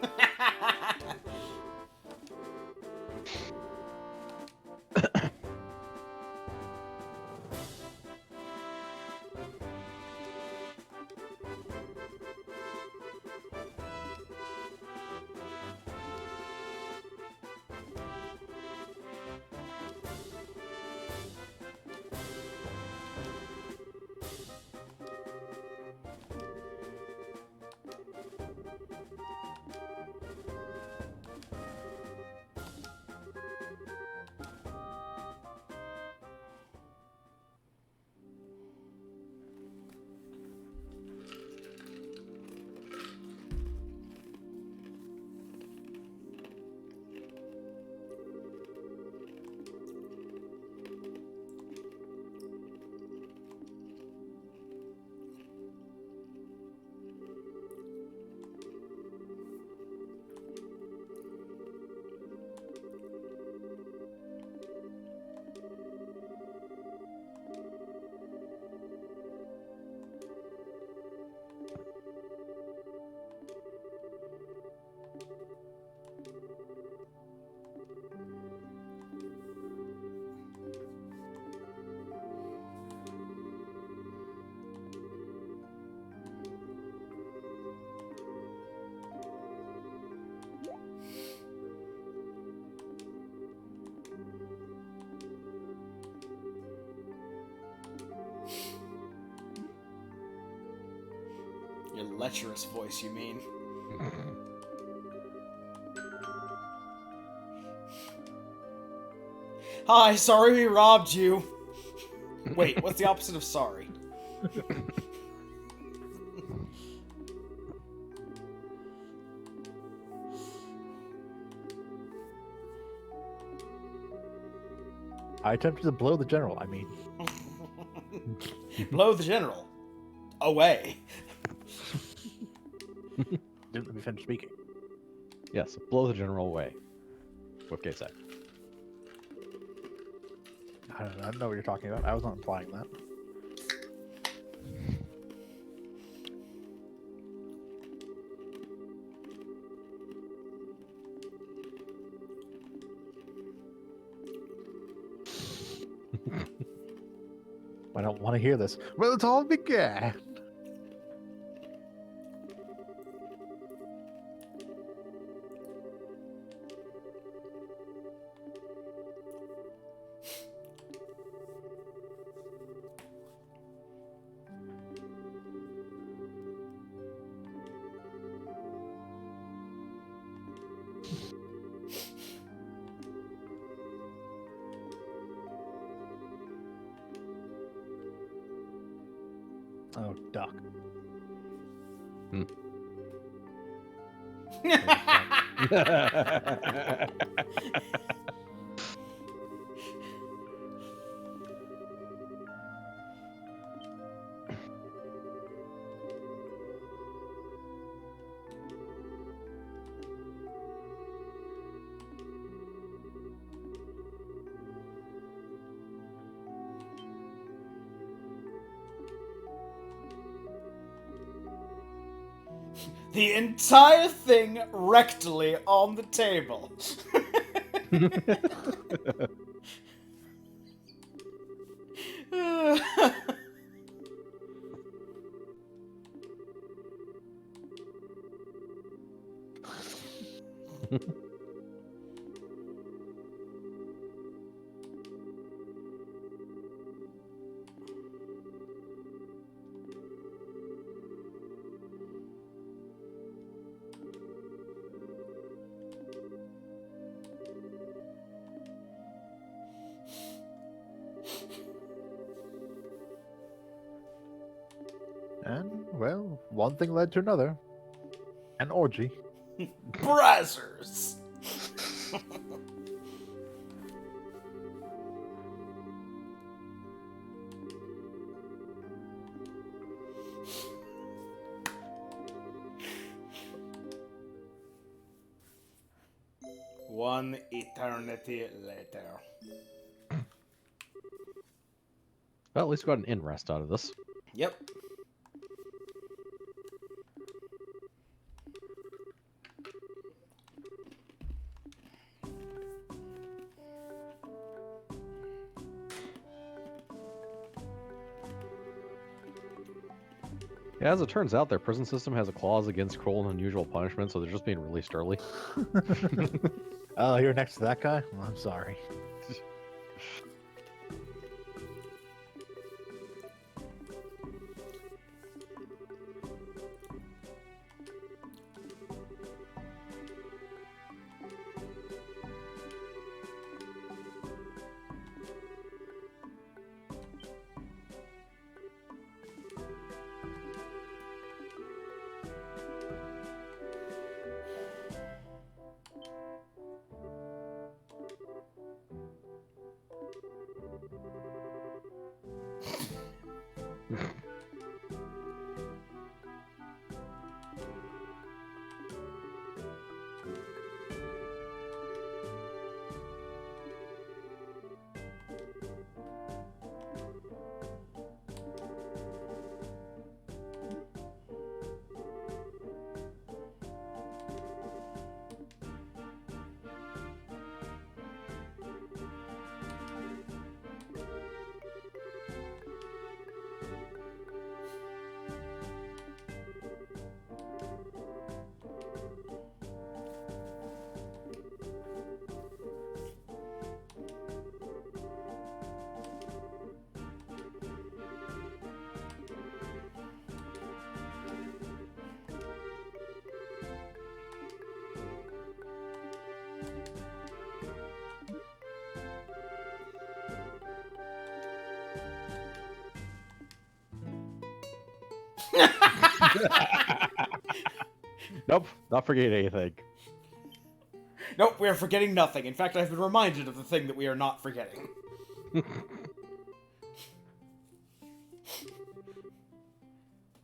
Speaker 1: Your lecherous voice, you mean? Hi, sorry we robbed you. Wait, what's the opposite of sorry?
Speaker 5: I attempted to blow the general. I mean,
Speaker 1: Blow the general. Away.
Speaker 5: didn't let me finish speaking.
Speaker 3: Yes, blow the general away. Whipgate said.
Speaker 5: I don't know what you're talking about. I was not implying that. I don't want to hear this. Well, it all began. Oh, duck.
Speaker 1: The entire thing rectally on the table.
Speaker 5: And, well, one thing led to another. An orgy.
Speaker 1: Brazzers. One eternity later.
Speaker 3: Well, at least we got an in rest out of this.
Speaker 1: Yep.
Speaker 3: Yeah, as it turns out, their prison system has a clause against cruel and unusual punishment, so they're just being released early.
Speaker 5: Oh, you're next to that guy? Well, I'm sorry.
Speaker 3: Nope, not forgetting anything.
Speaker 1: Nope, we are forgetting nothing. In fact, I've been reminded of the thing that we are not forgetting.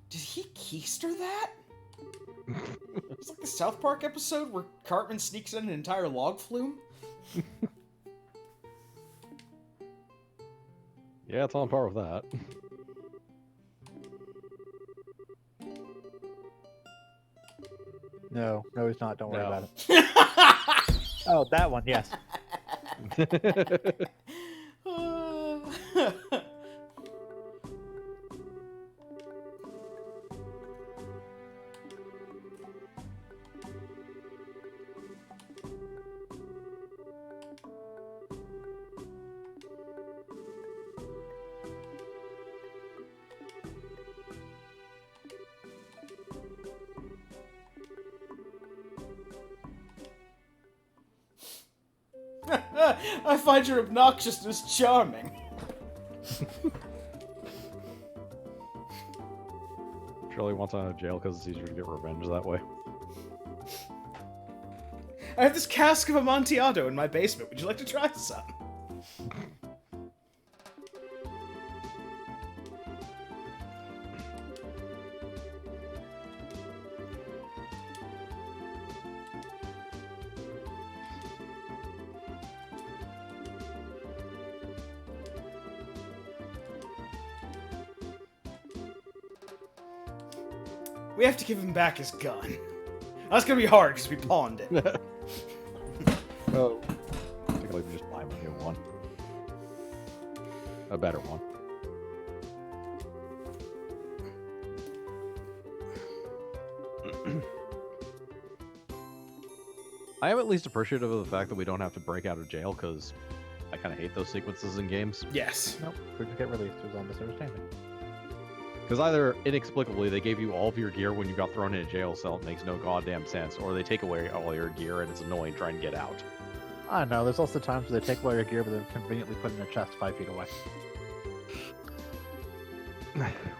Speaker 1: Did he keister that? It's like the South Park episode where Cartman sneaks in an entire log flume.
Speaker 3: Yeah, it's on par with that.
Speaker 5: No, he's not. Don't worry
Speaker 3: No.
Speaker 5: about it. Oh, that one, yes.
Speaker 1: I find your obnoxiousness charming.
Speaker 3: Shirley wants out of jail because it's easier to get revenge that way.
Speaker 1: I have this cask of Amontillado in my basement. Would you like to try some? We have to give him back his gun. That's gonna be hard because we pawned it.
Speaker 3: Oh. I think I'll just buy me a one. A better one. I am at least appreciative of the fact that we don't have to break out of jail, because I kind of hate those sequences in games.
Speaker 1: Yes.
Speaker 5: Nope, we just get released. It was on misunderstanding.
Speaker 3: Because either inexplicably they gave you all of your gear when you got thrown in a jail cell, it makes no goddamn sense, or they take away all your gear and it's annoying trying to get out.
Speaker 5: I don't know. There's also times where they take away your gear, but they're conveniently put in a chest 5 feet away.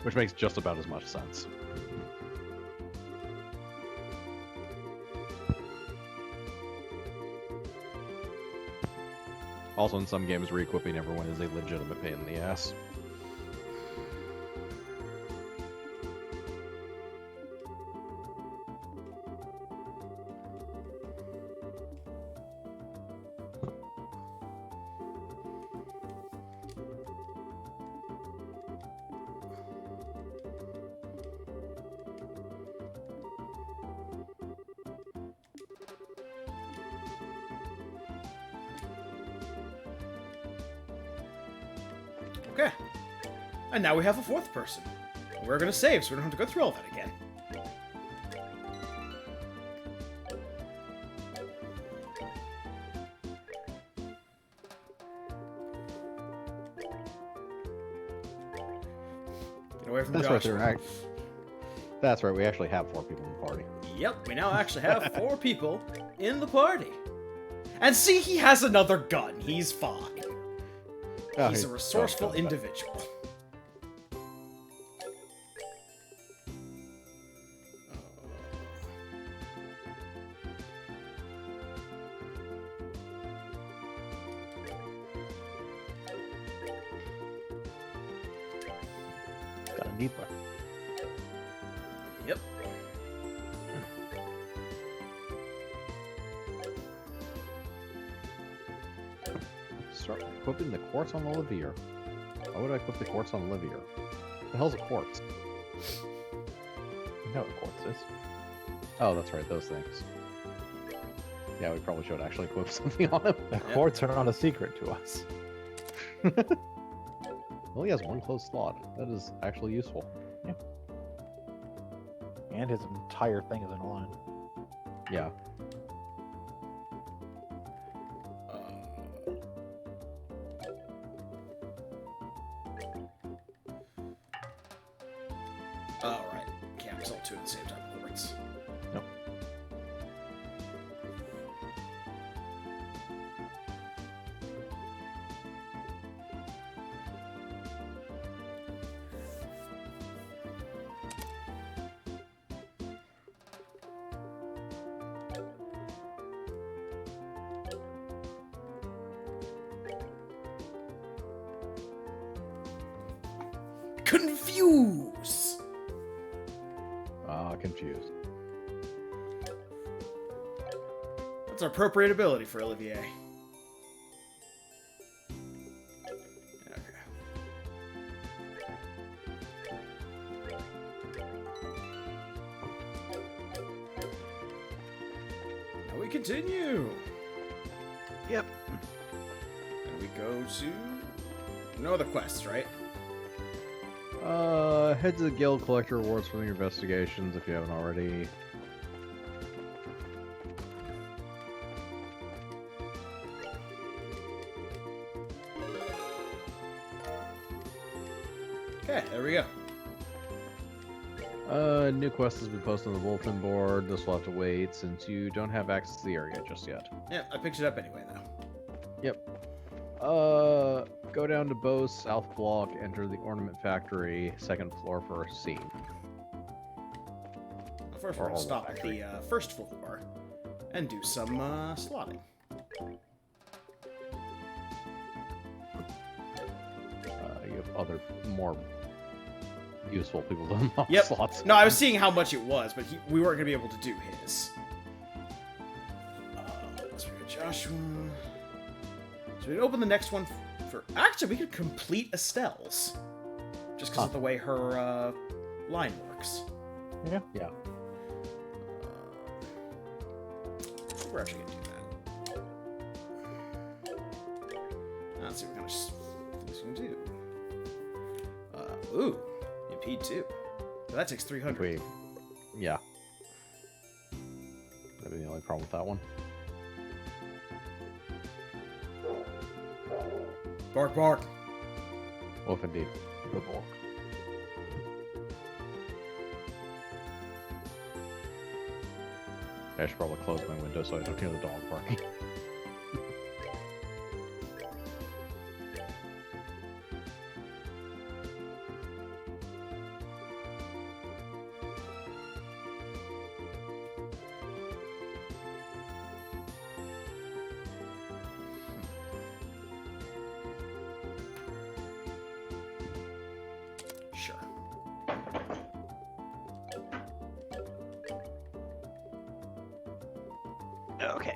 Speaker 3: Which makes just about as much sense. Also, in some games, re-equipping everyone is a legitimate pain in the ass.
Speaker 1: Okay. And now we have a fourth person. We're gonna save, so we don't have to go through all that again. Get away from
Speaker 3: That's right,
Speaker 1: Joshua.
Speaker 3: they're right. That's right, we actually have 4 people in the party.
Speaker 1: Yep, we now actually have 4 people in the party. And see, he has another gun. He's fine.
Speaker 3: Oh,
Speaker 1: He's a resourceful individual.
Speaker 5: Got a needler.
Speaker 1: Yep.
Speaker 3: Start equipping the quartz on Olivier. Why would I equip the quartz on Olivier? The hell's a quartz?
Speaker 5: You know what quartz is.
Speaker 3: Oh, that's right, those things. Yeah, we probably should actually equip something on him.
Speaker 5: The quartz are not a secret to us.
Speaker 3: Well, he has 1 closed slot. That is actually useful.
Speaker 5: And his entire thing is in a line.
Speaker 3: Yeah.
Speaker 1: Alright. Can't result 2 at the same time, of course.
Speaker 5: Nope.
Speaker 1: Confuse!
Speaker 3: Confused.
Speaker 1: That's our appropriate ability for Olivier. Okay. Now we continue.
Speaker 3: Yep.
Speaker 1: And we go to... No other quests, right?
Speaker 3: Head to the guild, collect your rewards from your investigations if you haven't already.
Speaker 1: Okay, there we go.
Speaker 3: New quest has been posted on the bulletin board. This will have to wait since you don't have access to the area just yet.
Speaker 1: Yeah, I picked it up anyway, though.
Speaker 3: Go down to Bose South Block, enter the Ornament Factory, second floor for a scene.
Speaker 1: First, we're going to stop at the first floor and do some slotting.
Speaker 3: You have other, more useful people to unlock
Speaker 1: Yep.
Speaker 3: slots.
Speaker 1: No, I was seeing how much it was, but we weren't going to be able to do his. Let's go Joshua. So we can open the next one for... Actually, we could complete Estelle's. Just because of the way her line works.
Speaker 5: Yeah.
Speaker 3: Yeah.
Speaker 1: We're actually going to do that. Let's see what kind of things we can do. Ooh, impede 2. So that takes 300.
Speaker 3: Wait. Yeah. That'd be the only problem with that one.
Speaker 1: Bark, bark.
Speaker 3: Wolf indeed.
Speaker 5: Good boy.
Speaker 3: I should probably close my window so I don't hear the dog barking.
Speaker 1: Sure.
Speaker 3: Okay.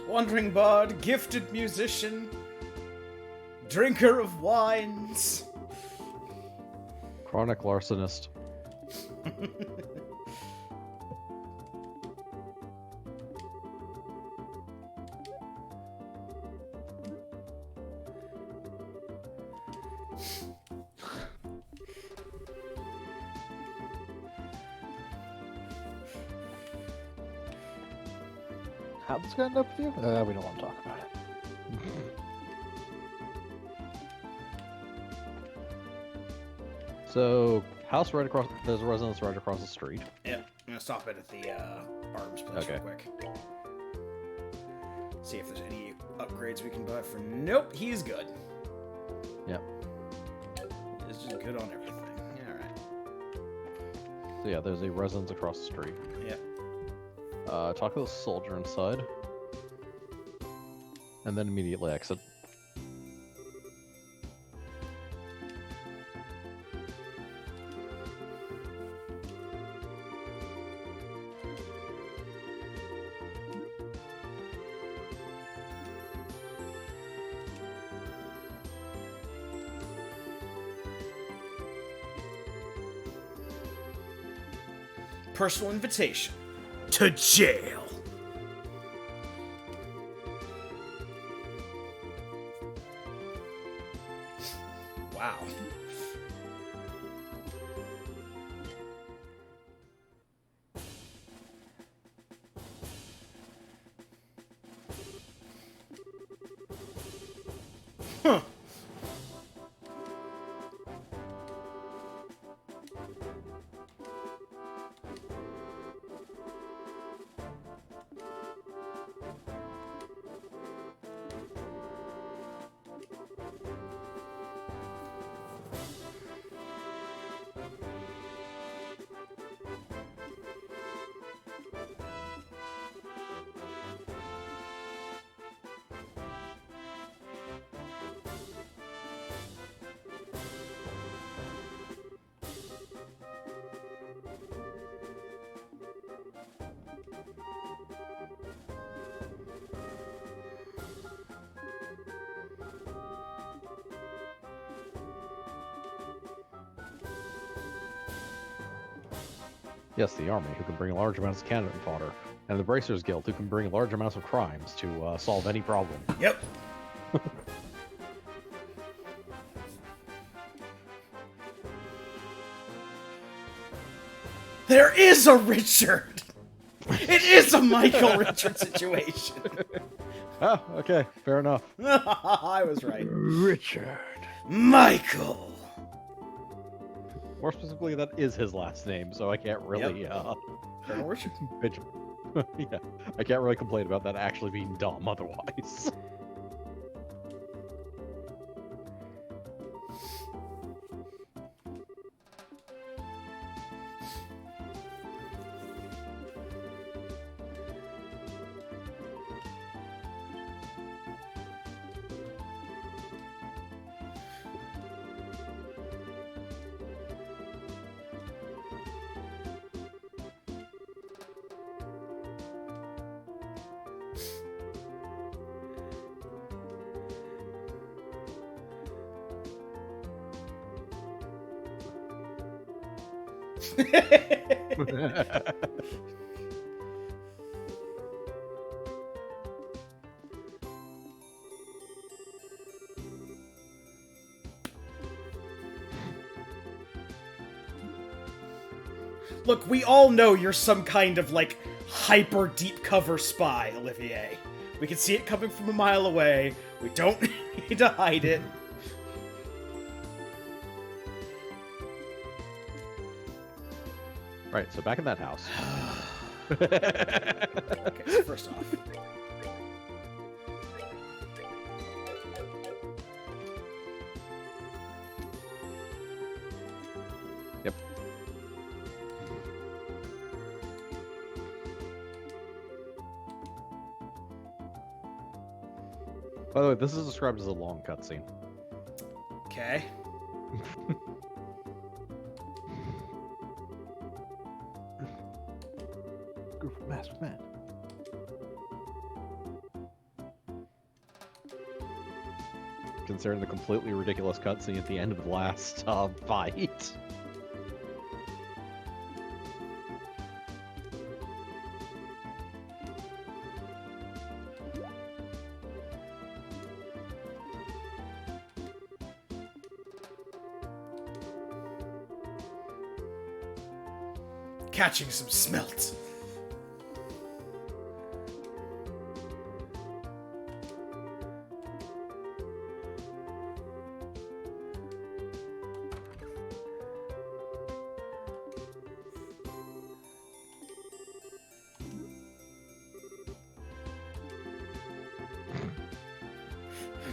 Speaker 1: Wandering bard, gifted musician, drinker of wines.
Speaker 3: Chronic larcenist.
Speaker 5: How'd this guy end up with you? We don't want to talk about it.
Speaker 3: So, house right across. There's a residence right across the street.
Speaker 1: Yeah, I'm gonna stop it at the arms place
Speaker 3: Okay.
Speaker 1: real quick. See if there's any upgrades we can buy for. Nope, he's good.
Speaker 3: Yep.
Speaker 1: He's just good on everything. Yeah, alright.
Speaker 3: So So yeah, there's a residence across the street.
Speaker 1: Yeah.
Speaker 3: Talk to the soldier inside. And then immediately exit.
Speaker 1: Personal invitation to jail. Wow. Huh.
Speaker 3: Yes, the army, who can bring large amounts of cannon fodder, and the Bracers Guild, who can bring large amounts of crimes to solve any problem.
Speaker 1: Yep. There is a Richard. It is a Michael Richard situation.
Speaker 3: Ah, okay, fair enough.
Speaker 1: I was right.
Speaker 5: Richard.
Speaker 1: Michael.
Speaker 3: More specifically, that is his last name, so I can't really,
Speaker 1: Colonel Richard.
Speaker 3: bitch. Yeah, I can't really complain about that actually being dumb otherwise.
Speaker 1: Look, we all know you're some kind of, like, hyper deep cover spy, Olivier. We can see it coming from a mile away. We don't need to hide it.
Speaker 3: Right, so back in that house.
Speaker 1: Okay, so first off.
Speaker 3: Yep. By the way, this is described as a long cutscene.
Speaker 1: Okay.
Speaker 5: Group of masked men.
Speaker 3: Considering the completely ridiculous cutscene at the end of the last fight.
Speaker 1: Catching some smelt.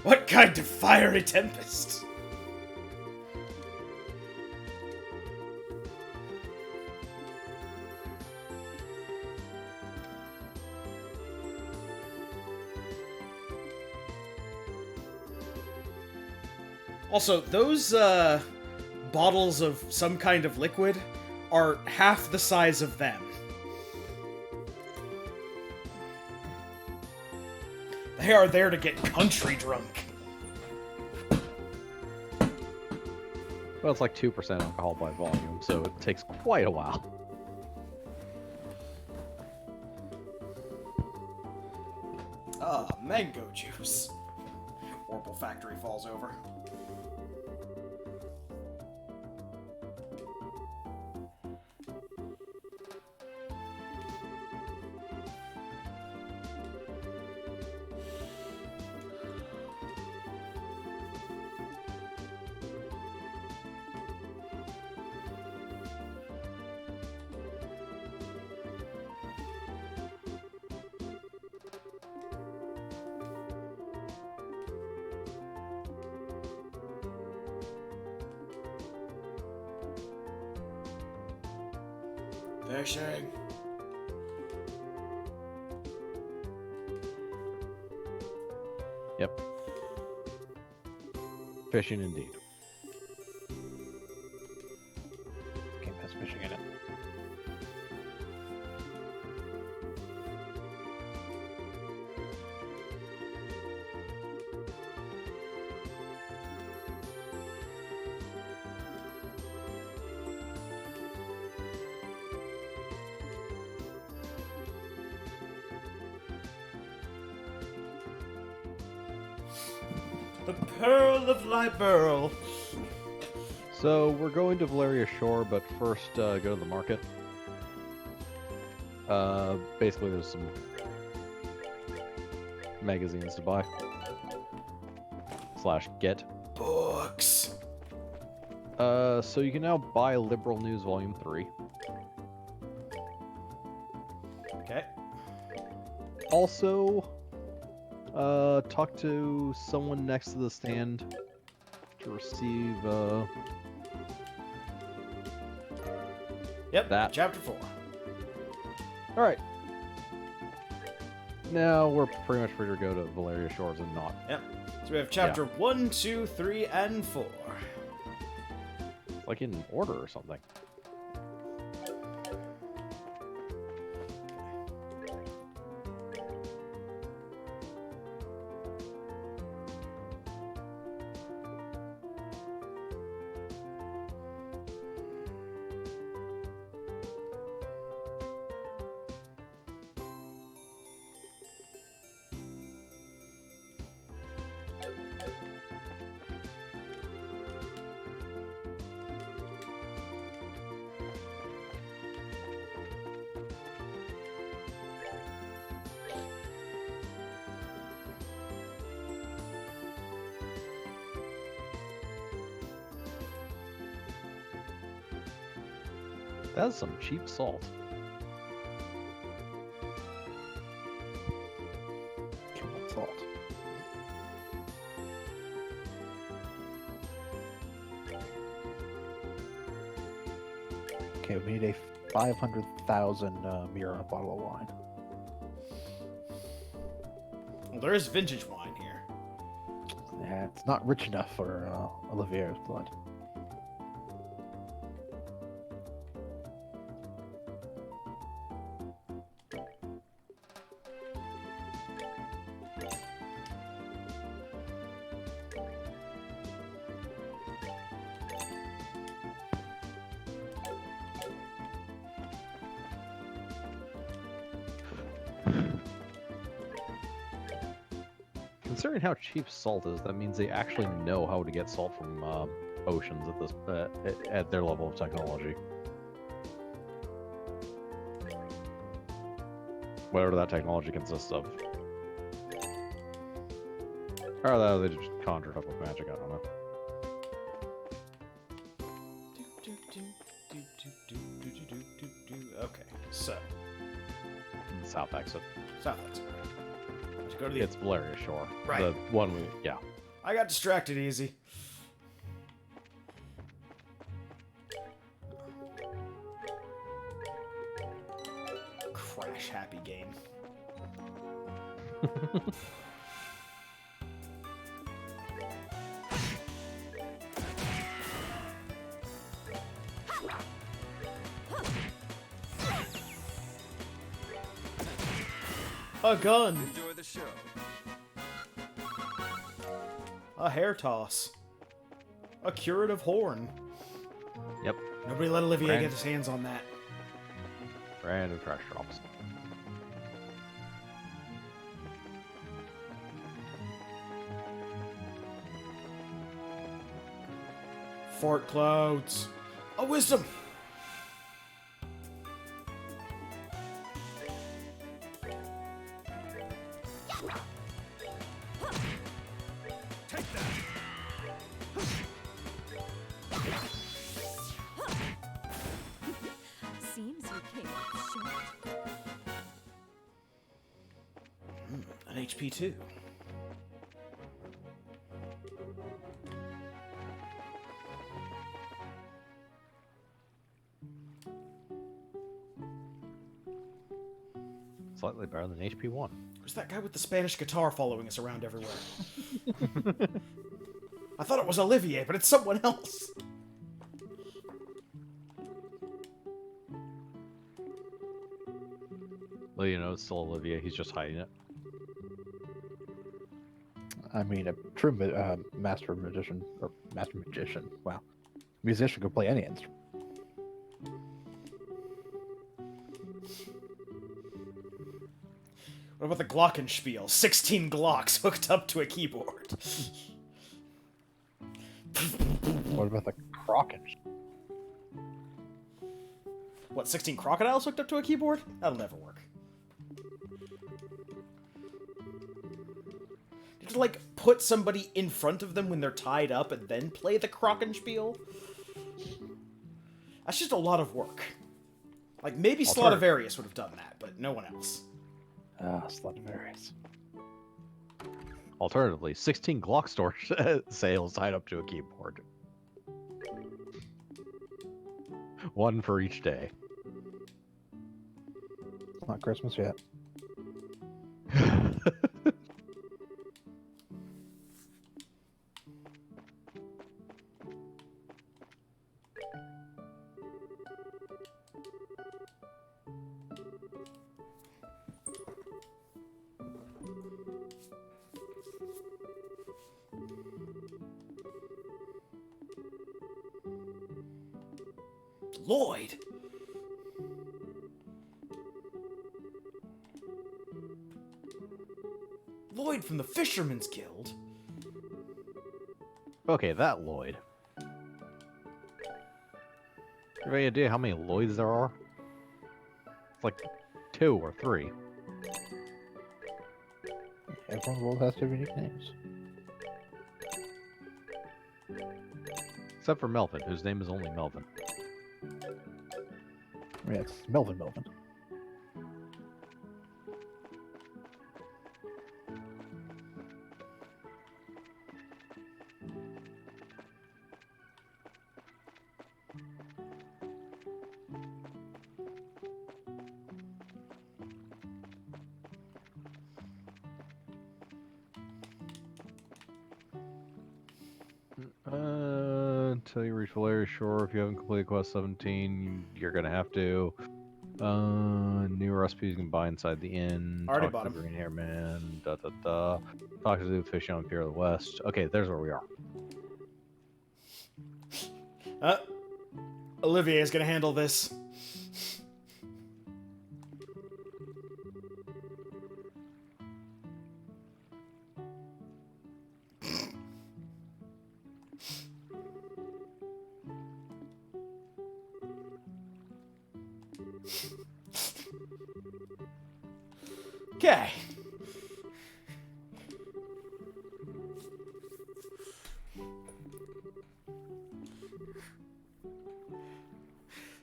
Speaker 1: What kind of fiery tempest? Also, those bottles of some kind of liquid are half the size of them. They are there to get country drunk.
Speaker 3: Well, it's like 2% alcohol by volume, so it takes quite a while.
Speaker 1: Ah, mango juice. Orbital factory falls over. Fishing.
Speaker 3: Yep. Fishing indeed.
Speaker 5: Game has fishing in it.
Speaker 1: The Pearl of Liberl.
Speaker 3: So we're going to Valeria Shore, but first go to the market. Basically there's some magazines to buy. / get.
Speaker 1: Books.
Speaker 3: So you can now buy Liberal News Volume 3.
Speaker 1: Okay.
Speaker 3: Also, talk to someone next to the stand to receive,
Speaker 1: Yep.
Speaker 3: That.
Speaker 1: Chapter 4.
Speaker 3: Alright. Now we're pretty much free to go to Valeria Shores and not.
Speaker 1: Yep. So we have chapter 1, 2, 3, and 4.
Speaker 3: Like in order or something. That's some cheap salt.
Speaker 5: Salt. Okay, we need a 500,000 Mira bottle of wine.
Speaker 1: Well, there is vintage wine here.
Speaker 5: Yeah, it's not rich enough for Olivier's blood.
Speaker 3: Considering how cheap salt is, that means they actually know how to get salt from oceans at this at their level of technology. Whatever that technology consists of. Or they just conjured up with magic, I don't know.
Speaker 1: Okay, so
Speaker 3: South exit.
Speaker 1: south exit. Let's go to the.
Speaker 3: It's Valeria Shore.
Speaker 1: Right.
Speaker 3: The one we, yeah.
Speaker 1: I got distracted easy. Crash happy game. A gun.
Speaker 2: Enjoy the show.
Speaker 1: A hair toss. A curative horn.
Speaker 3: Yep.
Speaker 1: Nobody let Olivier
Speaker 3: Brand-
Speaker 1: get his hands on that.
Speaker 3: Random trash drops.
Speaker 1: Fort clouds. A wisdom.
Speaker 2: Take that.
Speaker 4: Seems you came up short.
Speaker 1: An HP 2.
Speaker 3: Slightly better than HP 1.
Speaker 1: Who's that guy with the Spanish guitar following us around everywhere? I thought it was Olivier, but it's someone else.
Speaker 3: Well, you know, it's still Olivier. He's just hiding it.
Speaker 5: I mean, a true master magician, wow, musician could play any instrument.
Speaker 1: What about the Glockenspiel? 16 Glocks hooked up to a keyboard.
Speaker 5: What about the Kraken?
Speaker 1: What, 16 crocodiles hooked up to a keyboard? That'll never work. You just, like, put somebody in front of them when they're tied up and then play the Glockenspiel? That's just a lot of work. Like, maybe Slaughtervarius would have done that, but no one else.
Speaker 5: Slaughtervarius.
Speaker 3: Alternatively, 16 Glock store sales tied up to a keyboard. One for each day.
Speaker 5: It's not Christmas yet.
Speaker 1: Lloyd! Lloyd from the Fisherman's Guild?
Speaker 3: Okay, that Lloyd. You have any idea how many Lloyds there are? It's like 2 or 3.
Speaker 5: Everyone's world has different unique names.
Speaker 3: Except for Melvin, whose name is only Melvin.
Speaker 5: Yeah, it's Melvin.
Speaker 3: Until you reach Valeria's Shore, if you haven't completed Quest 17, you're gonna have to. New recipes you can buy inside the inn.
Speaker 1: Already
Speaker 3: Talk
Speaker 1: bought
Speaker 3: to
Speaker 1: 'em.
Speaker 3: the Green Hair Man. Talk to the fish on Pier of the West. Okay, there's where we are.
Speaker 1: Olivier is gonna handle this. Okay.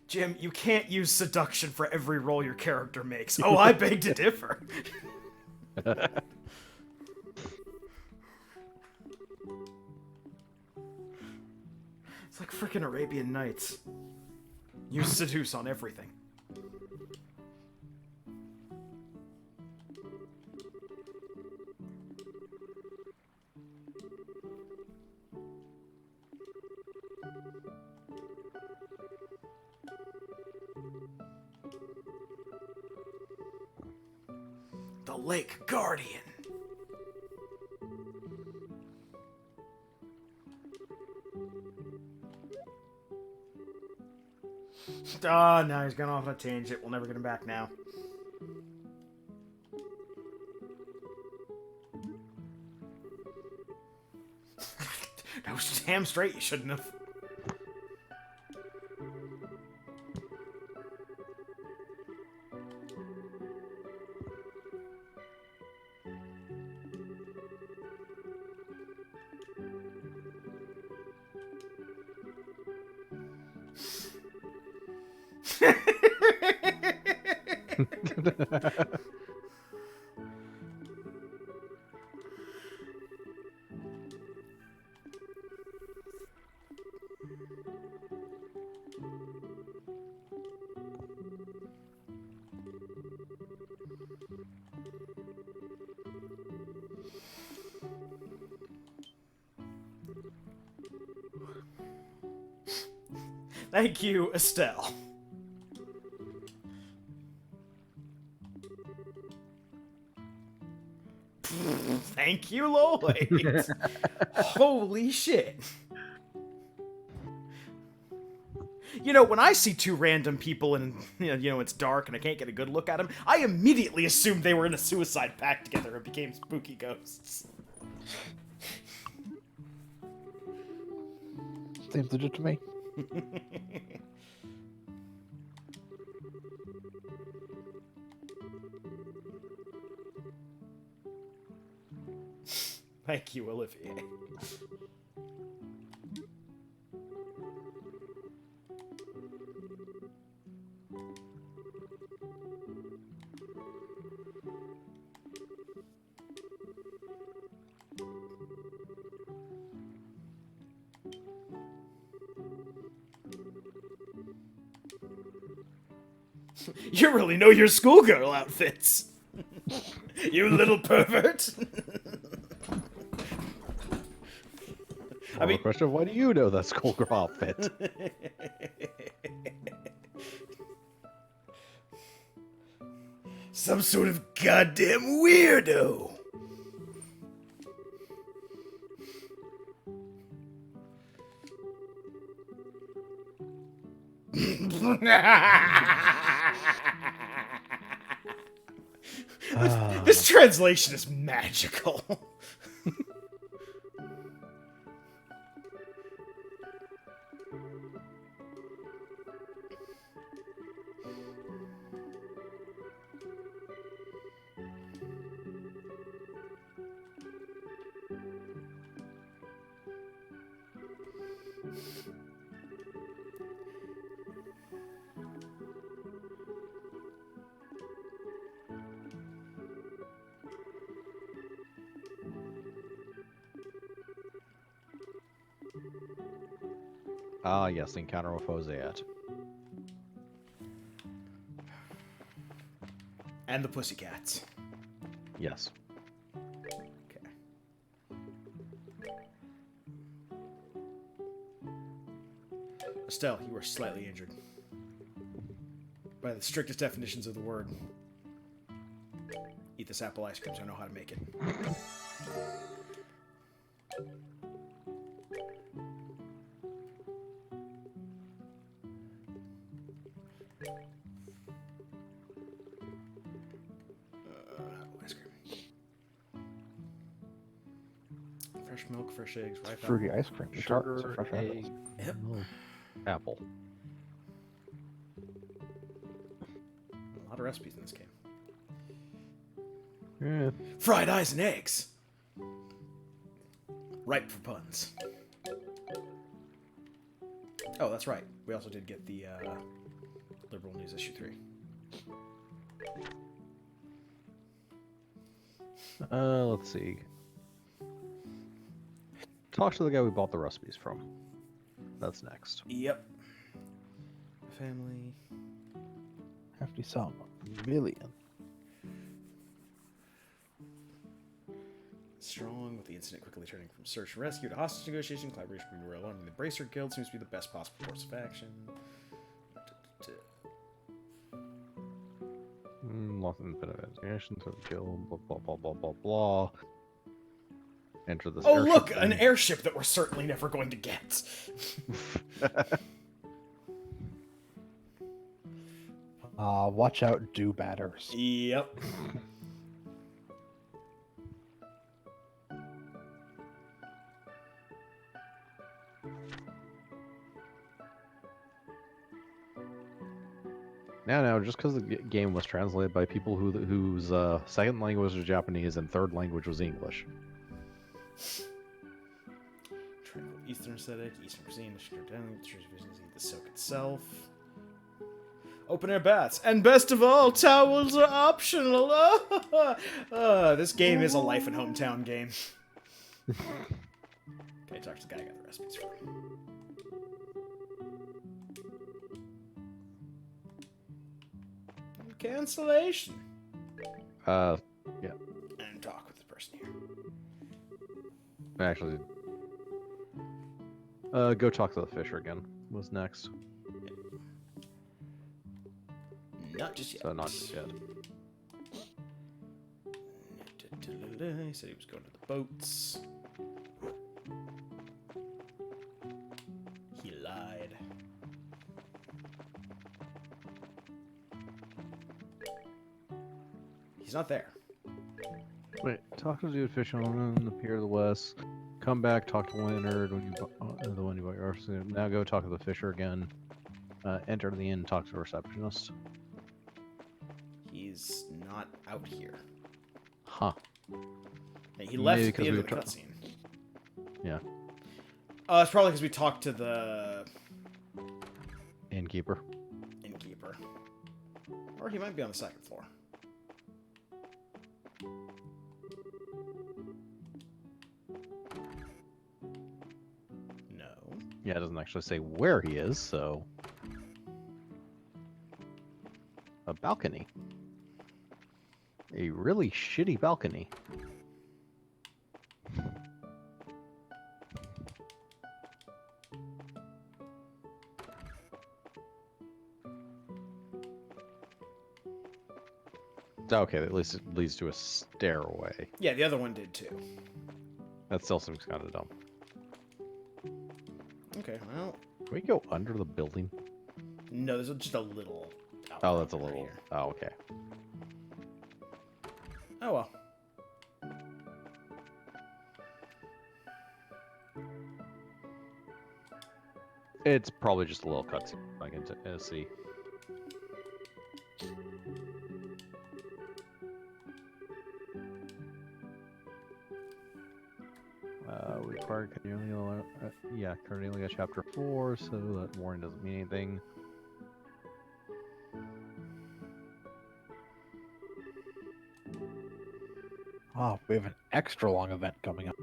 Speaker 1: Jim, you can't use seduction for every roll your character makes. Oh, I beg to differ. It's like frickin' Arabian Nights. Use seduce on everything. the Lake Guardian. Oh, no, he's gone off on a tangent. We'll never get him back now. No, damn straight you shouldn't have. Thank you, Estelle. Thank you, Lloyd. Holy shit. You know, when I see two random people and, you know, it's dark and I can't get a good look at them, I immediately assumed they were in a suicide pact together and became spooky ghosts.
Speaker 5: Seems legit to me.
Speaker 1: Thank you, Olivier. You really know your schoolgirl outfits. You little pervert.
Speaker 3: I mean, question of why do you know that schoolgirl outfit?
Speaker 1: Some sort of goddamn weirdo. This translation is magical.
Speaker 3: Ah, yes, encounter with Hosea.
Speaker 1: And the Pussycats.
Speaker 3: Yes.
Speaker 1: Okay. Estelle, you are slightly injured. By the strictest definitions of the word. Eat this apple ice cream so I know how to make it. Ice cream. Fresh milk, fresh eggs, ripe
Speaker 5: Fruity
Speaker 1: apple.
Speaker 5: ice cream. The tarts are
Speaker 3: Sugar,
Speaker 5: fresh
Speaker 3: egg,
Speaker 5: apples.
Speaker 1: Yep.
Speaker 3: apple.
Speaker 1: A lot of recipes in this game.
Speaker 3: Yeah.
Speaker 1: Fried eyes and eggs. Ripe for puns. Oh, that's right. We also did get the Liberal News issue 3.
Speaker 3: Let's see. Talk to the guy we bought the recipes from. That's next.
Speaker 1: Yep. Family.
Speaker 5: Hefty sum. $1 million.
Speaker 1: Strong, with the incident quickly turning from search and rescue to hostage negotiation. Collaboration between Royal Army and the Bracer Guild seems to be the best possible course of action.
Speaker 3: Lost in a bit of investigation, so kill, blah, blah, blah, blah, blah, blah. Enter this
Speaker 1: Oh,
Speaker 3: airship
Speaker 1: look! An
Speaker 3: thing.
Speaker 1: airship that we're certainly never going to get.
Speaker 5: Watch out, do batters.
Speaker 1: Yep.
Speaker 3: Now, just because the game was translated by people whose second language was Japanese and third language was English.
Speaker 1: Tranquil Eastern aesthetic, Eastern cuisine, the silk itself. Open air baths, and best of all, towels are optional. This game is a life and hometown game. Okay, talk to the guy I got the recipes for. Cancellation.
Speaker 3: Yeah.
Speaker 1: And talk with the person here.
Speaker 3: Actually, go talk to the Fisher again. Was next.
Speaker 1: Not just yet.
Speaker 3: So not just yet.
Speaker 1: He said he was going to the boats. He lied. He's not there.
Speaker 3: Wait, talk to the dude Fish on the Pier of the West. Come back, talk to Leonard when you the one you bought your RC. Now go talk to the Fisher again. Enter the inn, talk to the receptionist.
Speaker 1: He's not out here.
Speaker 3: Huh.
Speaker 1: Hey, he left
Speaker 3: Maybe
Speaker 1: at the
Speaker 3: 'cause
Speaker 1: end
Speaker 3: we
Speaker 1: of the
Speaker 3: were
Speaker 1: cutscene.
Speaker 3: Yeah.
Speaker 1: It's probably because we talked to the
Speaker 3: Innkeeper.
Speaker 1: innkeeper. Or he might be on the second floor. No.
Speaker 3: Yeah, it doesn't actually say where he is, so. A balcony. A really shitty balcony. Okay, at least it leads to a stairway.
Speaker 1: Yeah, the other one did too.
Speaker 3: That still seems kind of dumb.
Speaker 1: Okay, well,
Speaker 3: Can we go under the building?
Speaker 1: no, there's just a little.
Speaker 3: Oh, that's a
Speaker 1: outcrop right
Speaker 3: little.
Speaker 1: here.
Speaker 3: Oh, okay.
Speaker 1: Oh well.
Speaker 3: It's probably just a little cutscene. I can see. We require Cornelia. Yeah, Cornelia chapter 4, so that warning doesn't mean anything.
Speaker 5: Oh, we have an extra long event coming up.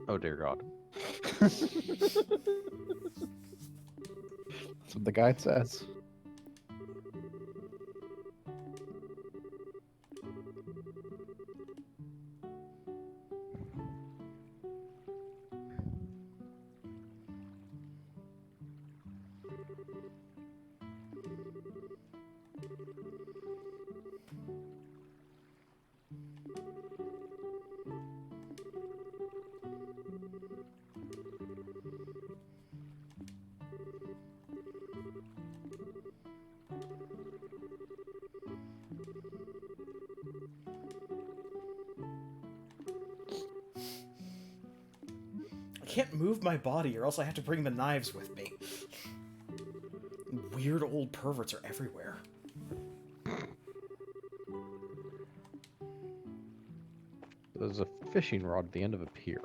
Speaker 3: Oh dear God.
Speaker 5: That's what the guide says.
Speaker 1: I can't move my body, or else I have to bring the knives with me. Weird old perverts are everywhere.
Speaker 3: There's a fishing rod at the end of a pier.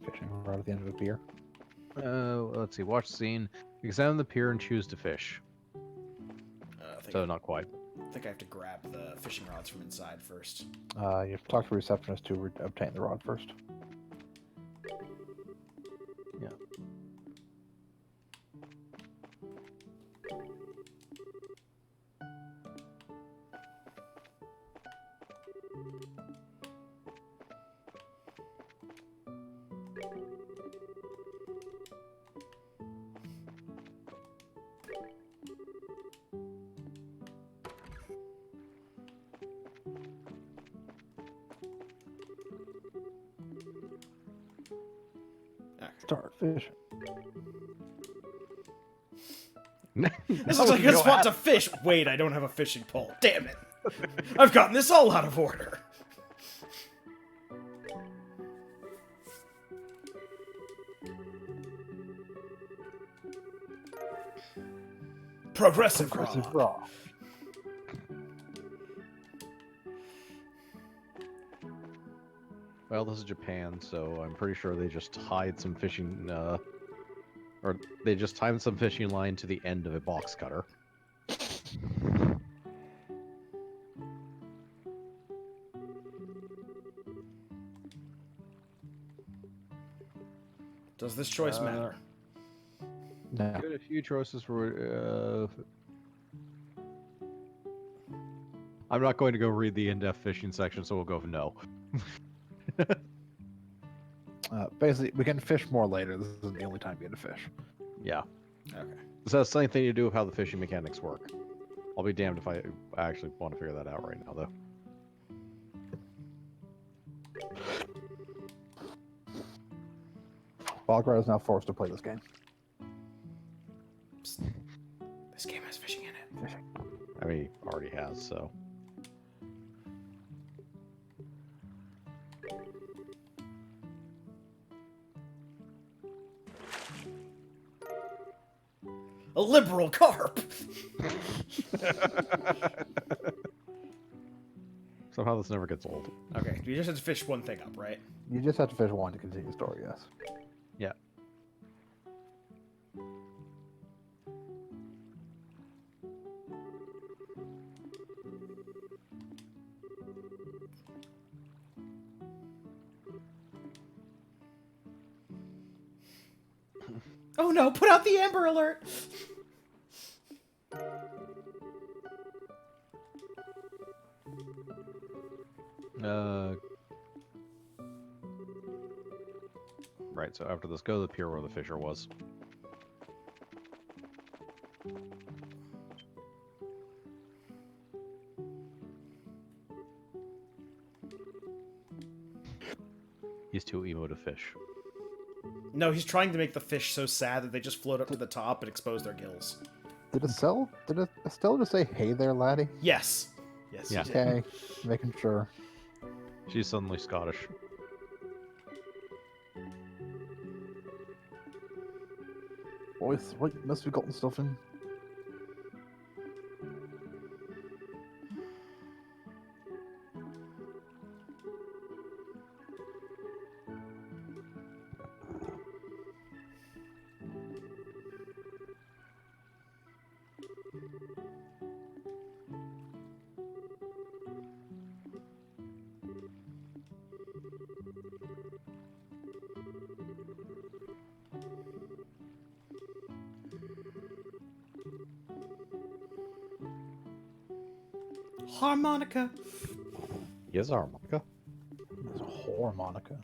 Speaker 5: Fishing rod at the end of a pier.
Speaker 3: Let's see. Watch scene. Examine the pier and choose to fish. So not quite.
Speaker 1: I think I have to grab the fishing rods from inside first.
Speaker 5: You have to talk to the receptionist to obtain the rod first.
Speaker 3: Yeah.
Speaker 5: start fishing.
Speaker 1: This looks like a spot to fish. Wait, I don't have a fishing pole. Damn it. I've gotten this all out of order. Progressive raw.
Speaker 5: Raw.
Speaker 3: Well, this is Japan, so I'm pretty sure they just tied some fishing, or they just tied some fishing line to the end of a box cutter.
Speaker 1: Does this choice matter?
Speaker 5: No.
Speaker 3: Good, a few choices for. I'm not going to go read the in-depth fishing section, so we'll go with no.
Speaker 5: Basically, we can fish more later. This isn't the only time you get to fish.
Speaker 3: Yeah.
Speaker 1: Okay.
Speaker 3: This has something to do with how the fishing mechanics work. I'll be damned if I actually want to figure that out right now, though.
Speaker 5: Bogart is now forced to play this game.
Speaker 1: This game has fishing in it.
Speaker 5: Fishing.
Speaker 3: I mean, he already has, so.
Speaker 1: A liberal carp.
Speaker 3: Somehow this never gets old.
Speaker 1: Okay, you just have to fish one thing up, right?
Speaker 5: You just have to fish one to continue the story, yes.
Speaker 3: Yeah.
Speaker 1: Oh no, put out the Amber Alert!
Speaker 3: Right, so after this, go to the pier where the fisher was. He's too emo to fish.
Speaker 1: No, he's trying to make the fish so sad that they just float up to the top and expose their gills.
Speaker 5: Did Estelle just say, "Hey there, laddie"?
Speaker 1: Yes. Yes,
Speaker 3: Yeah.
Speaker 1: he did.
Speaker 5: Okay, making sure.
Speaker 3: She's suddenly Scottish.
Speaker 5: Boys, what must we gotten stuff in?
Speaker 1: Harmonica.
Speaker 3: Yes, harmonica.
Speaker 5: There's a harmonica.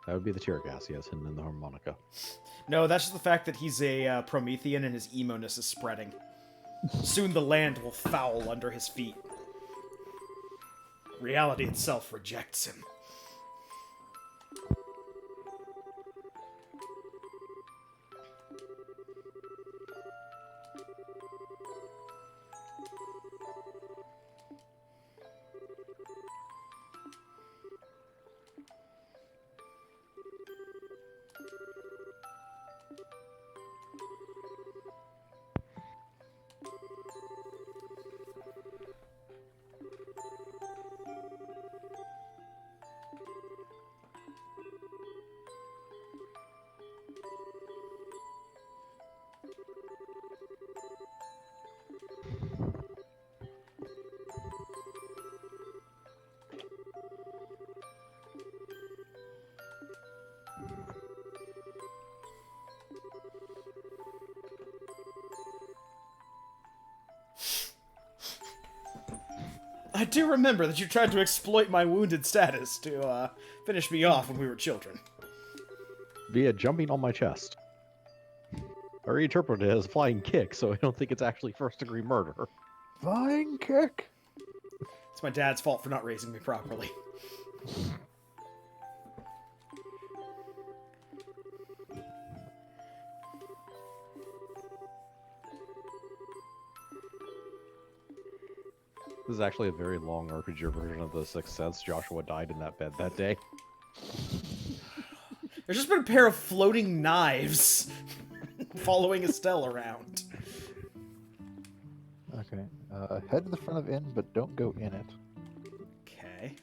Speaker 3: That would be the tear gas he has hidden in the harmonica.
Speaker 1: No, that's just the fact that he's a Promethean and his emo-ness is spreading. Soon the land will foul under his feet. Reality itself rejects him. I do remember that you tried to exploit my wounded status to finish me off when we were children.
Speaker 3: Via jumping on my chest. I reinterpreted it as flying kick, so I don't think it's actually first-degree murder.
Speaker 5: Flying kick.
Speaker 1: It's my dad's fault for not raising me properly.
Speaker 3: This is actually a very long RPG version of The Sixth Sense. Joshua died in that bed that day.
Speaker 1: There's just been a pair of floating knives following Estelle around.
Speaker 5: Okay. Head to the front of inn, but don't go in it.
Speaker 1: Okay.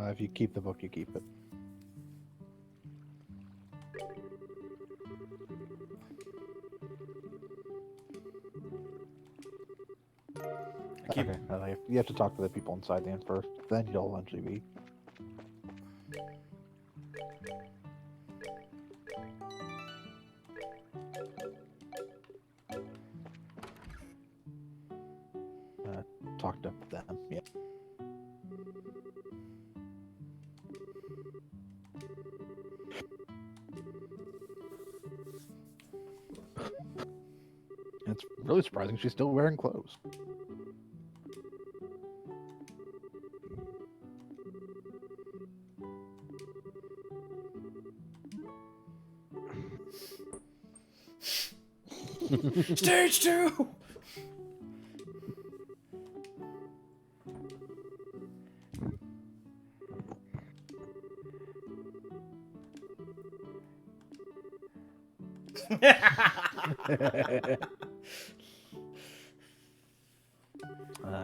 Speaker 5: If you keep the book, you keep it.
Speaker 1: keep-
Speaker 5: Okay. You have to talk to the people inside the inn first. Then you'll eventually be. Talk to them. Yeah. It's really surprising she's still wearing clothes.
Speaker 1: Stage 2!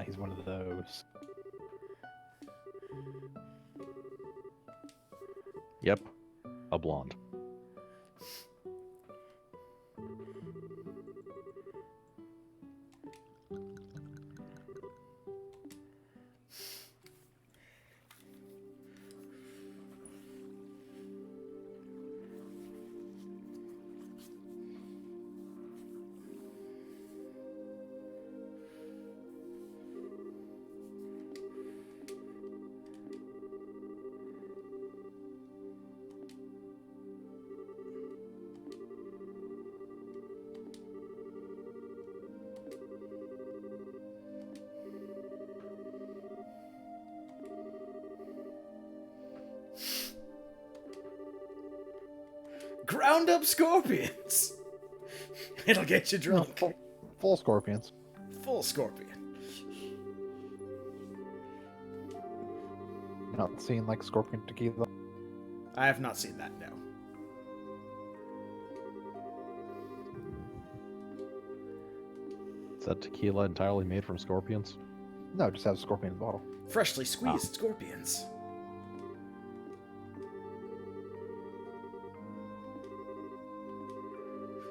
Speaker 5: He's one of those.
Speaker 3: Yep. A blonde.
Speaker 1: Ground up scorpions! It'll get you drunk.
Speaker 5: Full scorpions.
Speaker 1: Full scorpion.
Speaker 5: Not seeing like scorpion tequila.
Speaker 1: I have not seen that, no.
Speaker 3: Is that tequila entirely made from scorpions?
Speaker 5: No, just have a scorpion in the bottle.
Speaker 1: Freshly squeezed scorpions.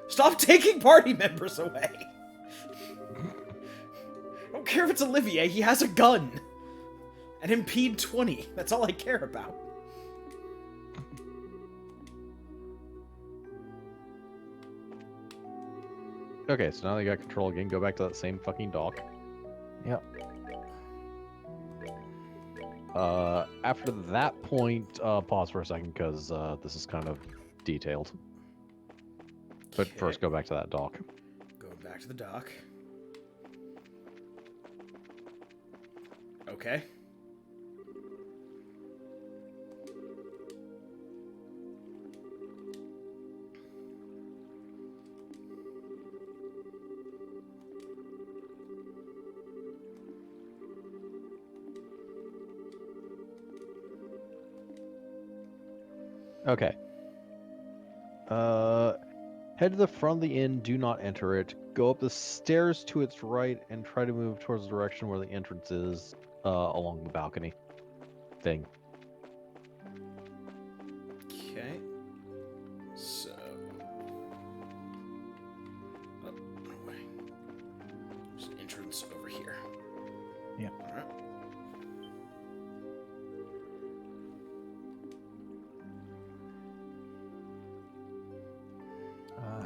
Speaker 1: Stop taking party members away! I don't care if it's Olivier, he has a gun! An Impede 20, that's all I care about.
Speaker 3: Okay, so now they got control again. Go back to that same fucking dock.
Speaker 5: Yep.
Speaker 3: After that point, pause for a second because this is kind of detailed. But
Speaker 1: Okay.
Speaker 3: first, go back to that dock.
Speaker 1: Going back to the dock. Okay.
Speaker 3: Okay. Head to the front of the inn, do not enter it. Go up the stairs to its right and try to move towards the direction where the entrance is along the balcony thing.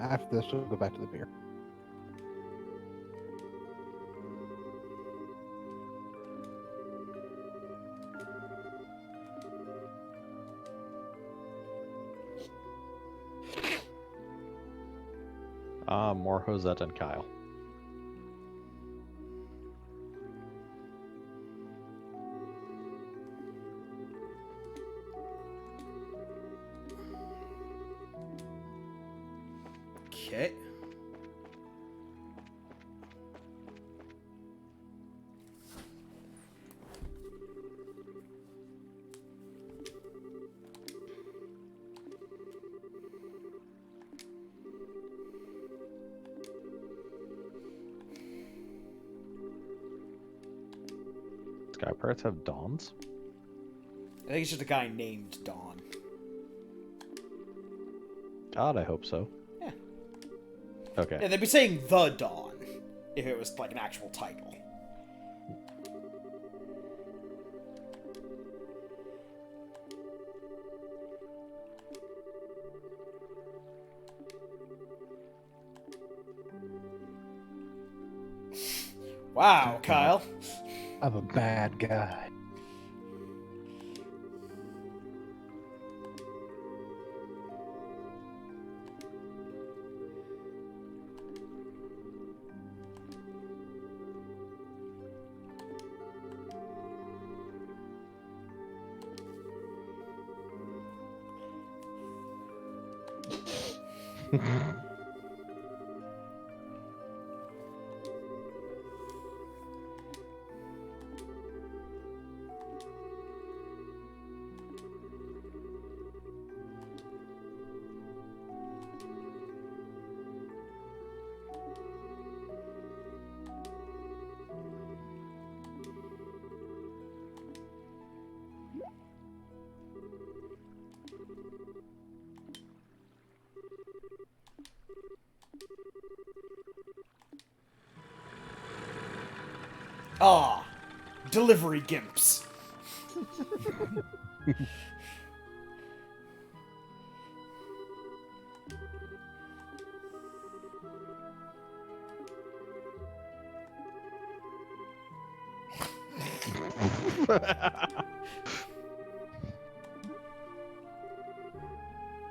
Speaker 5: after this, we'll go back to the beer.
Speaker 3: More Josette and Kyle.
Speaker 1: Okay.
Speaker 3: Sky Pirates have Dawns?
Speaker 1: I think it's just a guy named Dawn.
Speaker 3: God, I hope so.
Speaker 1: Yeah.
Speaker 3: Okay.
Speaker 1: Yeah, they'd be saying The Dawn if it was like an actual title. Wow, Kyle.
Speaker 5: I'm a bad guy.
Speaker 1: Ah, delivery gimps.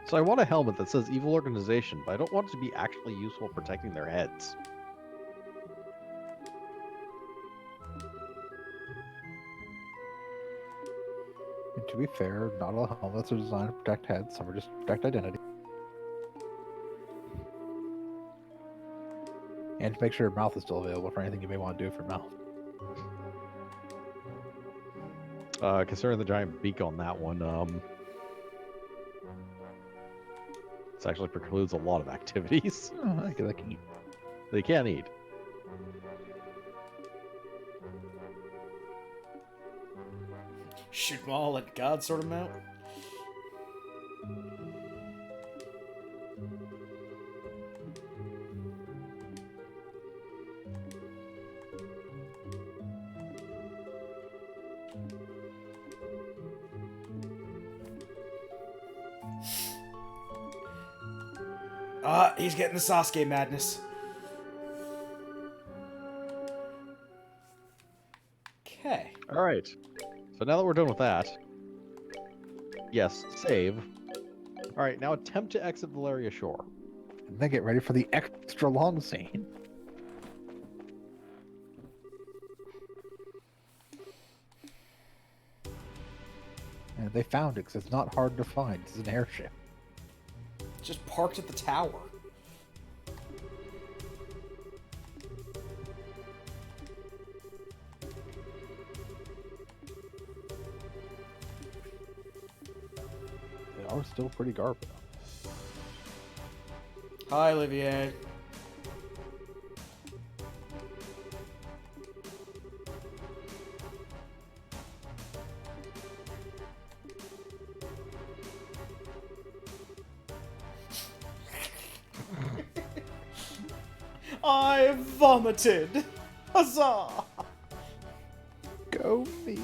Speaker 3: So I want a helmet that says evil organization, but I don't want it to be actually useful protecting their heads.
Speaker 5: And to be fair, not all helmets are designed to protect heads. Some are just to protect identity. And to make sure your mouth is still available for anything you may want to do with your mouth.
Speaker 3: Considering the giant beak on that one, this actually precludes a lot of activities.
Speaker 5: Oh, I can eat.
Speaker 3: They can't eat.
Speaker 1: Shoot them all, let God sort them out. Ah, he's getting the Sasuke madness. Okay.
Speaker 3: All right. So now that we're done with that, yes, save. All right, now attempt to exit Valeria Shore.
Speaker 5: And then get ready for the extra long scene. And they found it because it's not hard to find. It's an airship.
Speaker 1: Just parked at the tower.
Speaker 5: They are still pretty garbage.
Speaker 1: Hi, Olivier. I vomited. Huzzah!
Speaker 5: Go me.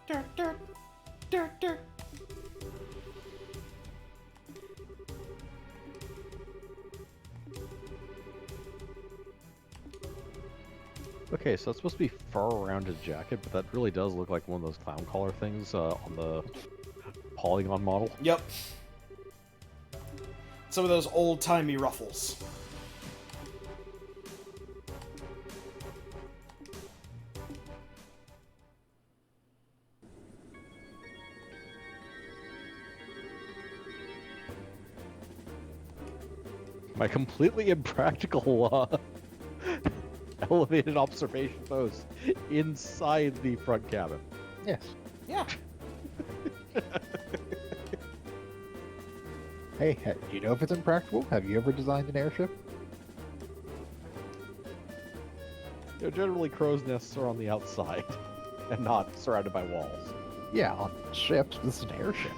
Speaker 1: Dirt, dirt, dirt, dirt.
Speaker 3: Okay, so it's supposed to be fur-rounded jacket, but that really does look like one of those clown collar things on the polygon model.
Speaker 1: Yep. Some of those old-timey ruffles.
Speaker 3: My completely impractical elevated observation post inside the front cabin.
Speaker 5: Yes.
Speaker 1: Yeah.
Speaker 5: Hey, do you know if it's impractical? Have you ever designed an airship?
Speaker 3: You know, generally crow's nests are on the outside and not surrounded by walls.
Speaker 5: Yeah, on ships. This is an airship.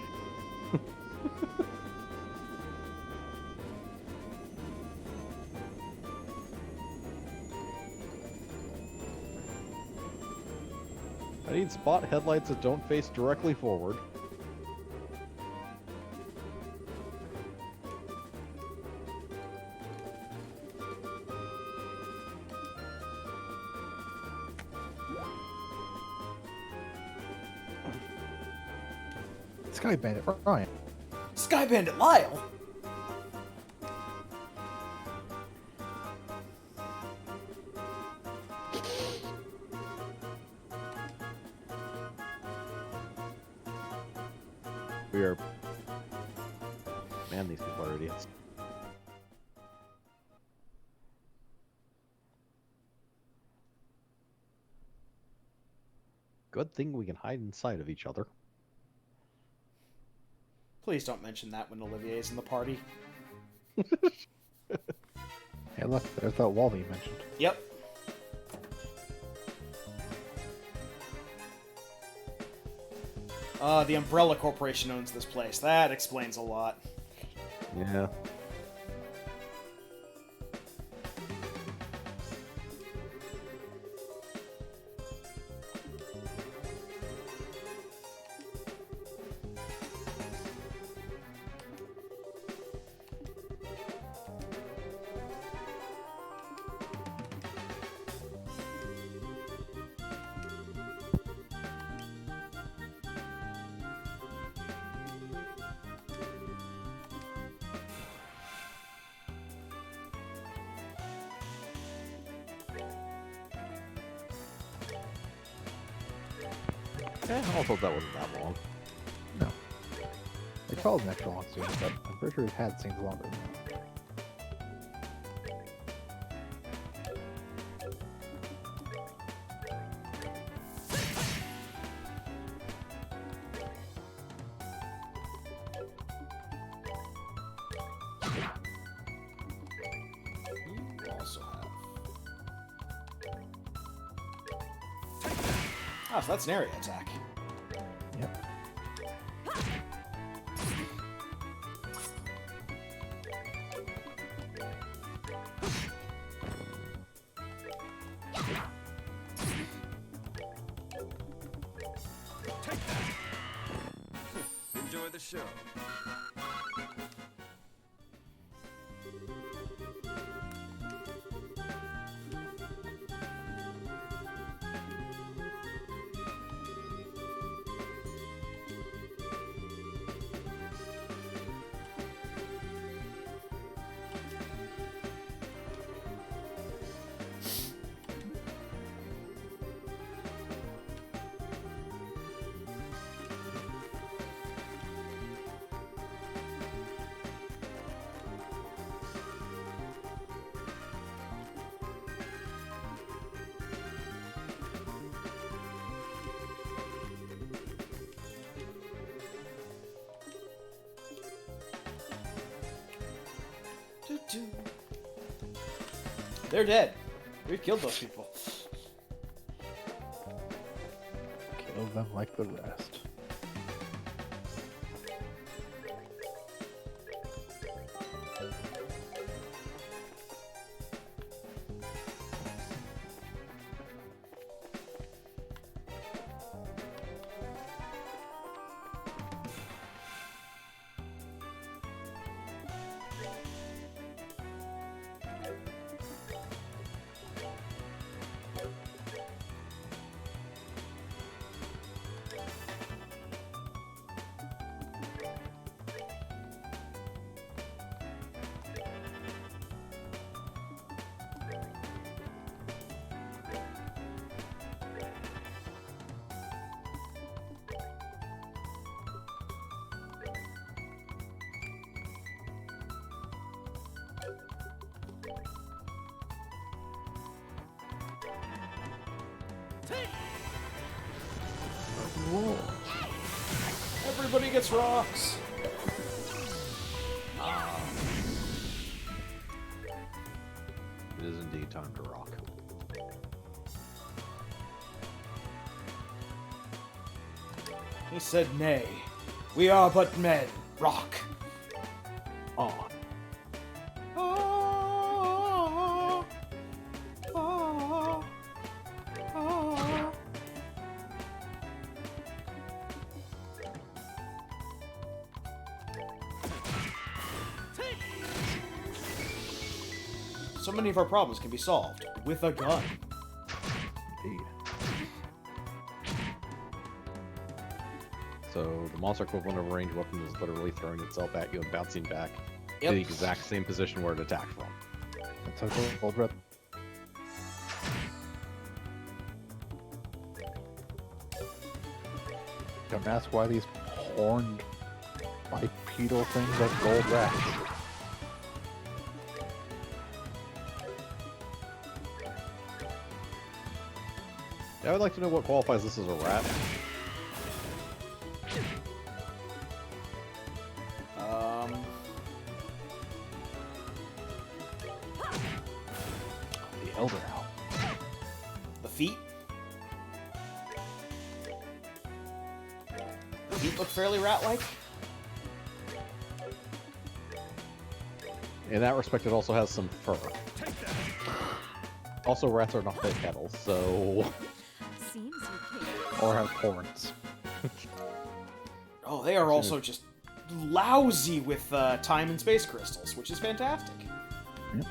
Speaker 3: I need spot headlights that don't face directly forward.
Speaker 5: Sky Bandit Ryan.
Speaker 1: Sky Bandit Lyle?
Speaker 3: We are... Man, these people are idiots. Good thing we can hide inside of each other.
Speaker 1: Please don't mention that when Olivier's in the party.
Speaker 5: Hey, look, there's that wall that you mentioned.
Speaker 1: Yep. The Umbrella Corporation owns this place. That explains a lot.
Speaker 3: Yeah. I thought that wasn't that long.
Speaker 5: No. It felt an extra long scene, but I'm pretty sure we've had scenes longer than that.
Speaker 1: You also have... Oh, so that's an area attack.
Speaker 5: Yep.
Speaker 2: Enjoy the show.
Speaker 1: They're dead. We've killed those people.
Speaker 5: Kill them like the rest.
Speaker 1: Everybody gets rocks.
Speaker 3: It is indeed time to rock.
Speaker 1: He said nay. We are but men. Rock.
Speaker 3: On.
Speaker 1: Ah, ah, ah. So many of our problems can be solved with a gun.
Speaker 5: Indeed.
Speaker 3: So the monster equivalent of a ranged weapon is literally throwing itself at you and bouncing back to
Speaker 1: Yep.
Speaker 3: the exact same position where it attacked from.
Speaker 5: That's a gold rep. Don't ask why these horned bipedal things are gold rats.
Speaker 3: Yeah, I would like to know what qualifies this as a rat.
Speaker 5: The Elder Owl.
Speaker 1: The feet. The feet look fairly rat-like.
Speaker 3: In that respect, it also has some fur. Also, rats are not big kettles, so...
Speaker 4: Seems you paid.
Speaker 5: Or have horns.
Speaker 1: Oh, they are also just lousy with time and space crystals, which is fantastic.
Speaker 5: Yep.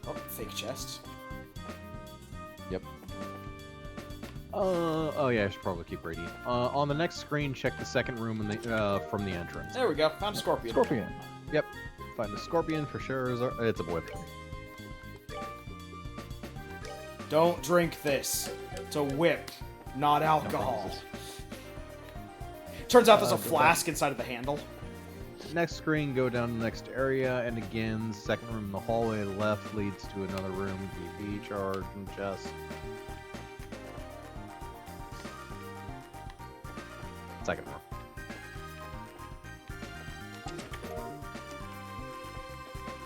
Speaker 1: Oh, fake chest.
Speaker 3: Yep. Oh yeah, I should probably keep reading. On the next screen, check the second room in the from the entrance.
Speaker 1: There we go. Found a scorpion.
Speaker 5: Scorpion.
Speaker 3: Yep. Find the scorpion for sure. It's a whip.
Speaker 1: Don't drink this. It's a whip, not alcohol.
Speaker 5: promises.
Speaker 1: Turns out there's a
Speaker 5: Good
Speaker 1: flask inside of the handle.
Speaker 3: Next screen, go down to the next area, and again, second room in the hallway left leads to another room, BP, charge, and chest. Second room.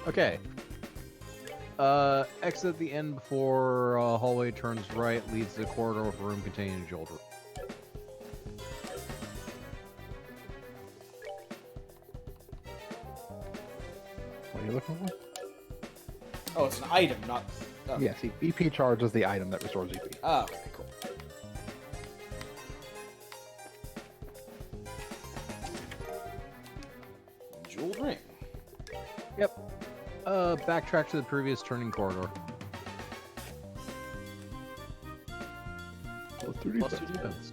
Speaker 3: Okay. Exit at the end before hallway turns right, leads to the corridor with a room containing a jewelry.
Speaker 5: What are you looking for?
Speaker 1: Oh, it's an item, not... Oh.
Speaker 5: Yeah, see, BP charge is the item that restores EP.
Speaker 1: Oh, okay, cool. Jeweled ring.
Speaker 3: Yep. Backtrack to the previous turning corridor.
Speaker 5: Plus 2
Speaker 3: Plus 2 defense.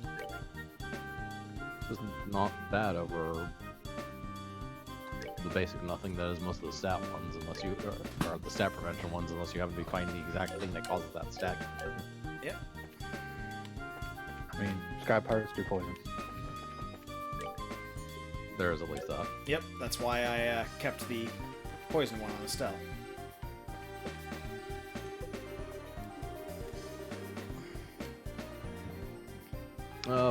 Speaker 3: Just not bad over the basic nothing that is most of the stat ones, unless you or the stat prevention ones, unless you happen to be finding the exact thing that causes that stat.
Speaker 1: Yep.
Speaker 5: I mean, Sky Pirates do poison.
Speaker 3: There is at least that.
Speaker 1: Yep, that's why I kept the poison one on Estelle.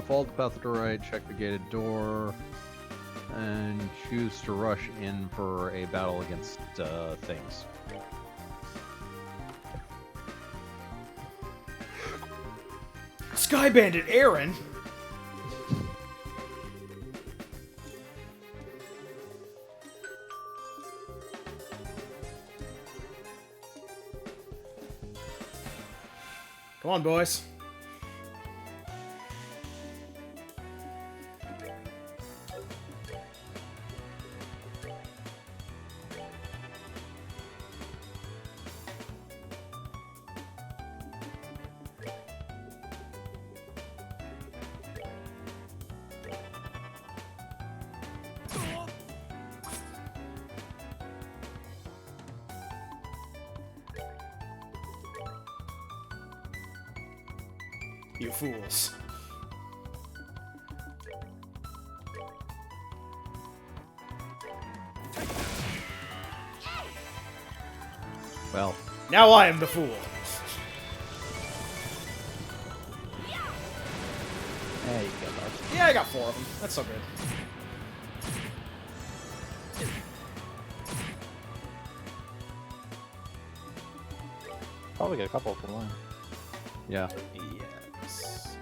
Speaker 3: Follow the path to the right, check the gated door, and choose to rush in for a battle against things.
Speaker 1: Sky Bandit Aaron! Come on, boys. You fools.
Speaker 3: Well,
Speaker 1: Now I am the fool.
Speaker 5: There you go, Dark.
Speaker 1: Yeah, I got 4 of them. That's so good.
Speaker 5: Probably get a couple for one.
Speaker 3: yeah.
Speaker 1: Yes.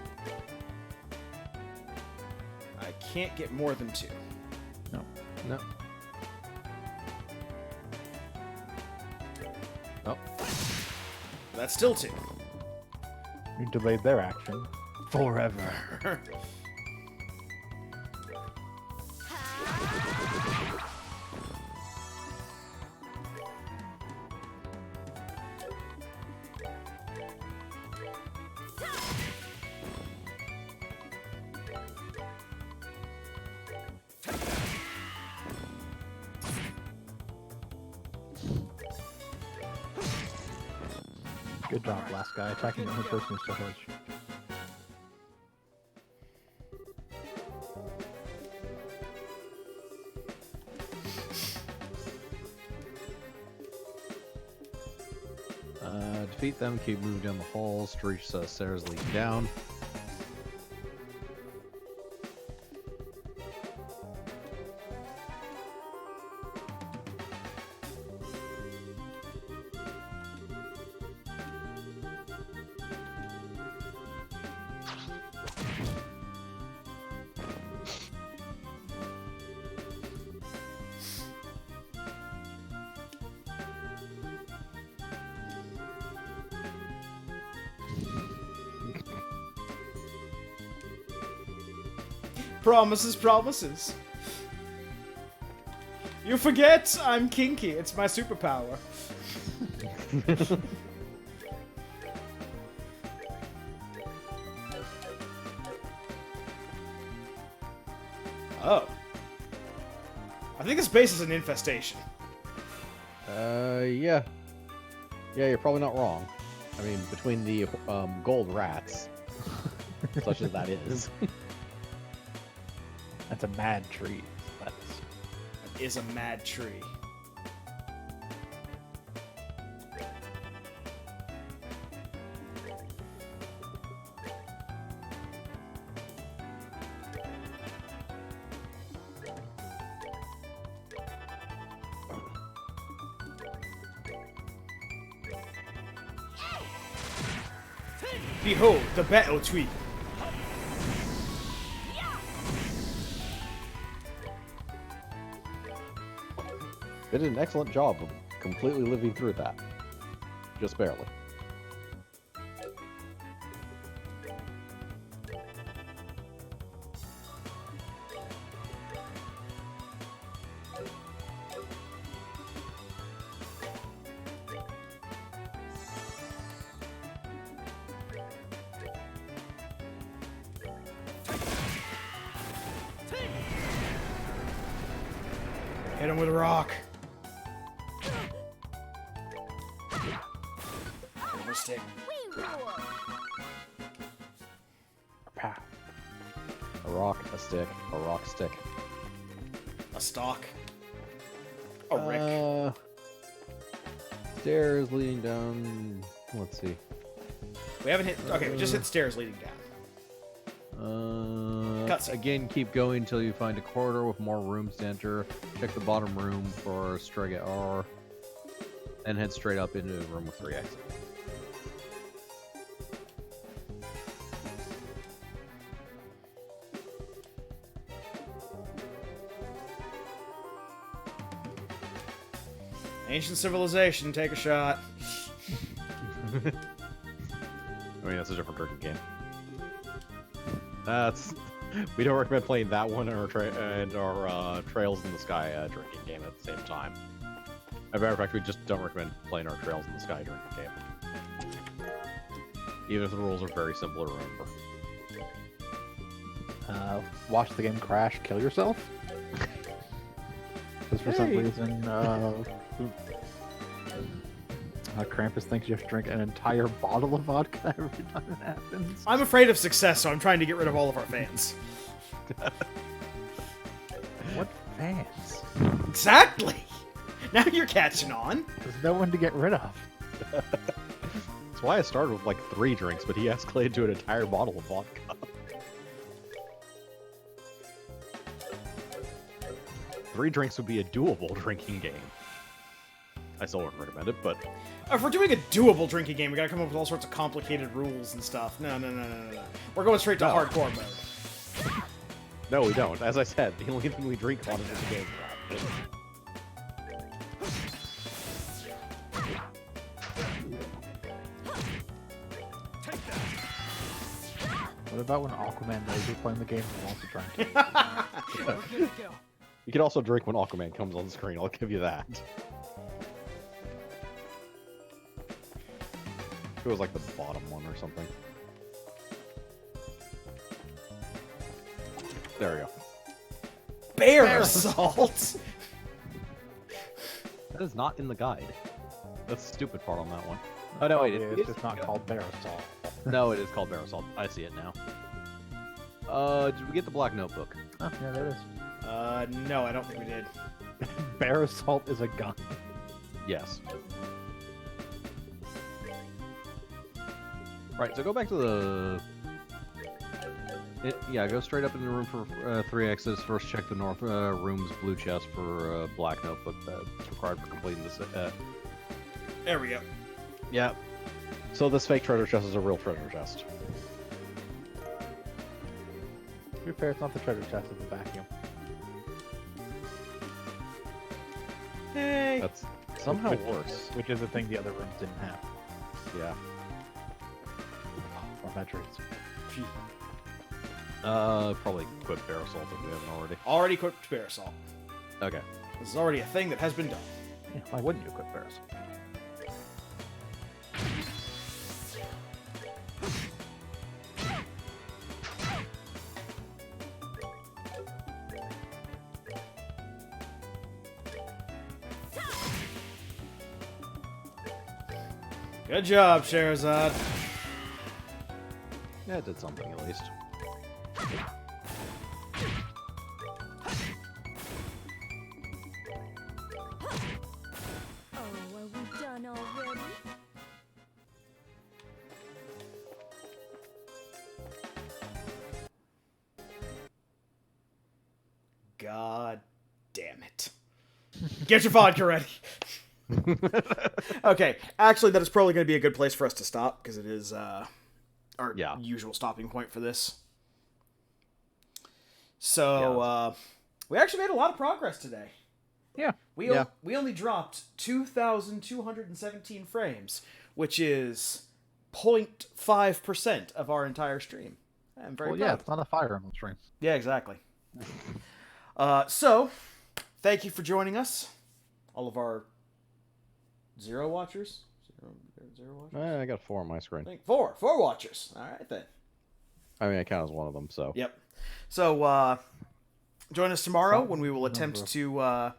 Speaker 1: I can't get more than 2.
Speaker 5: No.
Speaker 3: No. Oh,
Speaker 1: That's still 2.
Speaker 5: You delayed their action forever. Good job, last guy. Attacking the only person who still has.
Speaker 3: defeat them, keep moving down the halls to reach the stairs leading down.
Speaker 1: Promises, promises. You forget I'm kinky. It's my superpower. Oh. I think this base is an infestation.
Speaker 3: Yeah. Yeah, you're probably not wrong. I mean, between the gold rats, such as that is.
Speaker 5: That's a mad tree. That's
Speaker 1: That is a mad tree. Behold, the battle tree.
Speaker 3: They did an excellent job of completely living through that. Just barely.
Speaker 1: Hit him with a rock. Stick.
Speaker 5: pow.
Speaker 3: A rock, a stick, a rock stick.
Speaker 1: A stock. A rick.
Speaker 3: Stairs leading down. Let's see.
Speaker 1: We haven't hit. Okay, we just hit stairs leading down. Cutscene.
Speaker 3: Again, keep going until you find a corridor with more rooms to enter. Check the bottom room for Strega R. And head straight up into the room with 3 exits.
Speaker 1: Ancient civilization, take a shot.
Speaker 3: I mean, that's a different drinking game. That's... We don't recommend playing that one and our Trails in the Sky drinking game at the same time. As a matter of fact, we just don't recommend playing our Trails in the Sky drinking game. Even if the rules are very simple to remember.
Speaker 5: Watch the game crash, kill yourself? Because for some reason, Krampus thinks you have to drink an entire bottle of vodka every time it happens.
Speaker 1: I'm afraid of success, so I'm trying to get rid of all of our fans.
Speaker 5: What fans?
Speaker 1: Exactly! Now you're catching on.
Speaker 5: There's no one to get rid of.
Speaker 3: That's why I started with like 3 drinks, but he escalated to an entire bottle of vodka. 3 drinks would be a doable drinking game. I still wouldn't recommend it, but
Speaker 1: If we're doing a doable drinking game, we gotta come up with all sorts of complicated rules and stuff. No. We're going straight to
Speaker 3: No.
Speaker 1: hardcore mode.
Speaker 3: no, we don't. As I said, the only thing we drink on is the game.
Speaker 5: What about when Aquaman knows you're playing the game and wants to drink?
Speaker 2: We're good to go.
Speaker 3: You can also drink when Aquaman comes on the screen. I'll give you that. It was like the bottom one or something. There we go.
Speaker 1: Bear assault.
Speaker 3: That is not in the guide. That's the stupid part on that one. Oh no, wait,
Speaker 5: It's just not called Bear Assault.
Speaker 3: No, it is called Bear Assault. I see it now. Did we get the black notebook?
Speaker 5: Oh, yeah, there it is.
Speaker 1: No, I don't think we did.
Speaker 5: Bear Assault is a gun.
Speaker 3: Yes. Right, so go back to the... yeah, go straight up in the room for 3 exits. First check the north room's blue chest for black notebook that's required for completing this.
Speaker 1: There we go.
Speaker 3: Yeah. So this fake treasure chest is a real treasure chest.
Speaker 5: To be fair, it's not the treasure chest, it's the vacuum.
Speaker 1: Hey.
Speaker 3: That's somehow worse.
Speaker 5: Which is a thing the other rooms didn't have.
Speaker 3: Yeah.
Speaker 5: Or batteries.
Speaker 3: Probably equip Bear Assault if we haven't already.
Speaker 1: Already equipped bear assault.
Speaker 3: Okay.
Speaker 1: This is already a thing that has been done.
Speaker 5: Yeah, why wouldn't you equip Bear Assault?
Speaker 1: Good job, Sherazad.
Speaker 3: Yeah, it did something at least.
Speaker 4: Oh, are we done already?
Speaker 1: God damn it. Get your vodka ready. Okay, actually, that is probably going to be a good place for us to stop, because it is our
Speaker 3: Yeah.
Speaker 1: usual stopping point for this. So, we actually made a lot of progress today.
Speaker 5: Yeah.
Speaker 1: We only dropped 2,217 frames, which is 0.5% of our entire stream. I'm very
Speaker 5: Well,
Speaker 1: proud.
Speaker 5: yeah, it's not a Fire Emblem stream.
Speaker 1: Yeah, exactly. So, thank you for joining us, all of our zero watchers. Zero watchers.
Speaker 3: I got 4 on my screen.
Speaker 1: I think four watchers. All right then.
Speaker 3: I mean, I count as one of them, so.
Speaker 1: Yep. So, join us tomorrow when we will attempt to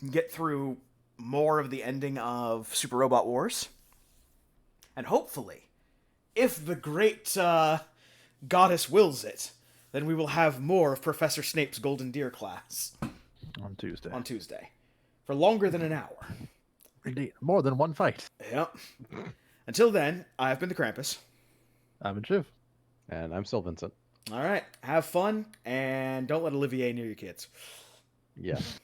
Speaker 1: get through more of the ending of Super Robot Wars, and hopefully, if the great goddess wills it, then we will have more of Professor Snape's Golden Deer class
Speaker 5: On Tuesday.
Speaker 1: on Tuesday for longer than an hour.
Speaker 5: Indeed. More than one fight.
Speaker 1: Yep. Until then, I've been the Krampus.
Speaker 5: I'm in Shiv.
Speaker 3: And I'm still Vincent.
Speaker 1: All right. Have fun, and don't let Olivier near your kids.
Speaker 3: Yes.